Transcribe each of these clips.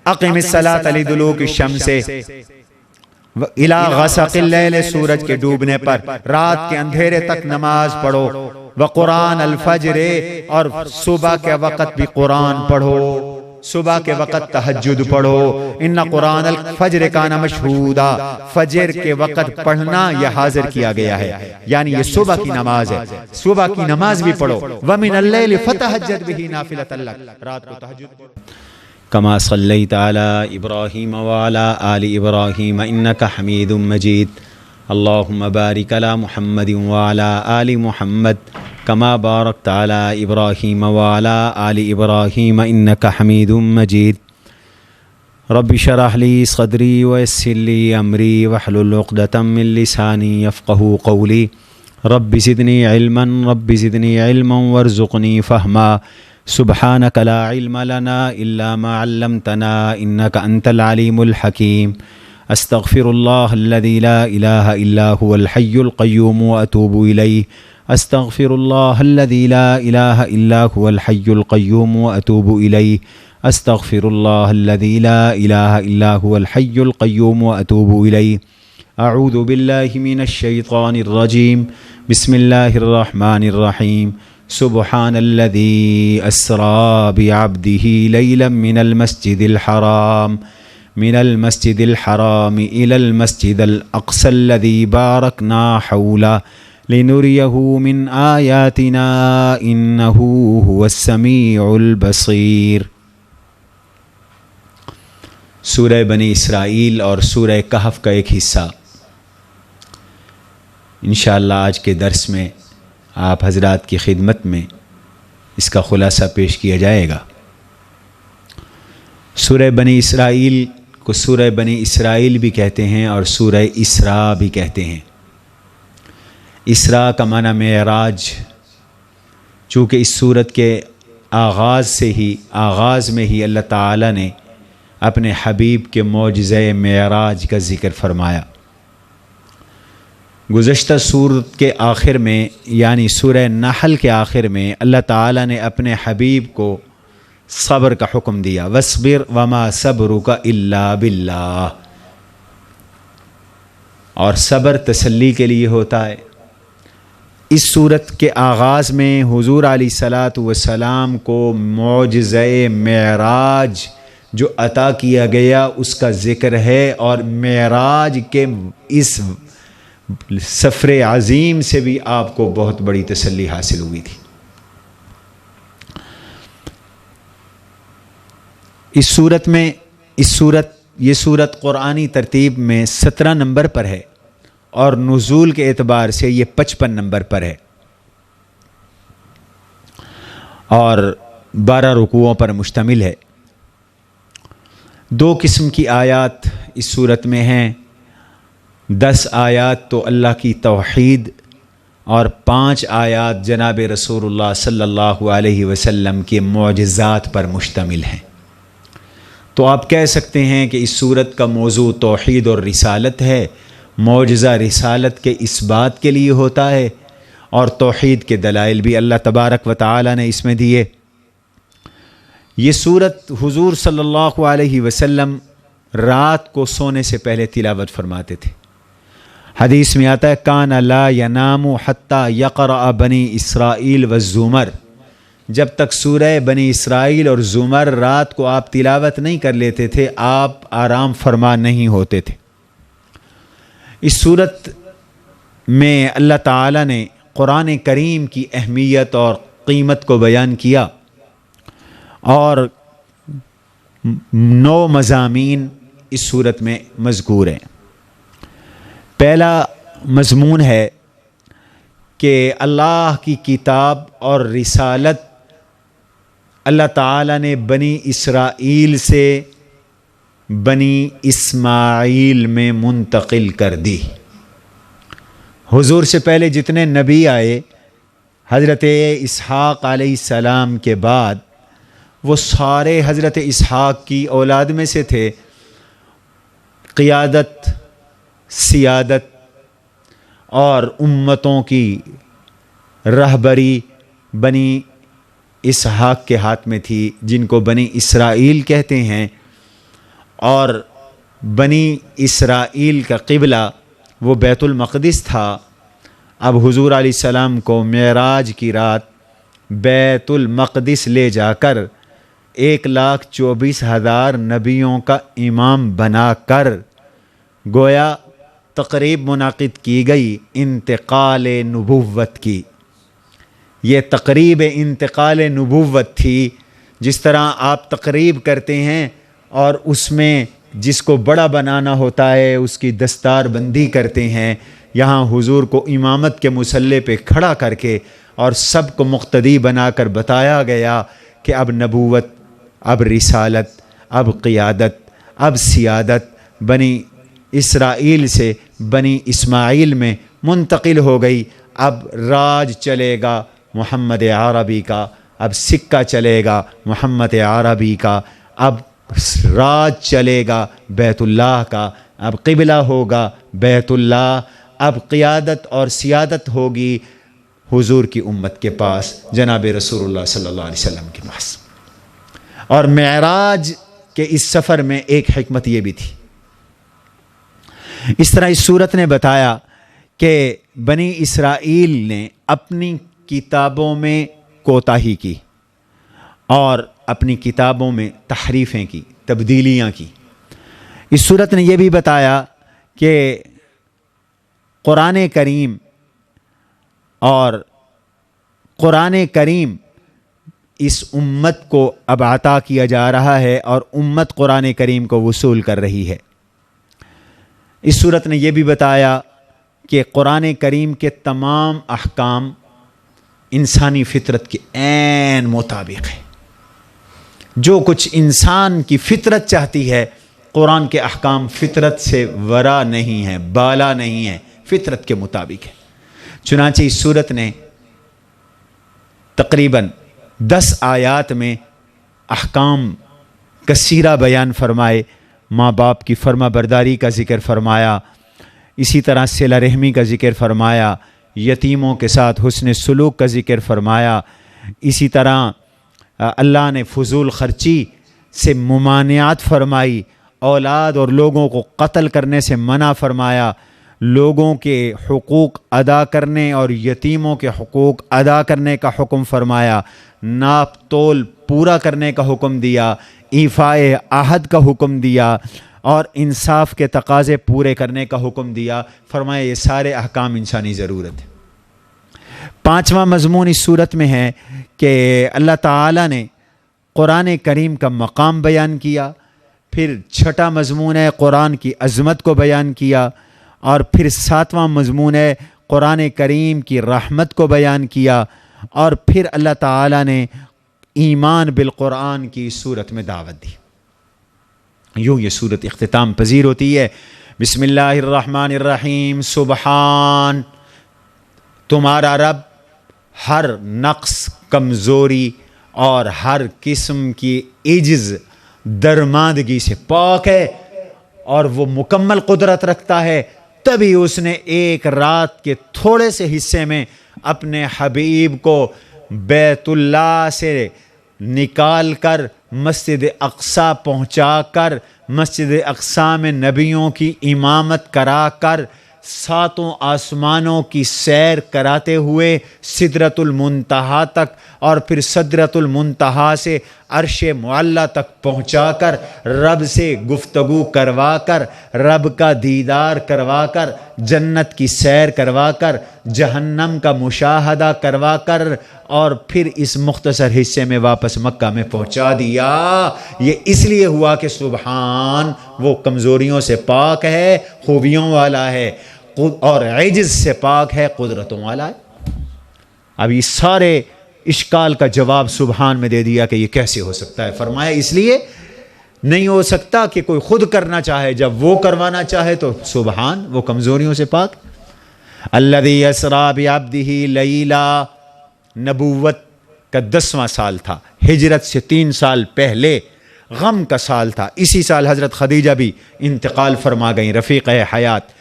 اقم الصلاۃ لدلوک الشمس الی غسق اللیل، سورج کے ڈوبنے پر رات کے اندھیرے تک نماز پڑھو، وقرآن الفجر، اور صبح کے وقت بھی قرآن پڑھو، صبح کے وقت تہجد پڑھو، ان قرآن الفجر کان مشہودا، فجر کے وقت پڑھنا یہ حاضر کیا گیا ہے، یعنی یہ صبح کی نماز ہے، صبح کی نماز بھی پڑھو، ومن اللیل فتہجد بہ نافلۃ لک، رات کو تہجد پڑھو۔ کما صلیت علی ابراہیم وعلی آل ابراہیم انک حمید مجید، اللہم بارک علی محمد وعلی آل محمد کما بارکت علی ابراہیم وعلی آل ابراہیم انک حمید مجید۔ رب اشرح لی صدری ویسر لی امری واحلل عقدۃ من لسانی یفقہوا قولی، رب زدنی علما وارزقنی فہما، سبحانک لا علم لنا الا ما علمتنا انک انت العلیم الحکیم، استغفر اللہ الذی لا الہ الا هو الحی القیوم واتوب الیہ، استغفر اللہ الذی لا الہ الا هو الحی القیوم واتوب الیہ، استغفر اللہ الذی لا الہ الا هو الحی القیوم واتوب الیہ۔ اعوذ باللہ من الشیطان الرجیم، بسم اللہ الرحمن الرحیم، سبحان الذی اسری بعبدہ لیلا من المسجد الحرام إلى المسجد الأقصى الذي باركنا حوله لنريه من آياتنا إنه هو السميع البصير۔ سورہ بنی اسرائیل اور سورہ کہف کا ایک حصہ انشاءاللہ آج کے درس میں آپ حضرات کی خدمت میں اس کا خلاصہ پیش کیا جائے گا۔ سورہ بنی اسرائیل کو سورہ بنی اسرائیل بھی کہتے ہیں اور سورہ اسراء بھی کہتے ہیں۔ اسراء کا معنی معراج، چونکہ اس سورت کے آغاز میں ہی اللہ تعالی نے اپنے حبیب کے معجزہ معراج کا ذکر فرمایا۔ گزشتہ سورت کے آخر میں یعنی سورہ نحل کے آخر میں اللہ تعالی نے اپنے حبیب کو صبر کا حکم دیا، وَاصْبِرْ وَمَا صَبْرُكَ إِلَّا بِاللَّهِ، اور صبر تسلی کے لیے ہوتا ہے۔ اس سورت کے آغاز میں حضور علیہ الصلاۃ والسلام کو معجزہ معراج جو عطا کیا گیا اس کا ذکر ہے، اور معراج کے اس سفر عظیم سے بھی آپ کو بہت بڑی تسلی حاصل ہوئی تھی۔ یہ سورت قرآنی ترتیب میں 17 نمبر پر ہے اور نزول کے اعتبار سے یہ 55 نمبر پر ہے، اور 12 رکوعوں پر مشتمل ہے۔ 2 قسم کی آیات اس سورت میں ہیں، 10 آیات تو اللہ کی توحید اور 5 آیات جناب رسول اللہ صلی اللہ علیہ وسلم کے معجزات پر مشتمل ہیں۔ تو آپ کہہ سکتے ہیں کہ اس سورت کا موضوع توحید اور رسالت ہے، معجزہ رسالت کے اس بات کے لیے ہوتا ہے، اور توحید کے دلائل بھی اللہ تبارک و تعالی نے اس میں دیے۔ یہ سورت حضور صلی اللہ علیہ وسلم رات کو سونے سے پہلے تلاوت فرماتے تھے۔ حدیث میں آتا ہے کان لا ینام حتی یقرأ بنی اسرائیل والزمر، جب تک سورہ بنی اسرائیل اور زمر رات کو آپ تلاوت نہیں کر لیتے تھے آپ آرام فرما نہیں ہوتے تھے۔ اس سورت میں اللہ تعالی نے قرآن کریم کی اہمیت اور قیمت کو بیان کیا، اور 9 مضامین اس سورت میں مذکور ہیں۔ پہلا مضمون ہے کہ اللہ کی کتاب اور رسالت اللہ تعالیٰ نے بنی اسرائیل سے بنی اسماعیل میں منتقل کر دی۔ حضور سے پہلے جتنے نبی آئے حضرت اسحاق علیہ السلام کے بعد، وہ سارے حضرت اسحاق کی اولاد میں سے تھے۔ قیادت، سیادت اور امتوں کی رہبری بنی اسحاق کے ہاتھ میں تھی، جن کو بنی اسرائیل کہتے ہیں، اور بنی اسرائیل کا قبلہ وہ بیت المقدس تھا۔ اب حضور علیہ السلام کو معراج کی رات بیت المقدس لے جا کر 1,24,000 نبیوں کا امام بنا کر گویا تقریب منعقد کی گئی انتقال نبوت کی۔ یہ تقریب انتقال نبوت تھی۔ جس طرح آپ تقریب کرتے ہیں اور اس میں جس کو بڑا بنانا ہوتا ہے اس کی دستار بندی کرتے ہیں، یہاں حضور کو امامت کے مصلی پہ کھڑا کر کے اور سب کو مقتدی بنا کر بتایا گیا کہ اب نبوت، اب رسالت، اب قیادت، اب سیادت بنی اسرائیل سے بنی اسماعیل میں منتقل ہو گئی۔ اب راج چلے گا محمد عربی کا، اب سکہ چلے گا محمد عربی کا، اب راج چلے گا بیت اللہ کا، اب قبلہ ہوگا بیت اللہ، اب قیادت اور سیادت ہوگی حضور کی امت کے پاس، جناب رسول اللہ صلی اللہ علیہ وسلم کے پاس۔ اور معراج کے اس سفر میں ایک حکمت یہ بھی تھی۔ اس طرح اس صورت نے بتایا کہ بنی اسرائیل نے اپنی کتابوں میں کوتاہی کی اور اپنی کتابوں میں تحریفیں کی، تبدیلیاں کی۔ اس صورت نے یہ بھی بتایا کہ قرآن کریم اور قرآن کریم اس امت کو اب عطا کیا جا رہا ہے اور امت قرآن کریم کو وصول کر رہی ہے۔ اس صورت نے یہ بھی بتایا کہ قرآن کریم کے تمام احکام انسانی فطرت کے عین مطابق ہے۔ جو کچھ انسان کی فطرت چاہتی ہے، قرآن کے احکام فطرت سے ورا نہیں ہیں، بالا نہیں ہیں، فطرت کے مطابق ہے۔ چنانچہ اس صورت نے تقریباً 10 آیات میں احکام کثیرہ بیان فرمائے۔ ماں باپ کی فرما برداری کا ذکر فرمایا، اسی طرح صلہ رحمی کا ذکر فرمایا، یتیموں کے ساتھ حسن سلوک کا ذکر فرمایا، اسی طرح اللہ نے فضول خرچی سے ممانعت فرمائی، اولاد اور لوگوں کو قتل کرنے سے منع فرمایا، لوگوں کے حقوق ادا کرنے اور یتیموں کے حقوق ادا کرنے کا حکم فرمایا، ناپ تول پورا کرنے کا حکم دیا، ایفاء عہد کا حکم دیا اور انصاف کے تقاضے پورے کرنے کا حکم دیا۔ فرمایا یہ سارے احکام انسانی ضرورت ہے۔ 5واں مضمون اس صورت میں ہے کہ اللہ تعالیٰ نے قرآن کریم کا مقام بیان کیا، پھر 6واں مضمون ہے قرآن کی عظمت کو بیان کیا، اور پھر 7واں مضمون ہے قرآن کریم کی رحمت کو بیان کیا، اور پھر اللہ تعالیٰ نے ایمان بالقرآن کی صورت میں دعوت دی۔ یوں یہ صورت اختتام پذیر ہوتی ہے۔ بسم اللہ الرحمن الرحیم۔ سبحان، تمہارا رب ہر نقص، کمزوری اور ہر قسم کی عجز، درماندگی سے پاک ہے، اور وہ مکمل قدرت رکھتا ہے۔ تبھی اس نے ایک رات کے تھوڑے سے حصے میں اپنے حبیب کو بیت اللہ سے نکال کر مسجد اقصیٰ پہنچا کر مسجد اقصیٰ میں نبیوں کی امامت کرا کر 7 آسمانوں کی سیر کراتے ہوئے سدرۃ المنتہا تک، اور پھر سدرۃ المنتہا سے عرش معلیٰ تک پہنچا کر رب سے گفتگو کروا کر، رب کا دیدار کروا کر، جنت کی سیر کروا کر، جہنم کا مشاہدہ کروا کر، اور پھر اس مختصر حصے میں واپس مکہ میں پہنچا دیا۔ یہ اس لیے ہوا کہ سبحان، وہ کمزوریوں سے پاک ہے، خوبیوں والا ہے، اور عجز سے پاک ہے، قدرتوں والا ہے۔ اب یہ سارے اشکال کا جواب سبحان میں دے دیا کہ یہ کیسے ہو سکتا ہے۔ فرمایا اس لیے نہیں ہو سکتا کہ کوئی خود کرنا چاہے، جب وہ کروانا چاہے تو سبحان، وہ کمزوریوں سے پاک۔ الذی اسریٰ بعبدہ لیلا، نبوت کا 10واں سال تھا، ہجرت سے 3 سال پہلے غم کا سال تھا۔ اسی سال حضرت خدیجہ بھی انتقال فرما گئیں، رفیق حیات،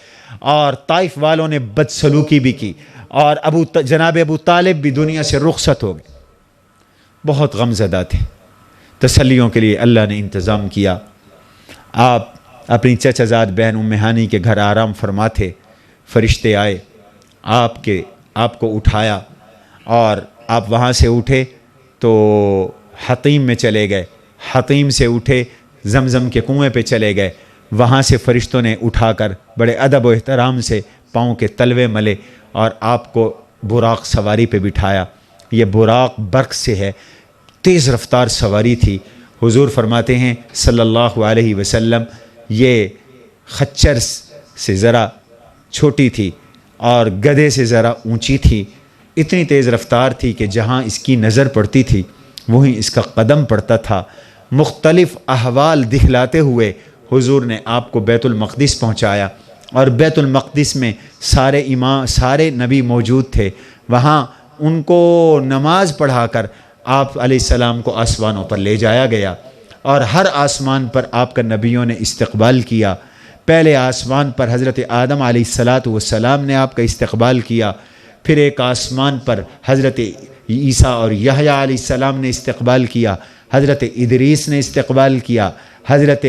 اور طائف والوں نے بدسلوکی بھی کی، اور جناب ابو طالب بھی دنیا سے رخصت ہو گئے۔ بہت غم زدہ تھے۔ تسلیوں کے لیے اللہ نے انتظام کیا، آپ اپنی چچا زاد بہن ام ہانی کے گھر آرام فرما تھے، فرشتے آئے، آپ کو اٹھایا اور آپ وہاں سے اٹھے تو حطیم میں چلے گئے، حطیم سے اٹھے زمزم کے کنویں پہ چلے گئے، وہاں سے فرشتوں نے اٹھا کر بڑے ادب و احترام سے پاؤں کے تلوے ملے اور آپ کو براق سواری پہ بٹھایا۔ یہ براق برق سے ہے، تیز رفتار سواری تھی۔ حضور فرماتے ہیں صلی اللہ علیہ وسلم یہ خچر سے ذرا چھوٹی تھی اور گدھے سے ذرا اونچی تھی، اتنی تیز رفتار تھی کہ جہاں اس کی نظر پڑتی تھی وہیں اس کا قدم پڑتا تھا۔ مختلف احوال دکھلاتے ہوئے حضور نے آپ کو بیت المقدس پہنچایا، اور بیت المقدس میں سارے نبی موجود تھے، وہاں ان کو نماز پڑھا کر آپ علیہ السلام کو آسمانوں پر لے جایا گیا، اور ہر آسمان پر آپ کا نبیوں نے استقبال کیا۔ پہلے آسمان پر حضرت آدم علیہ السلام نے آپ کا استقبال کیا، پھر ایک آسمان پر حضرت عیسیٰ اور یحییٰ علیہ السلام نے استقبال کیا، حضرت ادریس نے استقبال کیا، حضرت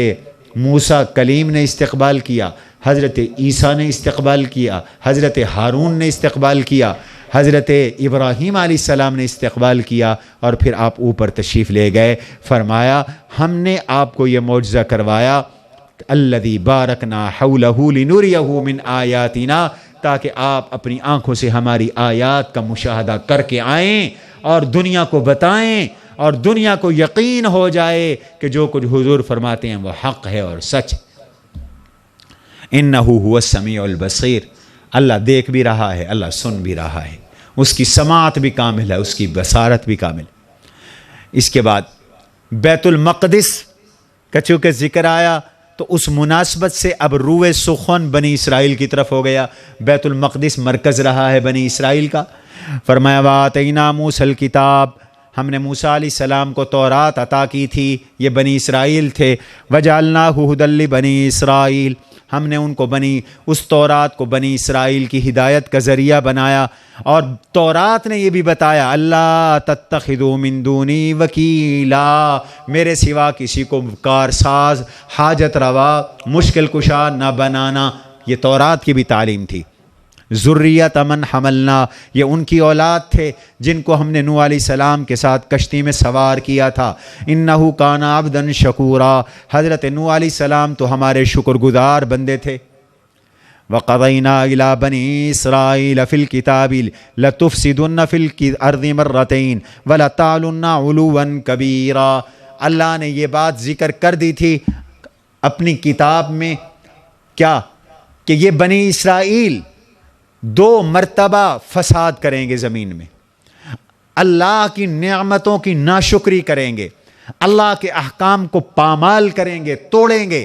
موسیٰ کلیم نے استقبال کیا، حضرت عیسیٰ نے استقبال کیا، حضرت ہارون نے استقبال کیا، حضرت ابراہیم علیہ السلام نے استقبال کیا، اور پھر آپ اوپر تشریف لے گئے۔ فرمایا ہم نے آپ کو یہ معجزہ کروایا، الذی بارکنا حولہ لنریہ من آیاتنا، تاکہ آپ اپنی آنکھوں سے ہماری آیات کا مشاہدہ کر کے آئیں اور دنیا کو بتائیں، اور دنیا کو یقین ہو جائے کہ جو کچھ حضور فرماتے ہیں وہ حق ہے اور سچ ہے۔ انہ هو السمیع البصیر، اللہ دیکھ بھی رہا ہے، اللہ سن بھی رہا ہے، اس کی سماعت بھی کامل ہے، اس کی بصارت بھی کامل ہے۔ اس کے بعد بیت المقدس کا چونکہ ذکر آیا تو اس مناسبت سے اب روئے سخن بنی اسرائیل کی طرف ہو گیا۔ بیت المقدس مرکز رہا ہے بنی اسرائیل کا۔ فرمایا وَآتَيْنَا مُوسَى الْكِتَابَ، ہم نے موسیٰ علیہ السلام کو تورات عطا کی تھی، یہ بنی اسرائیل تھے۔ وَجَعَلْنَاهُ هُدًى لِبَنِي اسرائیل، ہم نے ان کو اس تورات کو بنی اسرائیل کی ہدایت کا ذریعہ بنایا، اور تورات نے یہ بھی بتایا اللہ تتخذوا من دونی وکیلا، میرے سوا کسی کو کارساز، حاجت روا، مشکل کشا نہ بنانا، یہ تورات کی بھی تعلیم تھی۔ ذریت من حملنا، یہ ان کی اولاد تھے جن کو ہم نے نوح علیہ السلام کے ساتھ کشتی میں سوار کیا تھا۔ انہ کان عبدا شکورا، حضرت نوح علیہ السلام تو ہمارے شکر گزار بندے تھے۔ وقضینا الی بنی اسرائیل فی الکتاب لتفسدن فی الارض مرتین ولتعلن علوا کبیرا، اللہ نے یہ بات ذکر کر دی تھی اپنی کتاب میں، کیا کہ یہ بنی اسرائیل 2 مرتبہ فساد کریں گے زمین میں، اللہ کی نعمتوں کی ناشکری کریں گے، اللہ کے احکام کو پامال کریں گے، توڑیں گے،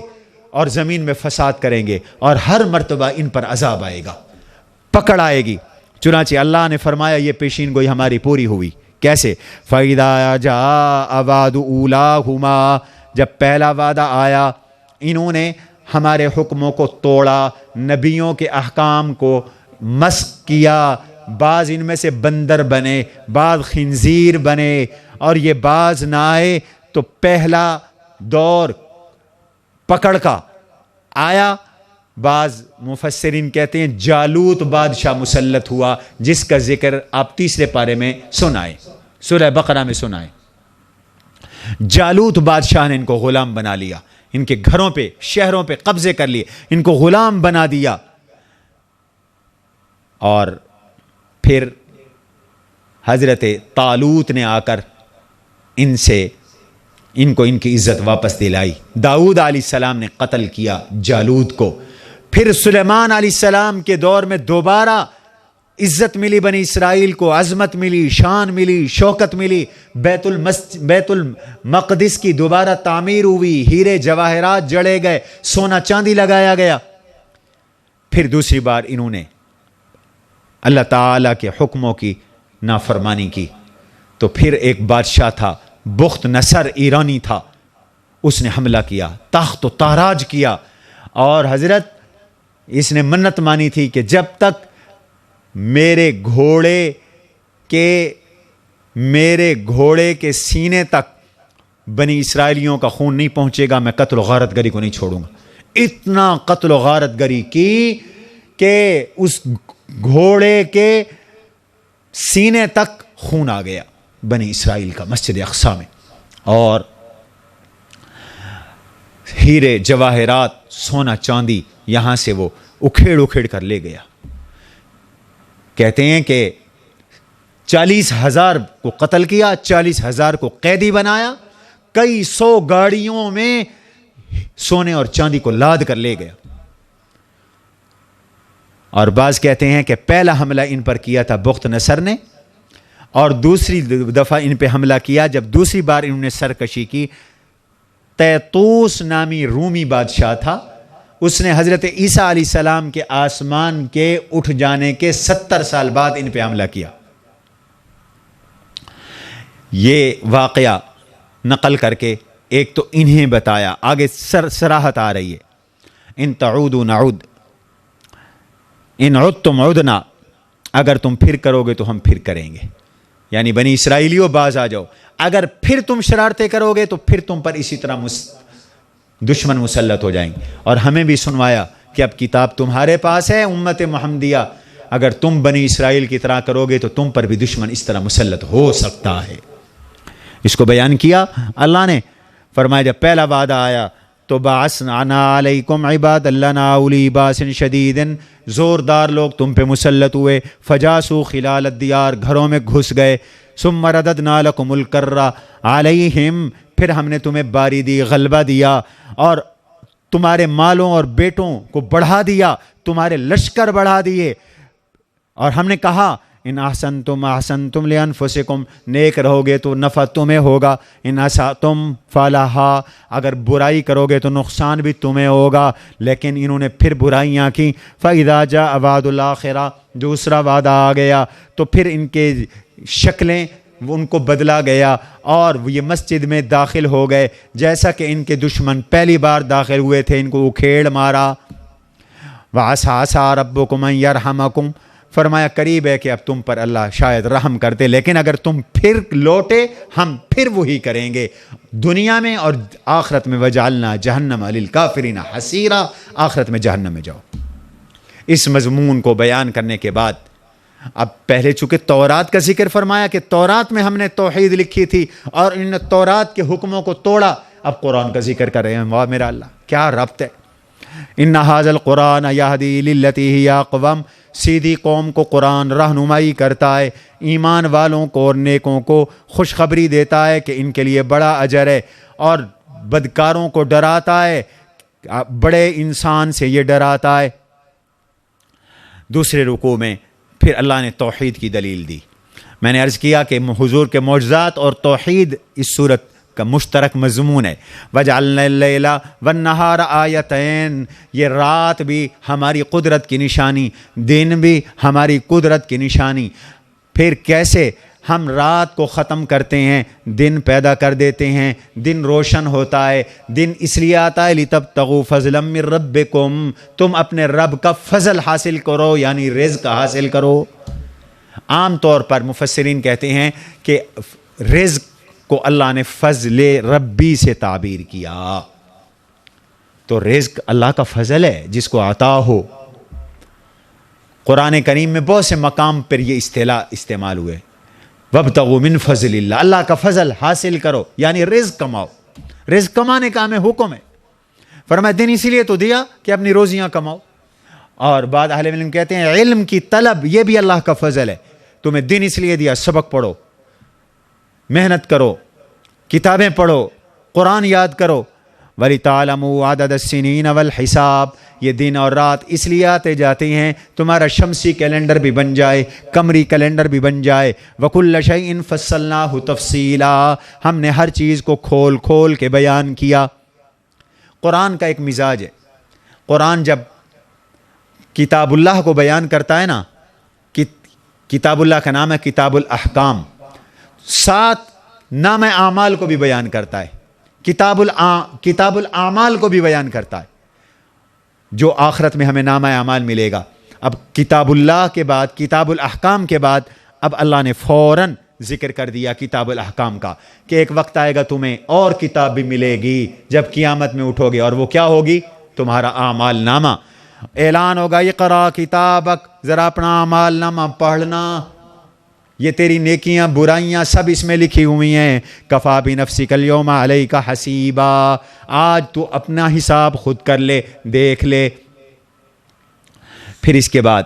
اور زمین میں فساد کریں گے، اور ہر مرتبہ ان پر عذاب آئے گا، پکڑ آئے گی۔ چنانچہ اللہ نے فرمایا یہ پیشین گوئی ہماری پوری ہوئی۔ کیسے؟ فَإِذَا جَاءَ وَعْدُ أُولَاهُمَا، جب پہلا وعدہ آیا، انہوں نے ہمارے حکموں کو توڑا، نبیوں کے احکام کو مسخ کیا، بعض ان میں سے بندر بنے، بعض خنزیر بنے، اور یہ بعض نہ آئے تو پہلا دور پکڑ کا آیا۔ بعض مفسرین کہتے ہیں جالوت بادشاہ مسلط ہوا، جس کا ذکر آپ 3 پارے میں سنائیں، سورہ بقرہ میں سنائیں۔ جالوت بادشاہ نے ان کو غلام بنا لیا، ان کے گھروں پہ، شہروں پہ قبضے کر لیے، ان کو غلام بنا دیا، اور پھر حضرت طالوت نے آ کر ان کو ان کی عزت واپس دلائی۔ داؤد علیہ السلام نے قتل کیا جالوت کو۔ پھر سلیمان علیہ السلام کے دور میں دوبارہ عزت ملی بنی اسرائیل کو، عظمت ملی، شان ملی، شوکت ملی، بیت المقدس کی دوبارہ تعمیر ہوئی، ہیرے جواہرات جڑے گئے، سونا چاندی لگایا گیا۔ پھر دوسری بار انہوں نے اللہ تعالیٰ کے حکموں کی نافرمانی کی، تو پھر ایک بادشاہ تھا بخت نصر ایرانی تھا، اس نے حملہ کیا، تخت و تاراج کیا، اور حضرت اس نے منت مانی تھی کہ جب تک میرے گھوڑے کے سینے تک بنی اسرائیلیوں کا خون نہیں پہنچے گا، میں قتل و غارت گری کو نہیں چھوڑوں گا۔ اتنا قتل و غارت گری کی کہ اس گھوڑے کے سینے تک خون آ گیا بنی اسرائیل کا مسجد اقصی میں، اور ہیرے جواہرات سونا چاندی یہاں سے وہ اکھیڑ کر لے گیا۔ کہتے ہیں کہ 40,000 کو قتل کیا، 40,000 کو قیدی بنایا، کئی 100 گاڑیوں میں سونے اور چاندی کو لاد کر لے گیا۔ اور بعض کہتے ہیں کہ پہلا حملہ ان پر کیا تھا بخت نصر نے، اور دوسری دفعہ ان پہ حملہ کیا جب دوسری بار انہوں نے سرکشی کی، تیتوس نامی رومی بادشاہ تھا، اس نے حضرت عیسیٰ علیہ السلام کے آسمان کے اٹھ جانے کے 70 سال بعد ان پہ حملہ کیا۔ یہ واقعہ نقل کر کے ایک تو انہیں بتایا، آگے صراحت آ رہی ہے، ان تعودوا نعود، ان عدتم عدنا، اگر تم پھر کرو گے تو ہم پھر کریں گے، یعنی بنی اسرائیلیوں باز آ جاؤ، اگر پھر تم شرارتیں کرو گے تو پھر تم پر اسی طرح دشمن مسلط ہو جائیں گے۔ اور ہمیں بھی سنوایا کہ اب کتاب تمہارے پاس ہے امت محمدیہ، اگر تم بنی اسرائیل کی طرح کرو گے تو تم پر بھی دشمن اس طرح مسلط ہو سکتا ہے۔ اس کو بیان کیا اللہ نے، فرمایا جب پہلا وعدہ آیا تو بعثنا علیکم عباد لنا اولی باس شدید، زوردار لوگ تم پہ مسلط ہوئے، فجاسوا خلال الدیار، گھروں میں گھس گئے، ثم رددنا لکم الکرہ علیہم، پھر ہم نے تمہیں باری دی، غلبہ دیا، اور تمہارے مالوں اور بیٹوں کو بڑھا دیا، تمہارے لشکر بڑھا دیے، اور ہم نے کہا ان احسنتم احسنتم لانفسکم، نیک رہو گے تو نفع تمہیں ہوگا، ان اسأتم فلہا، اگر برائی کرو گے تو نقصان بھی تمہیں ہوگا، لیکن انہوں نے پھر برائیاں کی۔ فإذا جاء وعد الآخرہ، دوسرا وعدہ آ گیا تو پھر ان کے شکلیں ان کو بدلا گیا، اور یہ مسجد میں داخل ہو گئے جیسا کہ ان کے دشمن پہلی بار داخل ہوئے تھے، ان کو اکھیڑ مارا۔ وَعَسَىٰ عَسَىٰ رَبُّكُمْ أَن يَرْحَمَكُمْ، فرمایا قریب ہے کہ اب تم پر اللہ شاید رحم کرتے، لیکن اگر تم پھر لوٹے ہم پھر وہی کریں گے دنیا میں اور آخرت میں، وَجَعَلْنَا جَهَنَّمَ لِلْكَافِرِينَ حَصِيرًا، آخرت میں جہنم میں جاؤ۔ اس مضمون کو بیان کرنے کے بعد اب پہلے چونکہ تورات کا ذکر فرمایا کہ تورات میں ہم نے توحید لکھی تھی اور ان تورات کے حکموں کو توڑا، اب قرآن کا ذکر کر رہے ہیں۔ واہ میرا اللہ، کیا ربط ہے! ان ھذا القرآن یہدی للتی ہی اقوم، سیدھی قوم کو قرآن رہنمائی کرتا ہے، ایمان والوں کو اور نیکوں کو خوشخبری دیتا ہے کہ ان کے لیے بڑا اجر ہے، اور بدکاروں کو ڈراتا ہے، بڑے انسان سے یہ ڈراتا ہے۔ دوسرے رکوع میں پھر اللہ نے توحید کی دلیل دی۔ میں نے عرض کیا کہ حضور کے معجزات اور توحید اس صورت کا مشترک مضمون ہے۔ وَجَعَلْنَا اللَّيْلَ وَالنَّهَارَ آیَتَيْن، یہ رات بھی ہماری قدرت کی نشانی، دن بھی ہماری قدرت کی نشانی۔ پھر کیسے ہم رات کو ختم کرتے ہیں، دن پیدا کر دیتے ہیں، دن روشن ہوتا ہے۔ دن اس لیے آتا ہے لِتَبْتَغُوا فَضْلًا مِّن رَبِّكُمْ، تم اپنے رب کا فضل حاصل کرو، یعنی رزق حاصل کرو۔ عام طور پر مفسرین کہتے ہیں کہ رزق کو اللہ نے فضل ربی سے تعبیر کیا، تو رزق اللہ کا فضل ہے جس کو عطا ہو۔ قرآن کریم میں بہت سے مقام پر یہ اصطلاح استعمال ہوئے، وَابْتَغُوا مِن فَضْلِ اللَّهِ، اللہ کا فضل حاصل کرو، یعنی رزق کماؤ۔ رزق کمانے کا ہمیں حکم ہے، فرمایا دن اسی لیے تو دیا کہ اپنی روزیاں کماؤ۔ اور بعض اہل علم کہتے ہیں علم کی طلب یہ بھی اللہ کا فضل ہے، تمہیں دن اس لیے دیا سبق پڑھو، محنت کرو، کتابیں پڑھو، قرآن یاد کرو۔ وَلِتَعْلَمُوا عَدَدَ السِّنِينَ وَالْحِسَابَ، یہ دن اور رات اس لیے آتے جاتے ہیں تمہارا شمسی کیلنڈر بھی بن جائے، قمری کیلنڈر بھی بن جائے۔ وَكُلَّ شَيْءٍ فَصَّلْنَاهُ تَفْصِيلًا، ہم نے ہر چیز کو کھول کھول کے بیان کیا۔ قرآن کا ایک مزاج ہے، قرآن جب کتاب اللہ کو بیان کرتا ہے نا، کتاب اللہ کا نام ہے کتاب الاحکام، ساتھ نام اعمال کو بھی بیان کرتا ہے، کتاب الاعمال کو بھی بیان کرتا ہے، جو آخرت میں ہمیں نام اعمال ملے گا۔ اب کتاب اللہ کے بعد، کتاب الاحکام کے بعد اب اللہ نے فوراً ذکر کر دیا کتاب الاحکام کا کہ ایک وقت آئے گا تمہیں اور کتاب بھی ملے گی جب قیامت میں اٹھو گے، اور وہ کیا ہوگی؟ تمہارا اعمال نامہ۔ اعلان ہوگا اقرا کتابک، ذرا اپنا اعمال نامہ پڑھنا، یہ تیری نیکیاں برائیاں سب اس میں لکھی ہوئی ہیں۔ کفا بنفسک الیوم علیک حسیبا، آج تو اپنا حساب خود کر لے، دیکھ لے۔ پھر اس کے بعد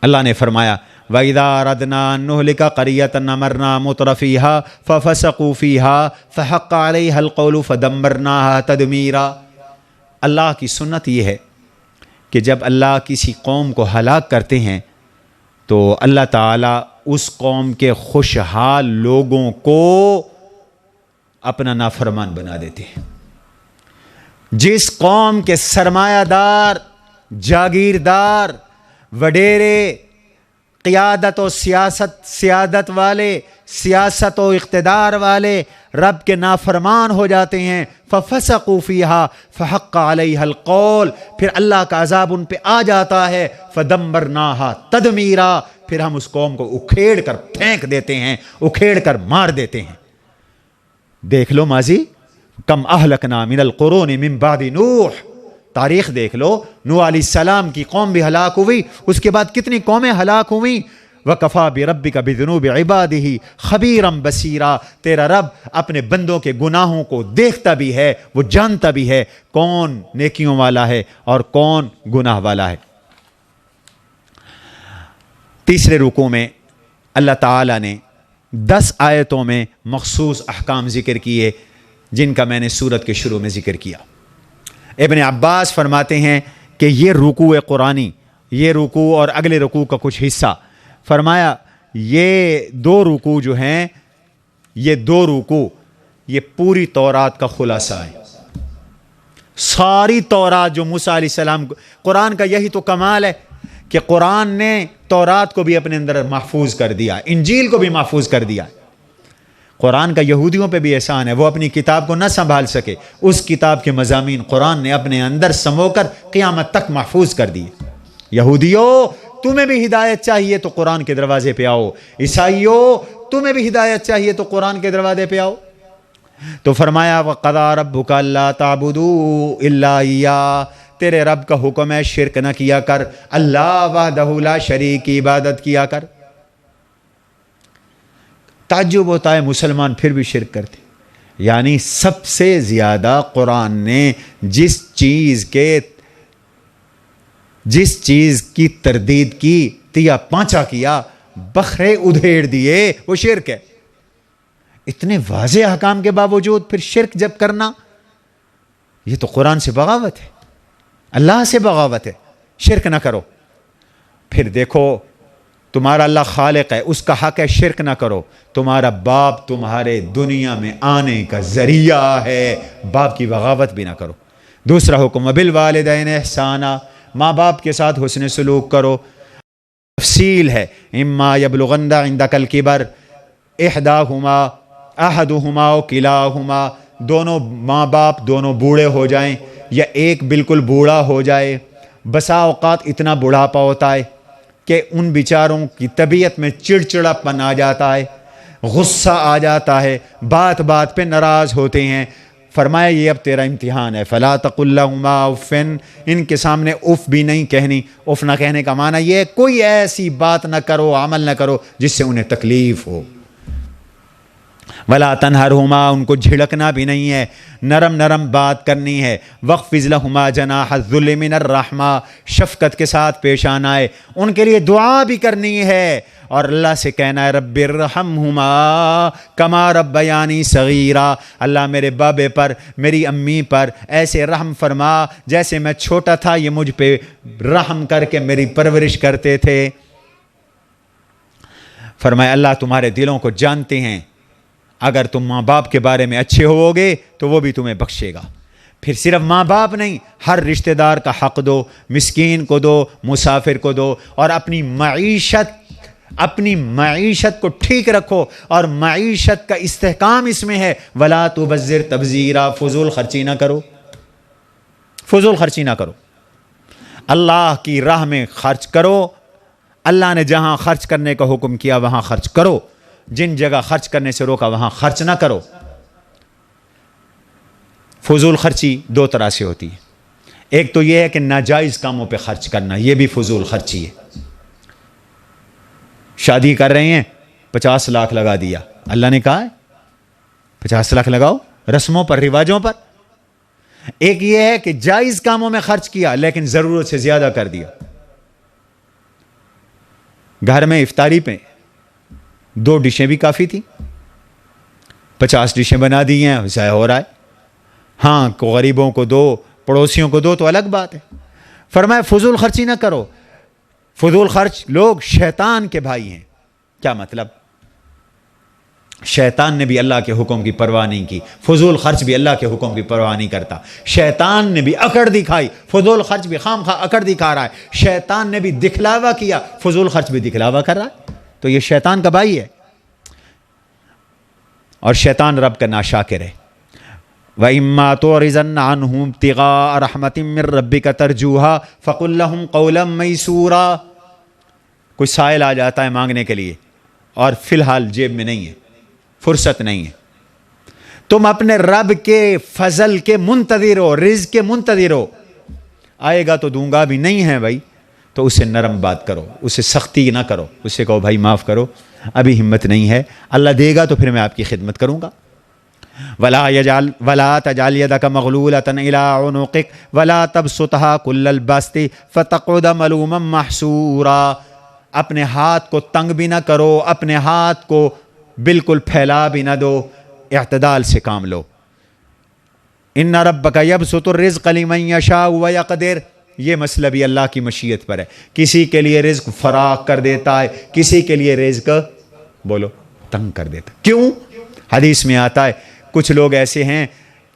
اللہ نے فرمایا وَإِذَا أَرَدْنَا أَن نُهْلِكَ قَرْيَةً أَمَرْنَا مُتْرَفِيهَا فَفَسَقُوا فِيهَا فَحَقَّ عَلَيْهَا الْقَوْلُ فَدَمَّرْنَاهَا تَدْمِيرًا۔ اللہ کی سنت یہ ہے کہ جب اللہ کسی قوم کو ہلاک کرتے ہیں تو اللہ تعالیٰ اس قوم کے خوشحال لوگوں کو اپنا نافرمان بنا دیتے ہیں۔ جس قوم کے سرمایہ دار، جاگیردار، وڈیرے، قیادت و سیادت والے، سیاست و اقتدار والے رب کے نافرمان ہو جاتے ہیں، فَفَسَقُوا فِيهَا فَحَقَّ عَلَيْهَا الْقَوْلُ، پھر اللہ کا عذاب ان پہ آ جاتا ہے، فَدَمَّرْنَاهَا تَدْمِيرًا، پھر ہم اس قوم کو اکھیڑ کر پھینک دیتے ہیں، اکھیڑ کر مار دیتے ہیں۔ دیکھ لو ماضی، کم اہلکنا من القرون من بعد نوح، تاریخ دیکھ لو، نوح علیہ السلام کی قوم بھی ہلاک ہوئی، اس کے بعد کتنی قومیں ہلاک ہوئیں۔ وَكَفَى بِرَبِّكَ بِذُنُوبِ عِبَادِهِ خَبِيرًا بَصِيرًا، تیرا رب اپنے بندوں کے گناہوں کو دیکھتا بھی ہے، وہ جانتا بھی ہے کون نیکیوں والا ہے اور کون گناہ والا ہے۔ تیسرے رکوع میں اللہ تعالیٰ نے 10 آیتوں میں مخصوص احکام ذکر کیے جن کا میں نے سورت کے شروع میں ذکر کیا۔ ابن عباس فرماتے ہیں کہ یہ رکوع قرآنی، یہ رکوع اور اگلے رکوع کا کچھ حصہ، فرمایا یہ 2 رکوع جو ہیں، یہ 2 رکوع یہ پوری تورات کا خلاصہ ہے۔ ساری تورات جو موسیٰ علیہ السلام، قرآن کا یہی تو کمال ہے کہ قرآن نے تورات کو بھی اپنے اندر محفوظ کر دیا، انجیل کو بھی محفوظ کر دیا۔ قرآن کا یہودیوں پہ بھی احسان ہے، وہ اپنی کتاب کو نہ سنبھال سکے، اس کتاب کے مضامین قرآن نے اپنے اندر سمو کر قیامت تک محفوظ کر دیے۔ یہودیوں تمہیں بھی ہدایت چاہیے تو قرآن کے دروازے پہ آؤ، عیسائیوں تمہیں بھی ہدایت چاہیے تو قرآن کے دروازے پہ آؤ۔ تو فرمایا وَقَضَىٰ رَبُّكَ أَلَّا تَعْبُدُوا إِلَّا إِيَّاهُ، تیرے رب کا حکم ہے شرک نہ کیا کر، اللہ وحدہ لا شریک کی عبادت کیا کر۔ تعجب ہوتا ہے مسلمان پھر بھی شرک کرتے، یعنی سب سے زیادہ قرآن نے جس چیز کی تردید کی، تیا پانچا کیا، بخرے ادھیڑ دیے، وہ شرک ہے۔ اتنے واضح احکام کے باوجود پھر شرک جب کرنا، یہ تو قرآن سے بغاوت ہے، اللہ سے بغاوت ہے۔ شرک نہ کرو۔ پھر دیکھو تمہارا اللہ خالق ہے، اس کا حق ہے شرک نہ کرو۔ تمہارا باپ تمہارے دنیا میں آنے کا ذریعہ ہے، باپ کی بغاوت بھی نہ کرو۔ دوسرا حکم وبالوالدین احسانا، ماں باپ کے ساتھ حسن سلوک کرو۔ تفصیل ہے، اما یبلغن عندک الکبر احداہما احدہما او کلاہما، دونوں ماں باپ دونوں بوڑھے ہو جائیں یا ایک بالکل بوڑھا ہو جائے۔ بسا اوقات اتنا بڑھاپا ہوتا ہے کہ ان بیچاروں کی طبیعت میں چڑچڑاپن آ جاتا ہے، غصہ آ جاتا ہے، بات بات پہ ناراض ہوتے ہیں۔ فرمایا یہ اب تیرا امتحان ہے، فلا تقل لهما اف، ان کے سامنے اف بھی نہیں کہنی۔ اف نہ کہنے کا معنی یہ ہے کوئی ایسی بات نہ کرو، عمل نہ کرو جس سے انہیں تکلیف ہو۔ ولا تنہرہما، ان کو جھڑکنا بھی نہیں ہے، نرم نرم بات کرنی ہے۔ واخفض لہما جناح الذل من الرحمہ، شفقت کے ساتھ پیش آنا ہے، ان کے لیے دعا بھی کرنی ہے، اور اللہ سے کہنا ہے رب ارحمہما کما ربیانی صغیرا، اللہ میرے بابے پر، میری امی پر ایسے رحم فرما جیسے میں چھوٹا تھا یہ مجھ پہ رحم کر کے میری پرورش کرتے تھے۔ فرمایا اللہ تمہارے دلوں کو جانتے ہیں، اگر تم ماں باپ کے بارے میں اچھے ہوو گے تو وہ بھی تمہیں بخشے گا۔ پھر صرف ماں باپ نہیں، ہر رشتہ دار کا حق دو، مسکین کو دو، مسافر کو دو، اور اپنی معیشت کو ٹھیک رکھو، اور معیشت کا استحکام اس میں ہے ولا تبذر تبذیرا، فضول خرچی نہ کرو، فضول خرچی نہ کرو، اللہ کی راہ میں خرچ کرو، اللہ نے جہاں خرچ کرنے کا حکم کیا وہاں خرچ کرو، جن جگہ خرچ کرنے سے روکا وہاں خرچ نہ کرو۔ فضول خرچی دو طرح سے ہوتی ہے، ایک تو یہ ہے کہ ناجائز کاموں پہ خرچ کرنا، یہ بھی فضول خرچی ہے۔ شادی کر رہے ہیں 50 لاکھ لگا دیا، اللہ نے کہا ہے 50 لاکھ لگاؤ رسموں پر، رواجوں پر۔ ایک یہ ہے کہ جائز کاموں میں خرچ کیا لیکن ضرورت سے زیادہ کر دیا۔ گھر میں افطاری پہ 2 ڈشیں بھی کافی تھیں، 50 ڈشیں بنا دی ہیں، ضائع ہو رہا ہے۔ ہاں غریبوں کو دو، پڑوسیوں کو دو تو الگ بات ہے۔ فرمایا فضول خرچی نہ کرو۔ فضول خرچ لوگ شیطان کے بھائی ہیں۔ کیا مطلب؟ شیطان نے بھی اللہ کے حکم کی پرواہ نہیں کی، فضول خرچ بھی اللہ کے حکم کی پرواہ نہیں کرتا۔ شیطان نے بھی اکڑ دکھائی، فضول خرچ بھی خام خواہ اکڑ دکھا رہا ہے۔ شیطان نے بھی دکھلاوا کیا، فضول خرچ بھی دکھلاوا کر رہا ہے، تو یہ شیطان کا بھائی ہے، اور شیطان رب کا ناشاکر ہے۔ وَإِمَّا تُعْرِضَنَّ عَنْهُمْ ابْتِغَاءَ رَحْمَةٍ مِّن رَّبِّكَ تَرْجُوهَا فَقُل لَّهُمْ قَوْلًا مَّيْسُورًا۔ کوئی سائل آ جاتا ہے مانگنے کے لیے اور فی الحال جیب میں نہیں ہے، فرصت نہیں ہے، تم اپنے رب کے فضل کے منتظر ہو، رزق کے منتظر ہو، آئے گا تو دوں گا، بھی نہیں ہے بھائی تو اسے نرم بات کرو، اسے سختی نہ کرو، اسے کہو بھائی معاف کرو، ابھی ہمت نہیں ہے، اللہ دے گا تو پھر میں آپ کی خدمت کروں گا۔ وَلَا تَجْعَلْ يَدَكَ مَغْلُولَةً إِلَىٰ عُنُقِكَ وَلَا تَبْسُطْهَا كُلَّ الْبَسْطِ فَتَقْعُدَ مَلُومًا مَّحْسُورًا۔ اپنے ہاتھ کو تنگ بھی نہ کرو، اپنے ہاتھ کو بالکل پھیلا بھی نہ دو، اعتدال سے کام لو۔ ان ربک یبسط الرزق لمن یشاء ویقدر، یہ مسئلہ بھی اللہ کی مشیت پر ہے، کسی کے لیے رزق فراخ کر دیتا ہے، کسی کے لیے رزق بولو تنگ کر دیتا ہے۔ کیوں؟ حدیث میں آتا ہے کچھ لوگ ایسے ہیں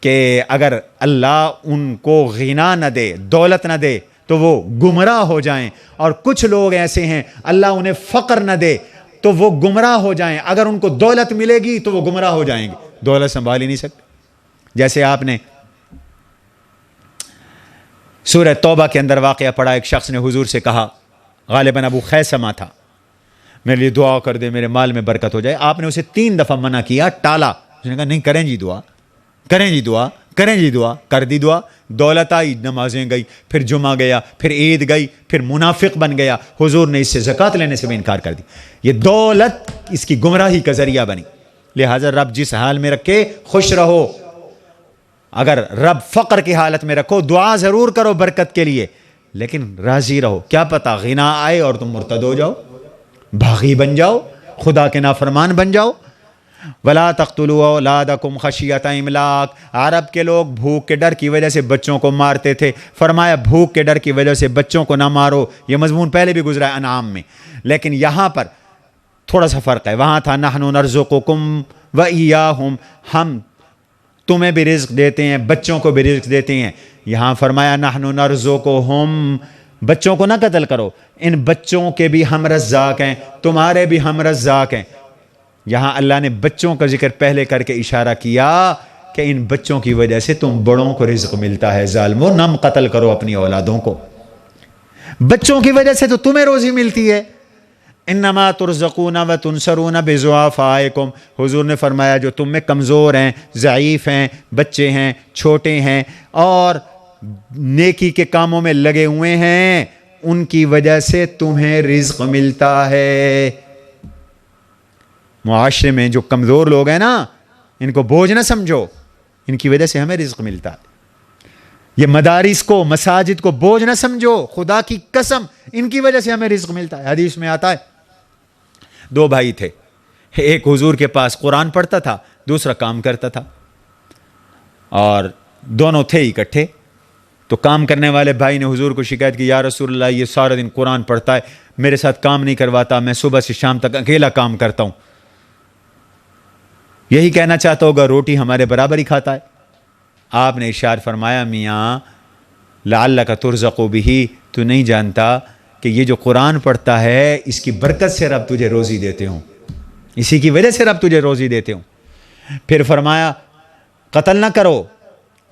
کہ اگر اللہ ان کو غنا نہ دے، دولت نہ دے تو وہ گمراہ ہو جائیں، اور کچھ لوگ ایسے ہیں اللہ انہیں فقر نہ دے تو وہ گمراہ ہو جائیں، اگر ان کو دولت ملے گی تو وہ گمراہ ہو جائیں گے، دولت سنبھال ہی نہیں سکتے۔ جیسے آپ نے سورہ توبہ کے اندر واقعہ پڑھا، ایک شخص نے حضور سے کہا، غالباً ابو خیثمہ تھا، میرے لیے دعا کر دے، میرے مال میں برکت ہو جائے۔ آپ نے اسے 3 دفعہ منع کیا، ٹالا، اس نے کہا نہیں کریں جی دعا، کریں جی دعا، کریں جی دعا، کر دی دعا، دولت آئی، نمازیں گئی، پھر جمعہ گیا، پھر عید گئی، پھر منافق بن گیا، حضور نے اس سے زکوٰۃ لینے سے بھی انکار کر دی۔ یہ دولت اس کی گمراہی کا ذریعہ بنی۔ لہٰذا رب جس حال میں رکھے خوش رہو، اگر رب فقر کی حالت میں رکھو دعا ضرور کرو برکت کے لیے، لیکن راضی رہو، کیا پتہ غنا آئے اور تم مرتد ہو جاؤ، باغی بن جاؤ، خدا کے نافرمان بن جاؤ۔ وَلَا تَقْتُلُوا أَوْلَادَكُمْ خَشْيَةَ إِمْلَاقٍ، عرب کے لوگ بھوک کے ڈر کی وجہ سے بچوں کو مارتے تھے، فرمایا بھوک کے ڈر کی وجہ سے بچوں کو نہ مارو، یہ مضمون پہلے بھی گزرا ہے انعام میں، لیکن یہاں پر تھوڑا سا فرق ہے، وہاں تھا نَحْنُ نَرْزُقُكُمْ وَإِيَّاهُمْ، ہم تمہیں بھی رزق دیتے ہیں، بچوں کو بھی رزق دیتے ہیں، یہاں فرمایا نَحْنُ نَرْزُقُهُمْ، بچوں کو نہ قتل کرو، ان بچوں کے بھی ہم رزاق ہیں، تمہارے بھی ہم رزاق ہیں۔ یہاں اللہ نے بچوں کا ذکر پہلے کر کے اشارہ کیا کہ ان بچوں کی وجہ سے تم بڑوں کو رزق ملتا ہے، ظالمو نہ قتل کرو اپنی اولادوں کو، بچوں کی وجہ سے تو تمہیں روزی ملتی ہے۔ انما ترزقون وتنصرون بضعفائکم، حضور نے فرمایا جو تم میں کمزور ہیں، ضعیف ہیں، بچے ہیں، چھوٹے ہیں اور نیکی کے کاموں میں لگے ہوئے ہیں، ان کی وجہ سے تمہیں رزق ملتا ہے۔ معاشرے میں جو کمزور لوگ ہیں نا، ان کو بوجھ نہ سمجھو، ان کی وجہ سے ہمیں رزق ملتا ہے۔ یہ مدارس کو، مساجد کو بوجھ نہ سمجھو، خدا کی قسم ان کی وجہ سے ہمیں رزق ملتا ہے۔ حدیث میں آتا ہے 2 بھائی تھے، ایک حضور کے پاس قرآن پڑھتا تھا، دوسرا کام کرتا تھا، اور دونوں تھے اکٹھے۔ تو کام کرنے والے بھائی نے حضور کو شکایت کی، یا رسول اللہ یہ سارا دن قرآن پڑھتا ہے، میرے ساتھ کام نہیں کرواتا، میں صبح سے شام تک اکیلا کام کرتا ہوں، یہی کہنا چاہتا ہوگا روٹی ہمارے برابر ہی کھاتا ہے۔ آپ نے ارشاد فرمایا میاں لعلک ترزق بہ، تو نہیں جانتا کہ یہ جو قرآن پڑھتا ہے اس کی برکت سے رب تجھے روزی دیتے ہوں، اسی کی وجہ سے رب تجھے روزی دیتے ہوں۔ پھر فرمایا قتل نہ کرو،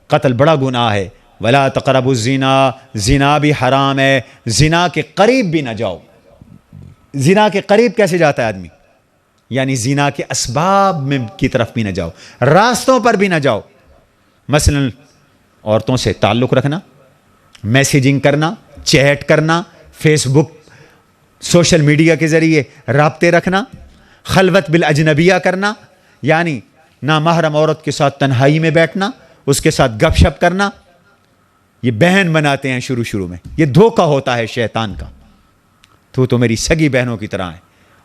قتل بڑا گناہ ہے، ولا تقربوا الزنا، زنا بھی حرام ہے، زنا کے قریب بھی نہ جاؤ۔ زنا کے قریب کیسے جاتا ہے آدمی؟ یعنی زنا کے اسباب میں کی طرف بھی نہ جاؤ، راستوں پر بھی نہ جاؤ. مثلا عورتوں سے تعلق رکھنا، میسیجنگ کرنا، چیٹ کرنا، فیس بک، سوشل میڈیا کے ذریعے رابطے رکھنا، خلوت بالاجنبیہ کرنا، یعنی نامحرم عورت کے ساتھ تنہائی میں بیٹھنا، اس کے ساتھ گپ شپ کرنا. یہ بہن بناتے ہیں شروع میں، یہ دھوکہ ہوتا ہے شیطان کا. تو میری سگی بہنوں کی طرح ہے،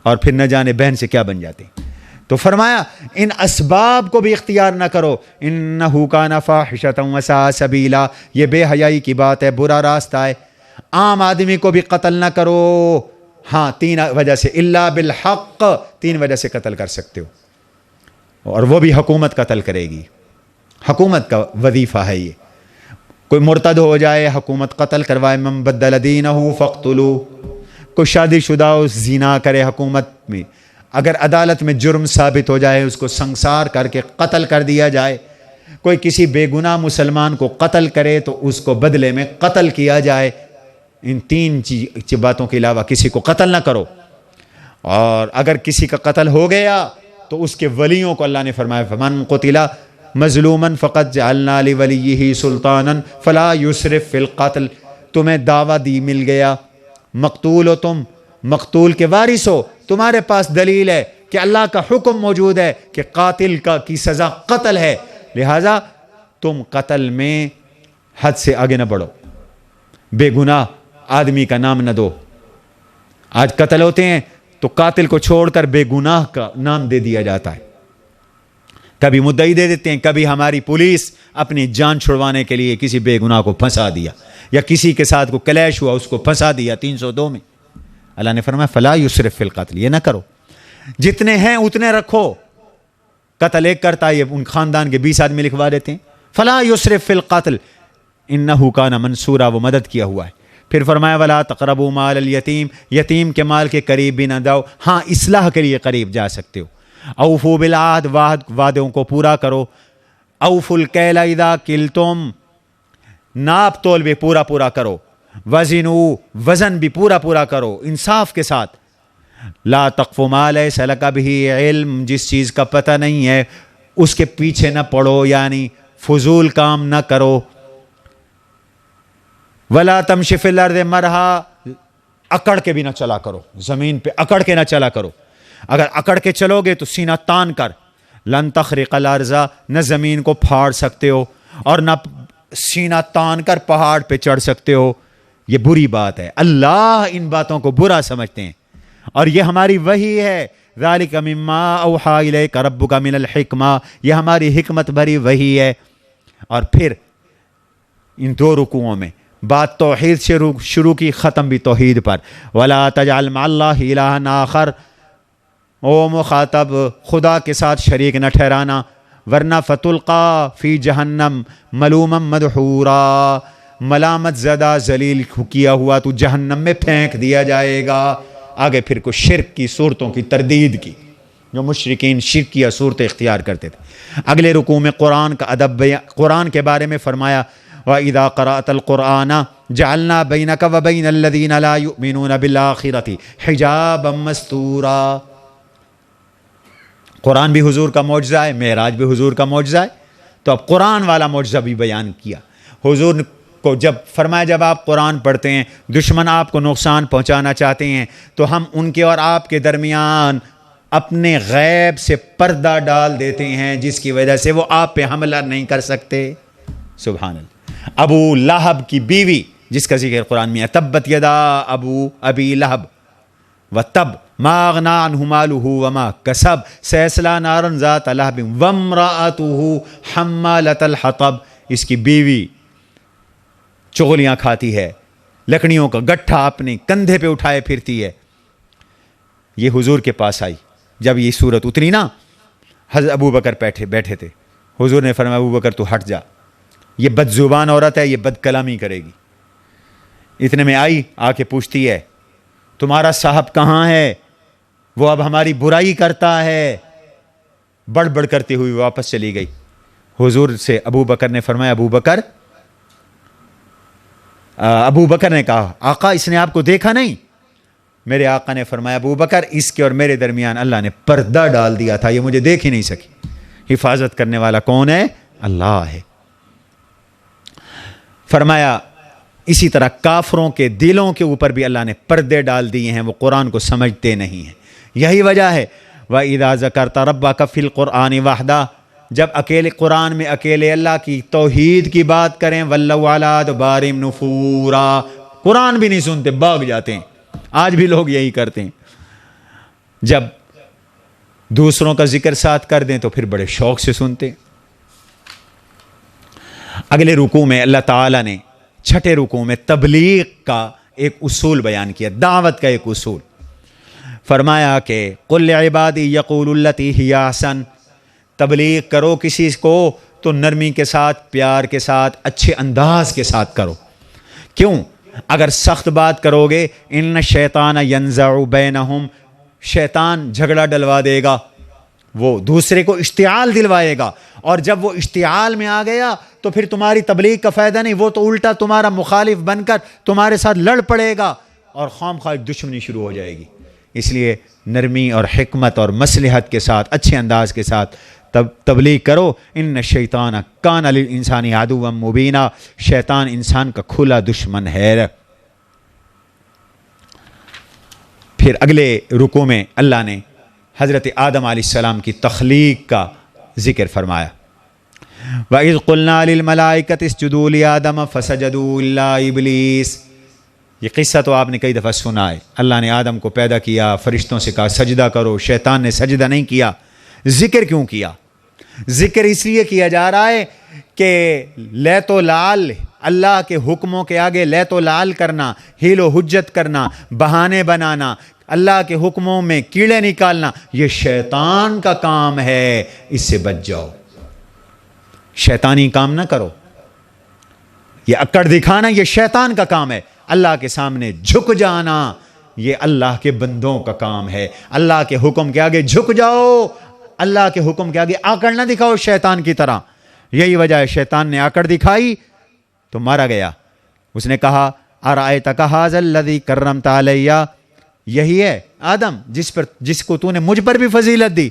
اور پھر نہ جانے بہن سے کیا بن جاتے. تو فرمایا ان اسباب کو بھی اختیار نہ کرو. انہ کان فاحشۃ وساء سبیلا، یہ بے حیائی کی بات ہے، برا راستہ ہے. عام آدمی کو بھی قتل نہ کرو. ہاں 3 وجہ سے، الا بالحق، 3 وجہ سے قتل کر سکتے ہو، اور وہ بھی حکومت قتل کرے گی. حکومت کا وظیفہ ہے یہ. کوئی مرتد ہو جائے، حکومت قتل کروائے. من بدل دینہ فاقتلوہ. کوئی شادی شدہ ہو، زنا کرے حکومت میں، اگر عدالت میں جرم ثابت ہو جائے اس کو سنسار کر کے قتل کر دیا جائے. کوئی کسی بے گناہ مسلمان کو قتل کرے تو اس کو بدلے میں قتل کیا جائے. ان 3 باتوں کے علاوہ کسی کو قتل نہ کرو. اور اگر کسی کا قتل ہو گیا تو اس کے ولیوں کو اللہ نے فرمایا فمن قتل مظلوما فقد جعلنا لولیہ سلطانا فلا یسرف فی القتل. تمہیں دعویٰ دی مل گیا، مقتول ہو تم، مقتول کے وارث ہو، تمہارے پاس دلیل ہے کہ اللہ کا حکم موجود ہے کہ قاتل کی سزا قتل ہے، لہذا تم قتل میں حد سے آگے نہ بڑھو، بے گناہ آدمی کا نام نہ دو. آج قتل ہوتے ہیں تو قاتل کو چھوڑ کر بے گناہ کا نام دے دیا جاتا ہے. کبھی مدعی دے دیتے ہیں، کبھی ہماری پولیس اپنی جان چھڑوانے کے لیے کسی بے گناہ کو پھنسا دیا، یا کسی کے ساتھ کوئی کلیش ہوا اس کو پھنسا دیا 302 میں. اللہ نے فرمایا فلا یسرف فی القتل، یہ نہ کرو، جتنے ہیں اتنے رکھو. قتل ایک کرتا ہے، یہ ان خاندان کے 20 آدمی لکھوا دیتے ہیں. فلا یسرف فی القتل انہ کان منصورا، وہ مدد کیا ہوا ہے. پھر فرمایا ولا تقربوا مال الیتیم، یتیم کے مال کے قریب بھی نہ جاؤ. ہاں اصلاح کے لیے قریب جا سکتے ہو. اوفوا بالعہد، وعدوں کو پورا کرو. اوفوا الکیل اذا کلتم، ناپ تول بھی پورا کرو. وزنوا، وزن بھی پورا کرو انصاف کے ساتھ. لا تقف ما لیس لک بہ علم، جس چیز کا پتہ نہیں ہے اس کے پیچھے نہ پڑو، یعنی فضول کام نہ کرو. ولا تمشی فی الارض مرحا، اکڑ کے بھی نہ چلا کرو، زمین پہ اکڑ کے نہ چلا کرو. اگر اکڑ کے چلو گے تو سینہ تان کر، لن تخرق الارض، نہ زمین کو پھاڑ سکتے ہو اور نہ سینہ تان کر پہاڑ پہ چڑھ سکتے ہو. یہ بری بات ہے. اللہ ان باتوں کو برا سمجھتے ہیں، اور یہ ہماری وحی ہے. ذالک مما اوحی الیک ربک من الحکمہ، یہ ہماری حکمت بھری وحی ہے. اور پھر ان 2 رکوعوں میں بات توحید سے شروع کی، ختم بھی توحید پر. ولا تجعل مع اللہ الہا آخر، او مخاطب خدا کے ساتھ شریک نہ ٹھہرانا، ورنہ فتلقا فی جہنم ملوما مدحورا، ملامت زدہ ذلیل کیا ہوا تو جہنم میں پھینک دیا جائے گا. آگے پھر کچھ شرک کی صورتوں کی تردید کی، جو مشرکین شرکیہ صورتیں اختیار کرتے تھے. اگلے رکوع میں قرآن کا ادب، قرآن کے بارے میں فرمایا وَإِذَا قَرَأْتَ الْقُرْآنَ جَعَلْنَا بَيْنَكَ وَبَيْنَ الَّذِينَ لَا يُؤْمِنُونَ بِالْآخِرَةِ حِجَابًا مَسْتُورًا. قرآن بھی حضور کا معجزہ ہے، معراج بھی حضور کا معجزہ ہے. تو اب قرآن والا معجزہ بھی بیان کیا. حضور کو جب فرمایا جب آپ قرآن پڑھتے ہیں دشمن آپ کو نقصان پہنچانا چاہتے ہیں تو ہم ان کے اور آپ کے درمیان اپنے غیب سے پردہ ڈال دیتے ہیں، جس کی وجہ سے وہ آپ پہ حملہ نہیں کر سکتے. سبحان اللہ. ابو لہب کی بیوی جس کا ذکر قرآن میں ہے، تبت یدا ابی لہب وتب ما اغنی عنہ مالہ وما کسب سیصلی نارا ذات لہب وامرأتہ حمالۃ الحطب. اس کی بیوی چغلیاں کھاتی ہے، لکڑیوں کا گٹھا اپنے کندھے پہ اٹھائے پھرتی ہے. یہ حضور کے پاس آئی جب یہ صورت اتری نا، حضرت ابو بکر بیٹھے تھے. حضور نے فرمایا ابو بکر تو ہٹ جا، یہ بد زبان عورت ہے، یہ بد کلامی کرے گی. اتنے میں آئی، آ کے پوچھتی ہے تمہارا صاحب کہاں ہے، وہ اب ہماری برائی کرتا ہے. بڑھ کرتی ہوئی واپس چلی گئی. حضور سے ابو بکر نے فرمایا ابو بکر نے کہا آقا اس نے آپ کو دیکھا نہیں؟ میرے آقا نے فرمایا ابو بکر اس کے اور میرے درمیان اللہ نے پردہ ڈال دیا تھا، یہ مجھے دیکھ ہی نہیں سکی۔ حفاظت کرنے والا کون ہے؟ اللہ ہے۔ فرمایا اسی طرح کافروں کے دلوں کے اوپر بھی اللہ نے پردے ڈال دیے ہیں، وہ قرآن کو سمجھتے نہیں ہیں۔ یہی وجہ ہے وَإِذَا ذَكَرْتَ رَبَّكَ فِي الْقُرْآنِ وَحْدَهُ، جب اکیلے قرآن میں اکیلے اللہ کی توحید کی بات کریں وَلَّوْا عَلَىٰ أَدْبَارِهِمْ نُفُورًا، قرآن بھی نہیں سنتے، بھاگ جاتے ہیں۔ آج بھی لوگ یہی کرتے ہیں، جب دوسروں کا ذکر ساتھ کر دیں تو پھر بڑے شوق سے سنتے ہیں۔ اگلے رکوع میں اللہ تعالیٰ نے چھٹے رکوع میں تبلیغ کا ایک اصول بیان کیا، دعوت کا ایک اصول۔ فرمایا کہ قُلْ لِعِبَادِي يَقُولُوا الَّتِي هِيَ أَحْسَنُ، تبلیغ کرو کسی کو تو نرمی کے ساتھ، پیار کے ساتھ، اچھے انداز کے ساتھ کرو۔ کیوں؟ اگر سخت بات کرو گے ان الشیطان ینزع بینہم، شیطان جھگڑا ڈلوا دے گا، وہ دوسرے کو اشتعال دلوائے گا، اور جب وہ اشتعال میں آ گیا تو پھر تمہاری تبلیغ کا فائدہ نہیں، وہ تو الٹا تمہارا مخالف بن کر تمہارے ساتھ لڑ پڑے گا اور خام خواہ دشمنی شروع ہو جائے گی۔ اس لیے نرمی اور حکمت اور مصلحت کے ساتھ، اچھے انداز کے ساتھ تبلیغ کرو۔ ان الشیطان کان للانسان عدوا مبینا، شیطان انسان کا کھلا دشمن ہے۔ پھر اگلے رکوع میں اللہ نے حضرت آدم علیہ السلام کی تخلیق کا ذکر فرمایا۔ وَإِذْ قُلْنَا لِلْمَلَائِكَةِ اسْجُدُوا لِآدَمَ فَسَجَدُوا إِلَّا إِبْلِيسَ، یہ قصہ تو آپ نے کئی دفعہ سنا ہے۔ اللہ نے آدم کو پیدا کیا، فرشتوں سے کہا سجدہ کرو، شیطان نے سجدہ نہیں کیا۔ ذکر کیوں کیا؟ ذکر اس لیے کیا جا رہا ہے کہ لیت و لعل، اللہ کے حکموں کے آگے لیت و لعل کرنا، حیل و حجت کرنا، بہانے بنانا، اللہ کے حکموں میں کیڑے نکالنا، یہ شیطان کا کام ہے، اس سے بچ جاؤ۔ شیطانی کام نہ کرو، یہ اکڑ دکھانا یہ شیطان کا کام ہے۔ اللہ کے سامنے جھک جانا یہ اللہ کے بندوں کا کام ہے۔ اللہ کے حکم کے آگے جھک جاؤ، اللہ کے حکم کے آگے آکڑ نہ دکھاؤ شیطان کی طرح۔ یہی وجہ ہے شیطان نے آکڑ دکھائی تو مارا گیا۔ اس نے کہا ارأیتک ھذا الذی کرمت علی، یہی ہے آدم جس کو تو نے مجھ پر بھی فضیلت دی۔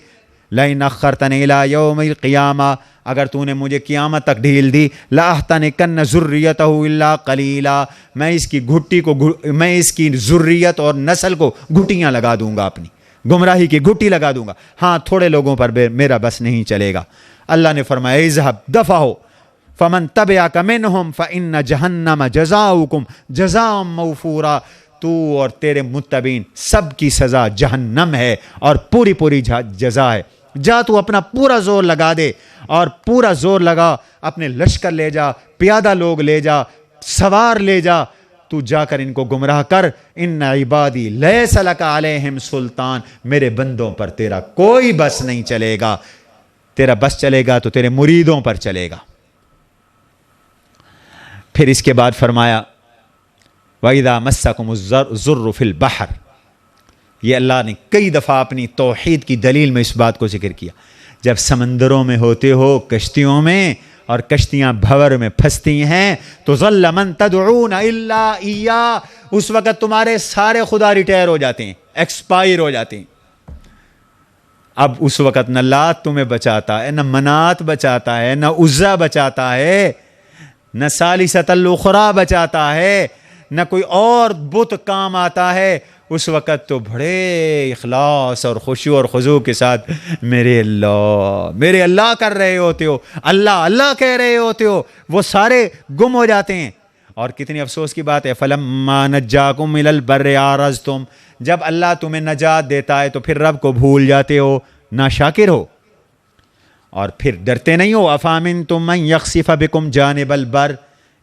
لئن اخرتنی الی یوم القیامہ، اگر تو نے مجھے قیامت تک ڈھیل دی، لاحتنکن ذریتہ الا قلیلا، میں اس کی ذریت اور نسل کو گھٹیاں لگا دوں گا، اپنی گمراہی کی گھٹی لگا دوں گا، ہاں تھوڑے لوگوں پر میرا بس نہیں چلے گا۔ اللہ نے فرمایا اذهب دفع ہو فمن تبعک منہم فإن جہنم جزاؤکم جزاء موفورا، تو اور تیرے متبعین سب کی سزا جہنم ہے اور پوری پوری جزا ہے۔ جا تو اپنا پورا زور لگا دے، اور پورا زور لگا، اپنے لشکر لے جا، پیادہ لوگ لے جا، سوار لے جا، تو جا کر ان کو گمراہ کر۔ ان عبادی لیس لک علیہم سلطان، میرے بندوں پر تیرا کوئی بس نہیں چلے گا، تیرا بس چلے گا تو تیرے مریدوں پر چلے گا۔ پھر اس کے بعد فرمایا وَإِذَا مَسَّكُمُ الضُّرُّ فِي الْبَحْرِ، یہ اللہ نے کئی دفعہ اپنی توحید کی دلیل میں اس بات کو ذکر کیا۔ جب سمندروں میں ہوتے ہو، کشتیوں میں، اور کشتیاں بھور میں پھنستی ہیں تو ظل من تدعون الا ایاہ، اس وقت تمہارے سارے خدا ریٹائر ہو جاتے ہیں، ایکسپائر ہو جاتے ہیں۔ اب اس وقت نہ لات تمہیں بچاتا ہے، نہ منات بچاتا ہے، نہ عزا بچاتا ہے، نہ ثالثۃ الاخری بچاتا ہے، نہ کوئی اور بت کام آتا ہے۔ اس وقت تو بڑے اخلاص اور خشوع اور خضوع کے ساتھ میرے اللہ کر رہے ہوتے ہو، اللہ اللہ کہہ رہے ہوتے ہو، وہ سارے گم ہو جاتے ہیں۔ اور کتنی افسوس کی بات ہے، فَلَمَّا نَجَّاكُمْ إِلَى الْبَرِّ أَعْرَضْتُمْ، جب اللہ تمہیں نجات دیتا ہے تو پھر رب کو بھول جاتے ہو، ناشاکر ہو، اور پھر ڈرتے نہیں ہو۔ أَفَأَمِنْتُم مَّن يَخْسِفَ بِكُمْ جَانِبَ الْبَرِّ،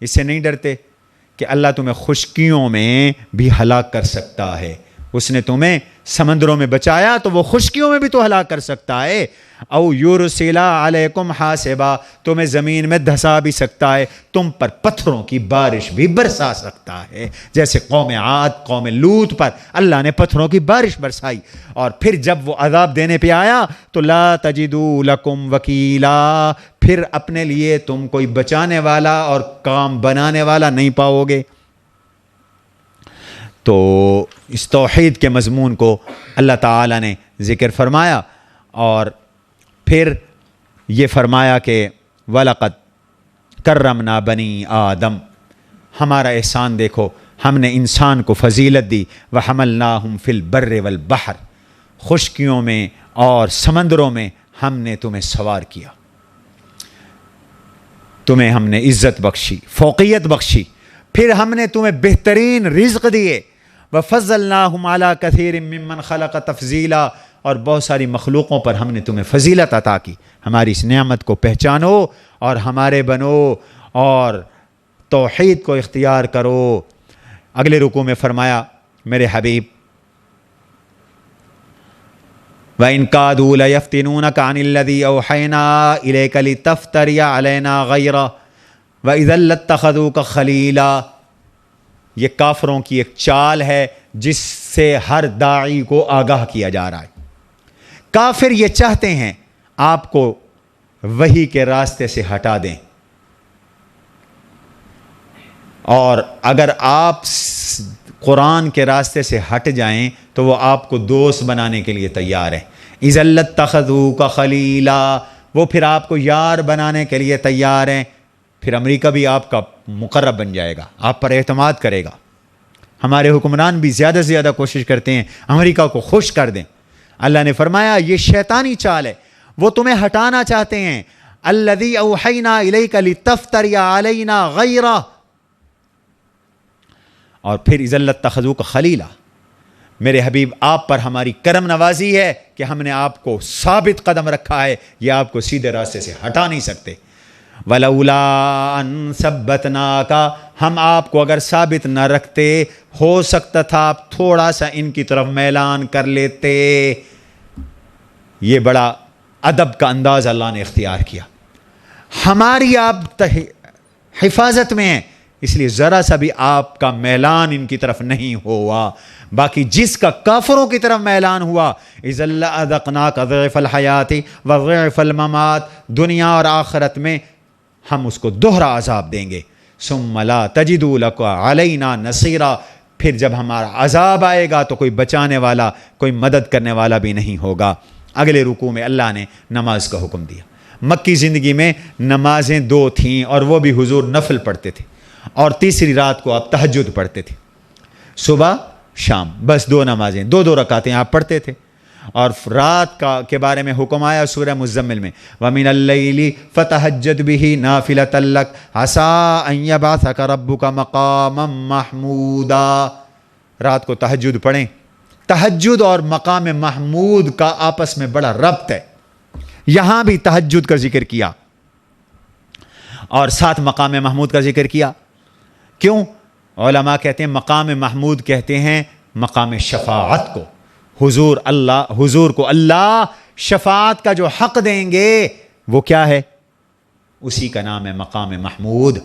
اس سے نہیں ڈرتے کہ اللہ تمہیں خشکیوں میں بھی ہلاک کر سکتا ہے۔ اس نے تمہیں سمندروں میں بچایا تو وہ خشکیوں میں بھی تو ہلاک کر سکتا ہے۔ او یرسل علیکم حاسبا، تمہیں زمین میں دھسا بھی سکتا ہے، تم پر پتھروں کی بارش بھی برسا سکتا ہے، جیسے قوم عاد، قوم لوط پر اللہ نے پتھروں کی بارش برسائی۔ اور پھر جب وہ عذاب دینے پہ آیا تو لا تجدوا لکم وکیلا، پھر اپنے لیے تم کوئی بچانے والا اور کام بنانے والا نہیں پاؤ گے۔ تو اس توحید کے مضمون کو اللہ تعالیٰ نے ذکر فرمایا اور پھر یہ فرمایا کہ وَلَقَدْ کرمنا بنی آدم، ہمارا احسان دیکھو، ہم نے انسان کو فضیلت دی، وَحَمَلْنَاهُمْ فِي الْبَرِّ وَالْبَحْرِ، خشکیوں میں اور سمندروں میں ہم نے تمہیں سوار کیا، تمہیں ہم نے عزت بخشی، فوقیت بخشی، پھر ہم نے تمہیں بہترین رزق دیے، وَفَضَّلْنَاهُمْ عَلَىٰ كَثِيرٍ مِّمَّنْ خَلَقَ تَفْضِيلًا، اور بہت ساری مخلوقوں پر ہم نے تمہیں فضیلت عطا کی۔ ہماری اس نعمت کو پہچانو اور ہمارے بنو اور توحید کو اختیار کرو۔ اگلے رکوع میں فرمایا میرے حبیب وَإِن كَادُوا لَيَفْتِنُونَكَ عَنِ الَّذِي أَوْحَيْنَا إِلَيْكَ لِتَفْتَرِيَ عَلَيْنَا غَيْرَهُ وَإِذًا لَّاتَّخَذُوكَ خَلِيلًا، یہ کافروں کی ایک چال ہے جس سے ہر داعی کو آگاہ کیا جا رہا ہے۔ کافر یہ چاہتے ہیں آپ کو وحی کے راستے سے ہٹا دیں، اور اگر آپ قرآن کے راستے سے ہٹ جائیں تو وہ آپ کو دوست بنانے کے لیے تیار ہیں۔ اِذًا لَّاتَّخَذُوكَ خَلِيلًا، وہ پھر آپ کو یار بنانے کے لیے تیار ہیں، پھر امریکہ بھی آپ کا مقرب بن جائے گا، آپ پر اعتماد کرے گا۔ ہمارے حکمران بھی زیادہ سے زیادہ کوشش کرتے ہیں امریکہ کو خوش کر دیں۔ اللہ نے فرمایا یہ شیطانی چال ہے، وہ تمہیں ہٹانا چاہتے ہیں۔ الذی اوحینا الیک لتفتری علینا غیرہ، اور پھر اذا لاتخذوک خلیلا، میرے حبیب آپ پر ہماری کرم نوازی ہے کہ ہم نے آپ کو ثابت قدم رکھا ہے، یہ آپ کو سیدھے راستے سے ہٹا نہیں سکتے۔ ولولا ان ثبتناک، ہم آپ کو اگر ثابت نہ رکھتے ہو سکتا تھا آپ تھوڑا سا ان کی طرف میلان کر لیتے۔ یہ بڑا ادب کا انداز اللہ نے اختیار کیا، ہماری آپ حفاظت میں ہیں، اس لیے ذرا سا بھی آپ کا میلان ان کی طرف نہیں ہوا۔ باقی جس کا کافروں کی طرف میلان ہوا، اذا لأذقناک ضعف الحیات وضعف الممات، دنیا اور آخرت میں ہم اس کو دوہرا عذاب دیں گے۔ ثم لا تجدوا لک علینا نصیرا، پھر جب ہمارا عذاب آئے گا تو کوئی بچانے والا، کوئی مدد کرنے والا بھی نہیں ہوگا۔ اگلے رکوع میں اللہ نے نماز کا حکم دیا۔ مکی زندگی میں نمازیں 2 تھیں اور وہ بھی حضور نفل پڑھتے تھے، اور تیسری رات کو آپ تہجد پڑھتے تھے، صبح شام، بس 2 نمازیں، 2 رکعتیں آپ پڑھتے تھے۔ اور رات کے بارے میں حکم آیا سورہ مزمل میں، وَمِنَ اللَّيْلِ فَتَهَجَّدْ بِهِ نَافِلَةً لَكَ عَسَىٰ أَن يَبْعَثَكَ رَبُّكَ مَقَامًا مَحْمُودًا، رات کو تہجد پڑھیں۔ تہجد اور مقام محمود کا آپس میں بڑا ربط ہے، یہاں بھی تہجد کا ذکر کیا اور ساتھ مقام محمود کا ذکر کیا۔ کیوں؟ علماء کہتے ہیں مقام محمود کہتے ہیں مقام شفاعت کو، حضور کو اللہ شفاعت کا جو حق دیں گے وہ کیا ہے؟ اسی کا نام ہے مقام محمود۔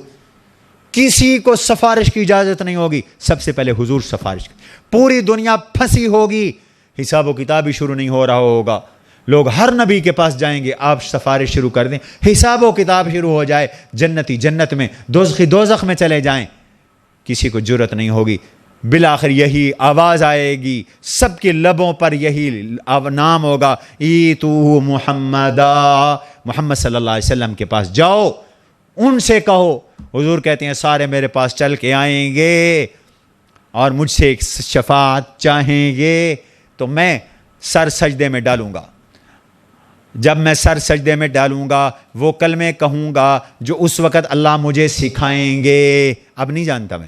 کسی کو سفارش کی اجازت نہیں ہوگی، سب سے پہلے حضور سفارش، پوری دنیا پھنسی ہوگی، حساب و کتاب ہی شروع نہیں ہو رہا ہوگا، لوگ ہر نبی کے پاس جائیں گے، آپ سفارش شروع کر دیں، حساب و کتاب شروع ہو جائے، جنتی جنت میں، دوزخی دوزخ میں چلے جائیں، کسی کو جرت نہیں ہوگی۔ بالآخر یہی آواز آئے گی، سب کے لبوں پر یہی نام ہوگا، ایتو محمدا، محمد صلی اللہ علیہ وسلم کے پاس جاؤ، ان سے کہو۔ حضور کہتے ہیں سارے میرے پاس چل کے آئیں گے اور مجھ سے ایک شفاعت چاہیں گے، تو میں سر سجدے میں ڈالوں گا۔ جب میں سر سجدے میں ڈالوں گا وہ کلمے کہوں گا جو اس وقت اللہ مجھے سکھائیں گے، اب نہیں جانتا میں۔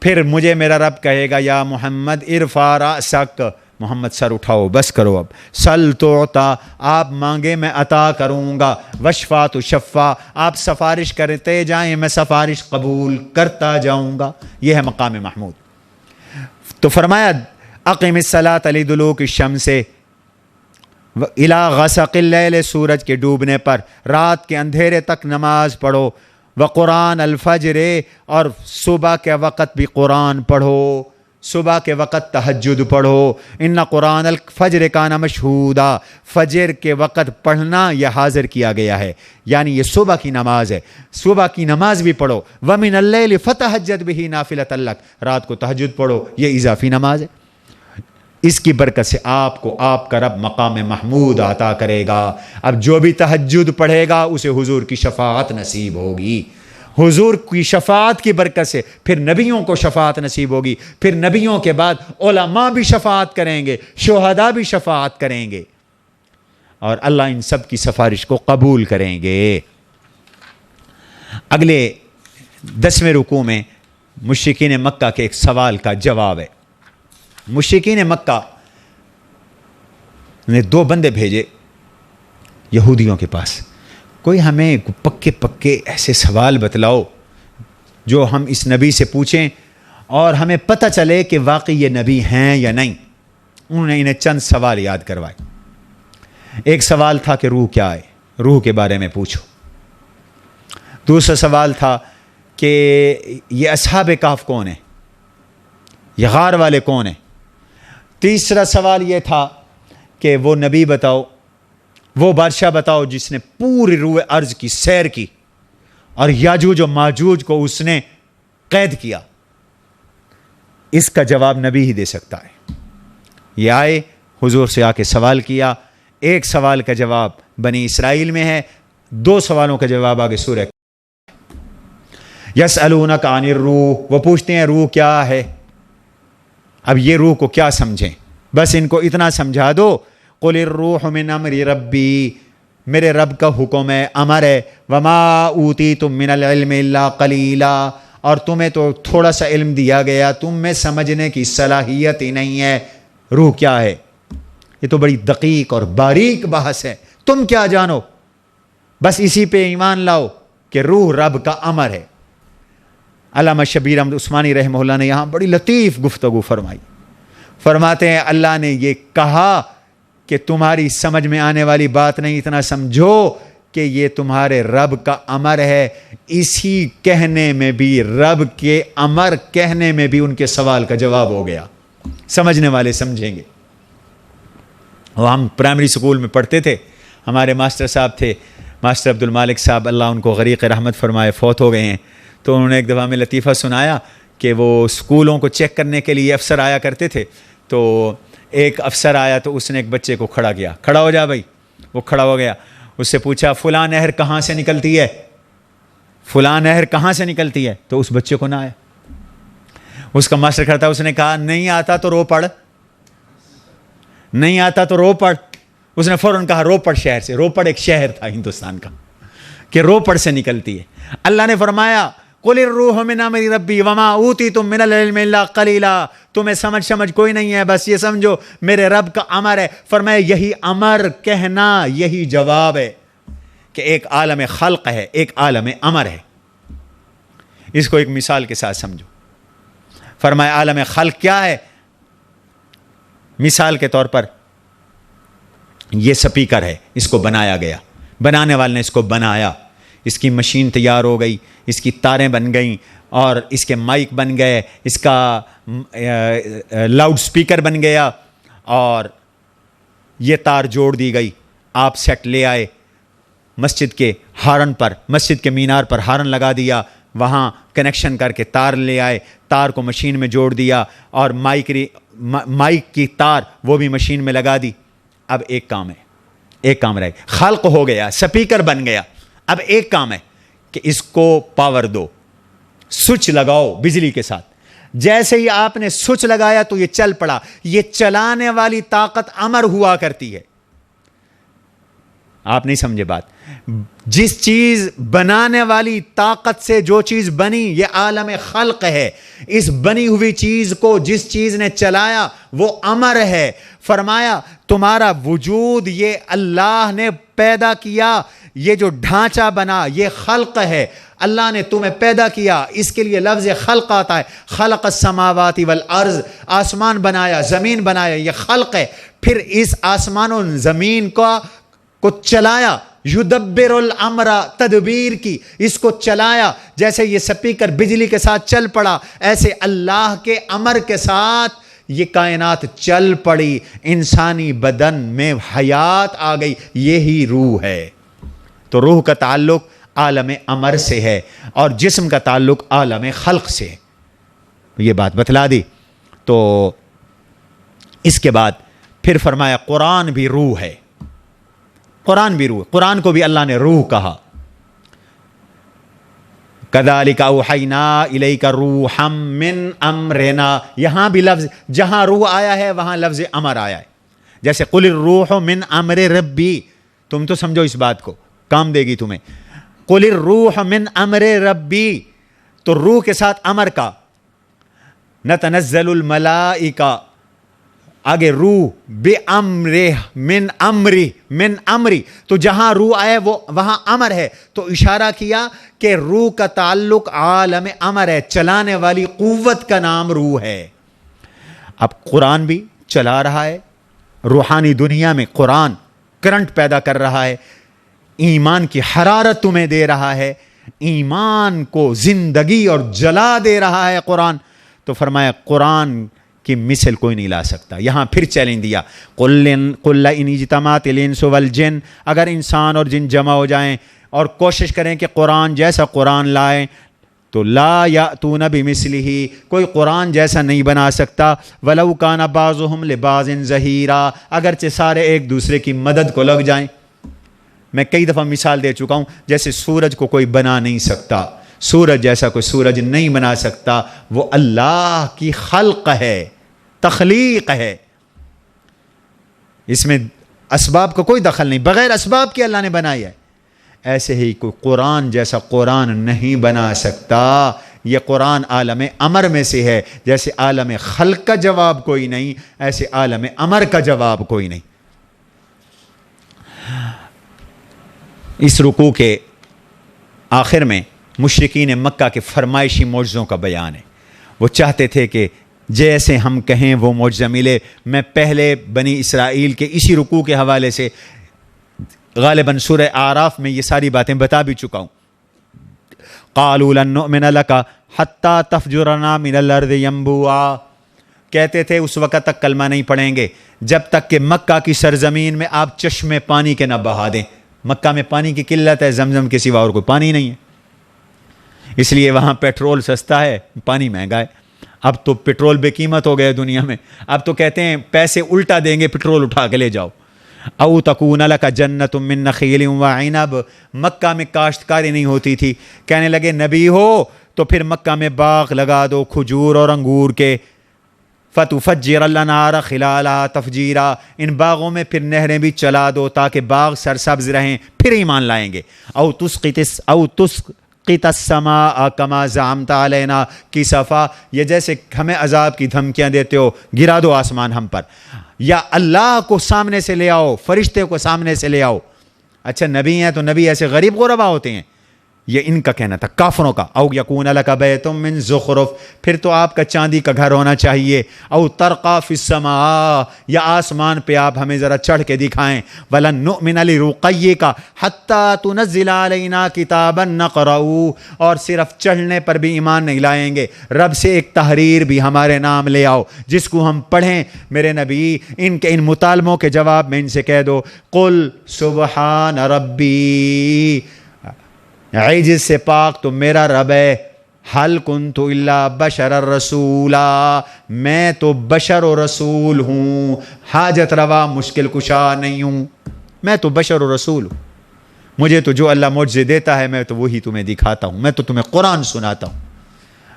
پھر مجھے میرا رب کہے گا یا محمد ارفع رأسک، محمد سر اٹھاؤ، بس کرو اب، سل تعطا، آپ مانگے میں عطا کروں گا، وشفا تشفع، آپ سفارش کرتے جائیں میں سفارش قبول کرتا جاؤں گا۔ یہ ہے مقام محمود۔ تو فرمایا اقم الصلاۃ لدلوک الشمس الی غسق اللیل، سورج کے ڈوبنے پر، رات کے اندھیرے تک نماز پڑھو، وقرآن الفجر، اور صبح کے وقت بھی قرآن پڑھو، صبح کے وقت تہجد پڑھو، ان قرآن الفجر کان مشہودا، فجر کے وقت پڑھنا یہ حاضر کیا گیا ہے، یعنی یہ صبح کی نماز ہے، صبح کی نماز بھی پڑھو، ومن اللیل فتہجد بہ نافلۃ لک، رات کو تہجد پڑھو، یہ اضافی نماز ہے۔ اس کی برکت سے آپ کو آپ کا رب مقام محمود عطا کرے گا۔ اب جو بھی تہجد پڑھے گا اسے حضور کی شفاعت نصیب ہوگی، حضور کی شفاعت کی برکت سے پھر نبیوں کو شفاعت نصیب ہوگی، پھر نبیوں کے بعد علماء بھی شفاعت کریں گے، شہداء بھی شفاعت کریں گے، اور اللہ ان سب کی سفارش کو قبول کریں گے۔ اگلے 10ویں رکوع میں مشرکین مکہ کے ایک سوال کا جواب ہے۔ مشرکین مکہ نے 2 بندے بھیجے یہودیوں کے پاس، کوئی ہمیں پکے ایسے سوال بتلاؤ جو ہم اس نبی سے پوچھیں اور ہمیں پتہ چلے کہ واقعی یہ نبی ہیں یا نہیں۔ انہوں نے انہیں چند سوال یاد کروائے۔ ایک سوال تھا کہ روح کیا ہے، روح کے بارے میں پوچھو۔ دوسرا سوال تھا کہ یہ اصحاب کہف کون ہیں، یہ غار والے کون ہیں۔ تیسرا سوال یہ تھا کہ وہ نبی بتاؤ، وہ بادشاہ بتاؤ جس نے پوری روح ارض کی سیر کی اور یاجوج و ماجوج کو اس نے قید کیا۔ اس کا جواب نبی ہی دے سکتا ہے۔ یہ آئے حضور سے آ کے سوال کیا، ایک سوال کا جواب بنی اسرائیل میں ہے، 2 سوالوں کا جواب آگے سورہ یسألونک عن الروح، وہ پوچھتے ہیں روح کیا ہے۔ اب یہ روح کو کیا سمجھیں، بس ان کو اتنا سمجھا دو، قل الروح من امر ربی، میرے رب کا حکم ہے، امر ہے، وما اوتیتم من العلم الا قلیلا، اور تمہیں تو تھوڑا سا علم دیا گیا، تم میں سمجھنے کی صلاحیت ہی نہیں ہے۔ روح کیا ہے، یہ تو بڑی دقیق اور باریک بحث ہے، تم کیا جانو، بس اسی پہ ایمان لاؤ کہ روح رب کا امر ہے۔ علامہ شبیر احمد عثمانی رحمہ اللہ نے یہاں بڑی لطیف گفتگو فرمائی، فرماتے ہیں اللہ نے یہ کہا کہ تمہاری سمجھ میں آنے والی بات نہیں، اتنا سمجھو کہ یہ تمہارے رب کا امر ہے۔ اسی کہنے میں بھی، رب کے امر کہنے میں بھی ان کے سوال کا جواب ہو گیا، سمجھنے والے سمجھیں گے۔ وہ ہم پرائمری سکول میں پڑھتے تھے، ہمارے ماسٹر صاحب تھے، ماسٹر عبد المالک صاحب، اللہ ان کو غریق رحمت فرمائے، فوت ہو گئے ہیں۔ تو انہوں نے ایک دفعہ ہمیں لطیفہ سنایا کہ وہ اسکولوں کو چیک کرنے کے لیے افسر آیا کرتے تھے، تو ایک افسر آیا تو اس نے ایک بچے کو کھڑا کیا، کھڑا ہو جا بھائی، وہ کھڑا ہو گیا، اس سے پوچھا فلاں نہر کہاں سے نکلتی ہے، فلاں نہر کہاں سے نکلتی ہے، تو اس بچے کو نہ آیا۔ اس کا ماسٹر کھڑا تھا، اس نے کہا نہیں آتا تو رو پڑھ، نہیں آتا تو رو پڑھ۔ اس نے فوراً کہا روپڑ شہر سے، روپڑ ایک شہر تھا ہندوستان کا، کہ روپڑ سے نکلتی ہے۔ اللہ نے فرمایا قل الروح من امر ربی وما اوتیتم من العلم الا قلیلا، تمہیں سمجھ کوئی نہیں ہے، بس یہ سمجھو میرے رب کا امر ہے۔ فرمایا یہی امر کہنا، یہی جواب ہے کہ ایک عالم خلق ہے، ایک عالم امر ہے۔ اس کو ایک مثال کے ساتھ سمجھو۔ فرمایا عالم خلق کیا ہے؟ مثال کے طور پر یہ سپیکر ہے، اس کو بنایا گیا، بنانے والے نے اس کو بنایا، اس کی مشین تیار ہو گئی، اس کی تاریں بن گئیں، اور اس کے مائک بن گئے، اس کا لاؤڈ سپیکر بن گیا، اور یہ تار جوڑ دی گئی۔ آپ سیٹ لے آئے مسجد کے ہارن پر، مسجد کے مینار پر ہارن لگا دیا، وہاں کنیکشن کر کے تار لے آئے، تار کو مشین میں جوڑ دیا، اور مائک کی تار وہ بھی مشین میں لگا دی۔ اب ایک کام ہے، ایک کام رہے، خلق ہو گیا، سپیکر بن گیا۔ اب ایک کام ہے کہ اس کو پاور دو، سوئچ لگاؤ بجلی کے ساتھ۔ جیسے ہی آپ نے سوئچ لگایا تو یہ چل پڑا۔ یہ چلانے والی طاقت امر ہوا کرتی ہے۔ آپ نہیں سمجھے بات۔ جس چیز بنانے والی طاقت سے جو چیز بنی، یہ عالم خلق ہے۔ اس بنی ہوئی چیز کو جس چیز نے چلایا وہ امر ہے۔ فرمایا تمہارا وجود یہ اللہ نے پیدا کیا، یہ جو ڈھانچہ بنا یہ خلق ہے، اللہ نے تمہیں پیدا کیا۔ اس کے لیے لفظ خلق آتا ہے، خلق السماوات والارض، آسمان بنایا، زمین بنایا، یہ خلق ہے۔ پھر اس آسمان و زمین کو چلایا یدبر الامر، تدبیر کی، اس کو چلایا، جیسے یہ سپیکر بجلی کے ساتھ چل پڑا، ایسے اللہ کے امر کے ساتھ یہ کائنات چل پڑی، انسانی بدن میں حیات آ گئی، یہی روح ہے۔ تو روح کا تعلق عالم امر سے ہے اور جسم کا تعلق عالم خلق سے ہے، یہ بات بتلا دی۔ تو اس کے بعد پھر فرمایا قرآن بھی روح ہے، قرآن بھی روح، قرآن کو بھی اللہ نے روح کہا۔ کذالک اوحینا الیک روحا من امرنا، یہاں بھی لفظ، جہاں روح آیا ہے وہاں لفظ امر آیا ہے، جیسے قل الروح من امر ربی، تم تو سمجھو اس بات کو، کام دے گی تمہیں۔ قل الروح من امر ربی، تو روح کے ساتھ امر کا، نتنزل الملائکہ، آگے روح بامرہ، من امری، من امری، تو جہاں روح آئے وہ وہاں امر ہے، تو اشارہ کیا کہ روح کا تعلق عالم امر ہے، چلانے والی قوت کا نام روح ہے۔ اب قرآن بھی چلا رہا ہے، روحانی دنیا میں قرآن کرنٹ پیدا کر رہا ہے، ایمان کی حرارت تمہیں دے رہا ہے، ایمان کو زندگی اور جلا دے رہا ہے قرآن۔ تو فرمایا قرآن کی مثل کوئی نہیں لا سکتا۔ یہاں پھر چیلنج دیا، قل ان اجتمعت الانس والجن، اگر انسان اور جن جمع ہو جائیں اور کوشش کریں کہ قرآن جیسا قرآن لائیں تو لا یأتون بمثلہ، کوئی قرآن جیسا نہیں بنا سکتا، ولو کان بعضهم لبعض ظہیرا، اگرچہ سارے ایک دوسرے کی مدد کو لگ جائیں۔ میں کئی دفعہ مثال دے چکا ہوں، جیسے سورج کو کوئی بنا نہیں سکتا، سورج جیسا کوئی سورج نہیں بنا سکتا، وہ اللہ کی خلق ہے، تخلیق ہے، اس میں اسباب کا کوئی دخل نہیں، بغیر اسباب کے اللہ نے بنایا ہے۔ ایسے ہی کوئی قرآن جیسا قرآن نہیں بنا سکتا، یہ قرآن عالم امر میں سے ہے، جیسے عالم خلق کا جواب کوئی نہیں، ایسے عالم امر کا جواب کوئی نہیں۔ اس رکوع کے آخر میں مشرکین مکہ کے فرمائشی معجزوں کا بیان ہے۔ وہ چاہتے تھے کہ جیسے ہم کہیں وہ معجزہ ملے۔ میں پہلے بنی اسرائیل کے اسی رکوع کے حوالے سے غالباً سورہ اعراف میں یہ ساری باتیں بتا بھی چکا ہوں۔ قالوا لن نؤمن لك حتى تفجرنا من الارض ينبوعا، کہتے تھے اس وقت تک کلمہ نہیں پڑھیں گے جب تک کہ مکہ کی سرزمین میں آپ چشمے پانی کے نہ بہا دیں۔ مکہ میں پانی کی قلت ہے، زمزم کے سوا اور کوئی پانی نہیں ہے، اس لیے وہاں پیٹرول سستا ہے، پانی مہنگا ہے۔ اب تو پیٹرول بے قیمت ہو گیا دنیا میں، اب تو کہتے ہیں پیسے الٹا دیں گے، پیٹرول اٹھا کے لے جاؤ۔ او تکون لک جنت من نخیل وعنب، مکہ میں کاشتکاری نہیں ہوتی تھی، کہنے لگے نبی ہو تو پھر مکہ میں باغ لگا دو کھجور اور انگور کے، فتفجر الانہار خلالها تفجیرا، ان باغوں میں پھر نہریں بھی چلا دو تاکہ باغ سرسبز رہیں، پھر ایمان لائیں گے۔ او تسقط السماء کما زعمت علینا کسفا، یہ جیسے ہمیں عذاب کی دھمکیاں دیتے ہو، گرا دو آسمان ہم پر، یا اللہ کو سامنے سے لے آؤ، فرشتے کو سامنے سے لے آؤ۔ اچھا نبی ہیں تو نبی ایسے غریب غربا ہوتے ہیں، یہ ان کا کہنا تھا کافروں کا۔ او یکون لک بیت من زخرف، پھر تو آپ کا چاندی کا گھر ہونا چاہیے۔ او ترقی فی السماء، یا آسمان پہ آپ ہمیں ذرا چڑھ کے دکھائیں۔ ولن نؤمن لرقیک حتی تنزل علینا کتابا نقرأ، اور صرف چڑھنے پر بھی ایمان نہیں لائیں گے، رب سے ایک تحریر بھی ہمارے نام لے آؤ جس کو ہم پڑھیں۔ میرے نبی ان کے ان مطالبوں کے جواب میں ان سے کہہ دو قل سبحان ربی، عجز سے پاک تو میرا رب ہے، حل کنت الا بشر الرسولا، میں تو بشر و رسول ہوں، حاجت روا مشکل کشا نہیں ہوں، میں تو بشر و رسول ہوں، مجھے تو جو اللہ معجزے دیتا ہے میں تو وہی تمہیں دکھاتا ہوں، میں تو تمہیں قرآن سناتا ہوں،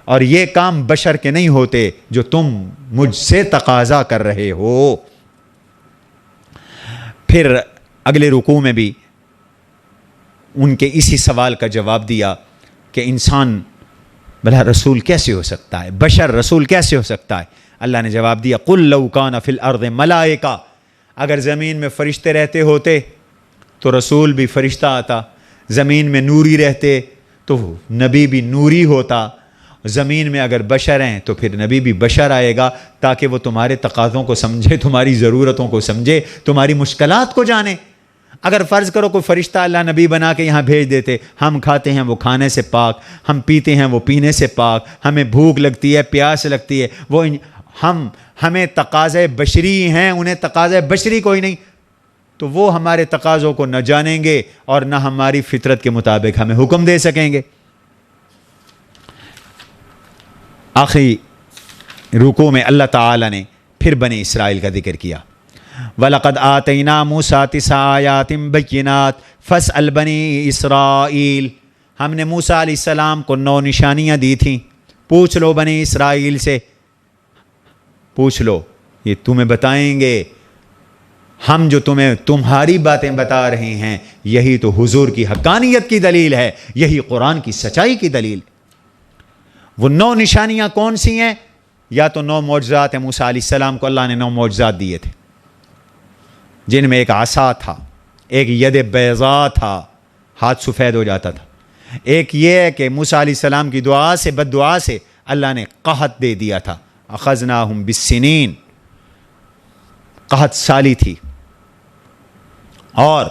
اور یہ کام بشر کے نہیں ہوتے جو تم مجھ سے تقاضا کر رہے ہو۔ پھر اگلے رکوع میں بھی ان کے اسی سوال کا جواب دیا کہ انسان بھلا رسول کیسے ہو سکتا ہے، بشر رسول کیسے ہو سکتا ہے؟ اللہ نے جواب دیا قل لو کان فی الارض ملائکہ، اگر زمین میں فرشتے رہتے ہوتے تو رسول بھی فرشتہ آتا، زمین میں نوری رہتے تو نبی بھی نوری ہوتا، زمین میں اگر بشر ہیں تو پھر نبی بھی بشر آئے گا تاکہ وہ تمہارے تقاضوں کو سمجھے، تمہاری ضرورتوں کو سمجھے، تمہاری مشکلات کو جانے۔ اگر فرض کرو کوئی فرشتہ اللہ نبی بنا کے یہاں بھیج دیتے، ہم کھاتے ہیں وہ کھانے سے پاک، ہم پیتے ہیں وہ پینے سے پاک، ہمیں بھوک لگتی ہے، پیاس لگتی ہے، وہ ہمیں تقاضے بشری ہیں، انہیں تقاضے بشری کوئی نہیں، تو وہ ہمارے تقاضوں کو نہ جانیں گے اور نہ ہماری فطرت کے مطابق ہمیں حکم دے سکیں گے۔ آخری رکوع میں اللہ تعالی نے پھر بنی اسرائیل کا ذکر کیا، وَلَقَدْ آتَيْنَا مُوسَىٰ 9 آيَاتٍ بَيِّنَاتٍ فَاسْأَلْ بَنِي اسرائیل، ہم نے موسیٰ علیہ السلام کو 9 نشانیاں دی تھیں، پوچھ لو بنی اسرائیل سے، پوچھ لو، یہ تمہیں بتائیں گے، ہم جو تمہیں تمہاری باتیں بتا رہے ہیں یہی تو حضور کی حقانیت کی دلیل ہے، یہی قرآن کی سچائی کی دلیل ہے۔ وہ 9 نشانیاں کون سی ہیں؟ یا تو 9 معجزات ہیں، موسیٰ علیہ السلام کو اللہ نے 9 معجزات دیے تھے، جن میں ایک عصا تھا، ایک ید بیضاء تھا، ہاتھ سفید ہو جاتا تھا، ایک یہ ہے کہ موسیٰ علیہ السلام کی دعا سے، بد دعا سے اللہ نے قحط دے دیا تھا، اخذناہم بالسنین، قحط سالی تھی، اور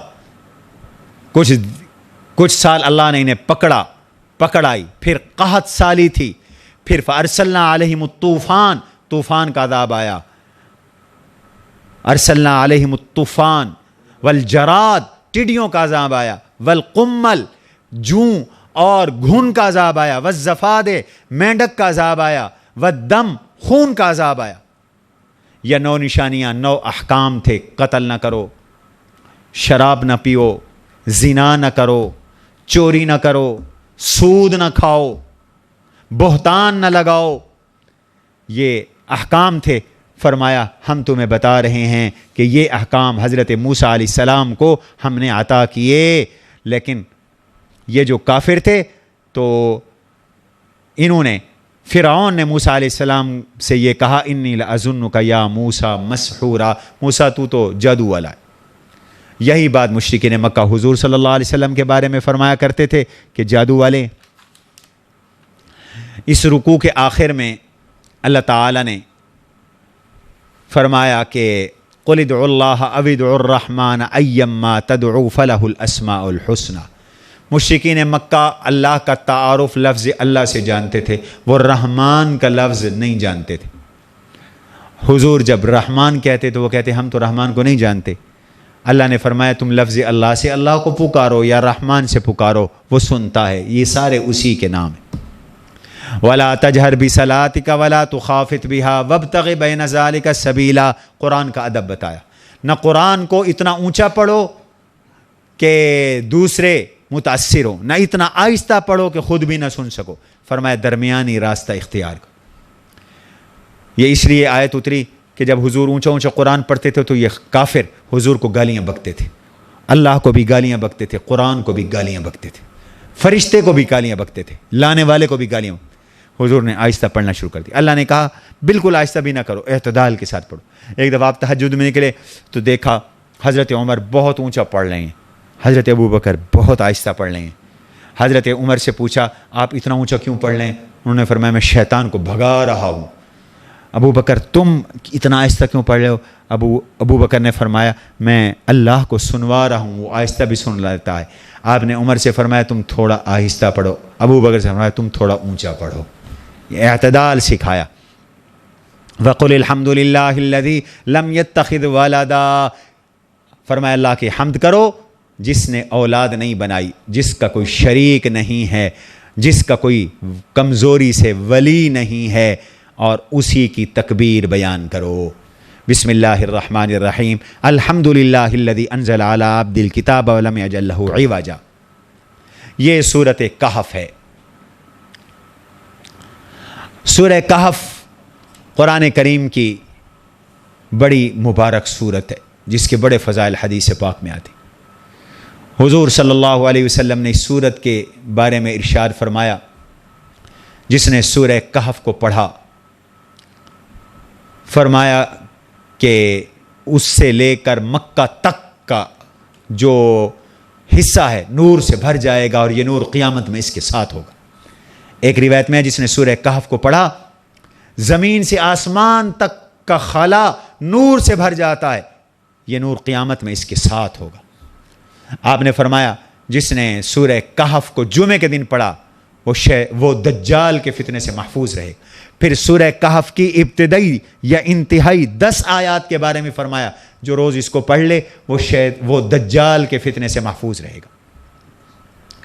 کچھ سال اللہ نے انہیں پکڑائی، پھر قحط سالی تھی، پھر فارسلنا علیہم الطوفان، طوفان کا عذاب آیا، ارسلنا علیہم الطوفان، والجراد، ٹڈیوں کا عذاب آیا، والقمل، جوں اور گھن کا عذاب آیا، والزفادع، مینڈک کا عذاب آیا، والدم، خون کا عذاب آیا۔ یہ 9 نشانیاں، 9 احکام تھے، قتل نہ کرو، شراب نہ پیو، زنا نہ کرو، چوری نہ کرو، سود نہ کھاؤ، بہتان نہ لگاؤ، یہ احکام تھے۔ فرمایا ہم تمہیں بتا رہے ہیں کہ یہ احکام حضرت موسیٰ علیہ السلام کو ہم نے عطا کیے، لیکن یہ جو کافر تھے تو انہوں نے، فرعون نے موسیٰ علیہ السلام سے یہ کہا، انی لأظنک یا موسیٰ مسحورا، موسیٰ تو جادو والا ہے۔ یہی بات مشرکین مکہ حضور صلی اللہ علیہ وسلم کے بارے میں فرمایا کرتے تھے کہ جادو والے۔ اس رکوع کے آخر میں اللہ تعالی نے فرمایا کہ قل ادعوا اللہ او ادعوا الرحمن ایما تدعوا فلہ الاسماء الحسنى۔ مشرکین مکہ اللہ کا تعارف لفظ اللہ سے جانتے تھے، وہ رحمان کا لفظ نہیں جانتے تھے۔ حضور جب رحمان کہتے تو وہ کہتے ہم تو رحمان کو نہیں جانتے۔ اللہ نے فرمایا تم لفظ اللہ سے اللہ کو پکارو یا رحمان سے پکارو، وہ سنتا ہے، یہ سارے اسی کے نام ہیں۔ وَلَا تَجْهَرْ بِصَلَاتِكَ وَلَا تُخَافِتْ بِهَا وَابْتَغِ بَيْنَ ذَلِكَ سَبِيلًا، قرآن کا ادب بتایا، نہ قرآن کو اتنا اونچا پڑھو کہ دوسرے متاثر ہو، نہ اتنا آہستہ پڑھو کہ خود بھی نہ سن سکو، فرمایا درمیانی راستہ اختیار کرو۔ یہ اس لیے آیت اتری کہ جب حضور اونچا اونچا قرآن پڑھتے تھے تو یہ کافر حضور کو گالیاں بکتے تھے، اللہ کو بھی گالیاں بکتے تھے، قرآن کو بھی گالیاں بکتے تھے، فرشتے کو بھی گالیاں بکتے تھے، لانے والے کو بھی گالیاں۔ حضور نے آہستہ پڑھنا شروع کر دیا۔ اللہ نے کہا بالکل آہستہ بھی نہ کرو، اعتدال کے ساتھ پڑھو۔ ایک دفعہ آپ تہجد میں نکلے تو دیکھا حضرت عمر بہت اونچا پڑھ رہے ہیں، حضرت ابو بکر بہت آہستہ پڑھ رہے ہیں۔ حضرت عمر سے پوچھا آپ اتنا اونچا کیوں پڑھ رہے ہیں؟ انہوں نے فرمایا میں شیطان کو بھگا رہا ہوں۔ ابو بکر تم اتنا آہستہ کیوں پڑھ رہے ہو؟ ابو بکر نے فرمایا میں اللہ کو سنوا رہا ہوں، وہ آہستہ بھی سن لیتا ہے۔ آپ نے عمر سے فرمایا تم تھوڑا آہستہ پڑھو، ابو بکر سے فرمایا تم تھوڑا اونچا پڑھو، یہ اعتدال سکھایا۔ وَقُلِ الْحَمْدُ لِلَّهِ الَّذِي لَمْ يَتَّخِذْ وَلَدًا، فرمایا اللہ کی حمد کرو جس نے اولاد نہیں بنائی، جس کا کوئی شریک نہیں ہے، جس کا کوئی کمزوری سے ولی نہیں ہے، اور اسی کی تکبیر بیان کرو۔ بسم اللہ الرحمن الرحیم، الحمد للہ الذی انزل علی عبدہ الکتاب ولم یجعل لہ عوجا۔ یہ سورۃ کہف ہے۔ سورہ کہف قرآن کریم کی بڑی مبارک سورت ہے جس کے بڑے فضائل حدیث پاک میں آتے۔ حضور صلی اللہ علیہ وسلم نے اس سورت کے بارے میں ارشاد فرمایا جس نے سورہ کہف کو پڑھا، فرمایا کہ اس سے لے کر مکہ تک کا جو حصہ ہے نور سے بھر جائے گا، اور یہ نور قیامت میں اس کے ساتھ ہوگا۔ ایک روایت میں جس نے سورہ کہف کو پڑھا زمین سے آسمان تک کا خلا نور سے بھر جاتا ہے، یہ نور قیامت میں اس کے ساتھ ہوگا۔ آپ نے فرمایا جس نے سورہ کہف کو جمعے کے دن پڑھا وہ دجال کے فتنے سے محفوظ رہے. پھر سورہ کہف کی ابتدائی یا انتہائی 10 آیات کے بارے میں فرمایا جو روز اس کو پڑھ لے وہ دجال کے فتنے سے محفوظ رہے گا.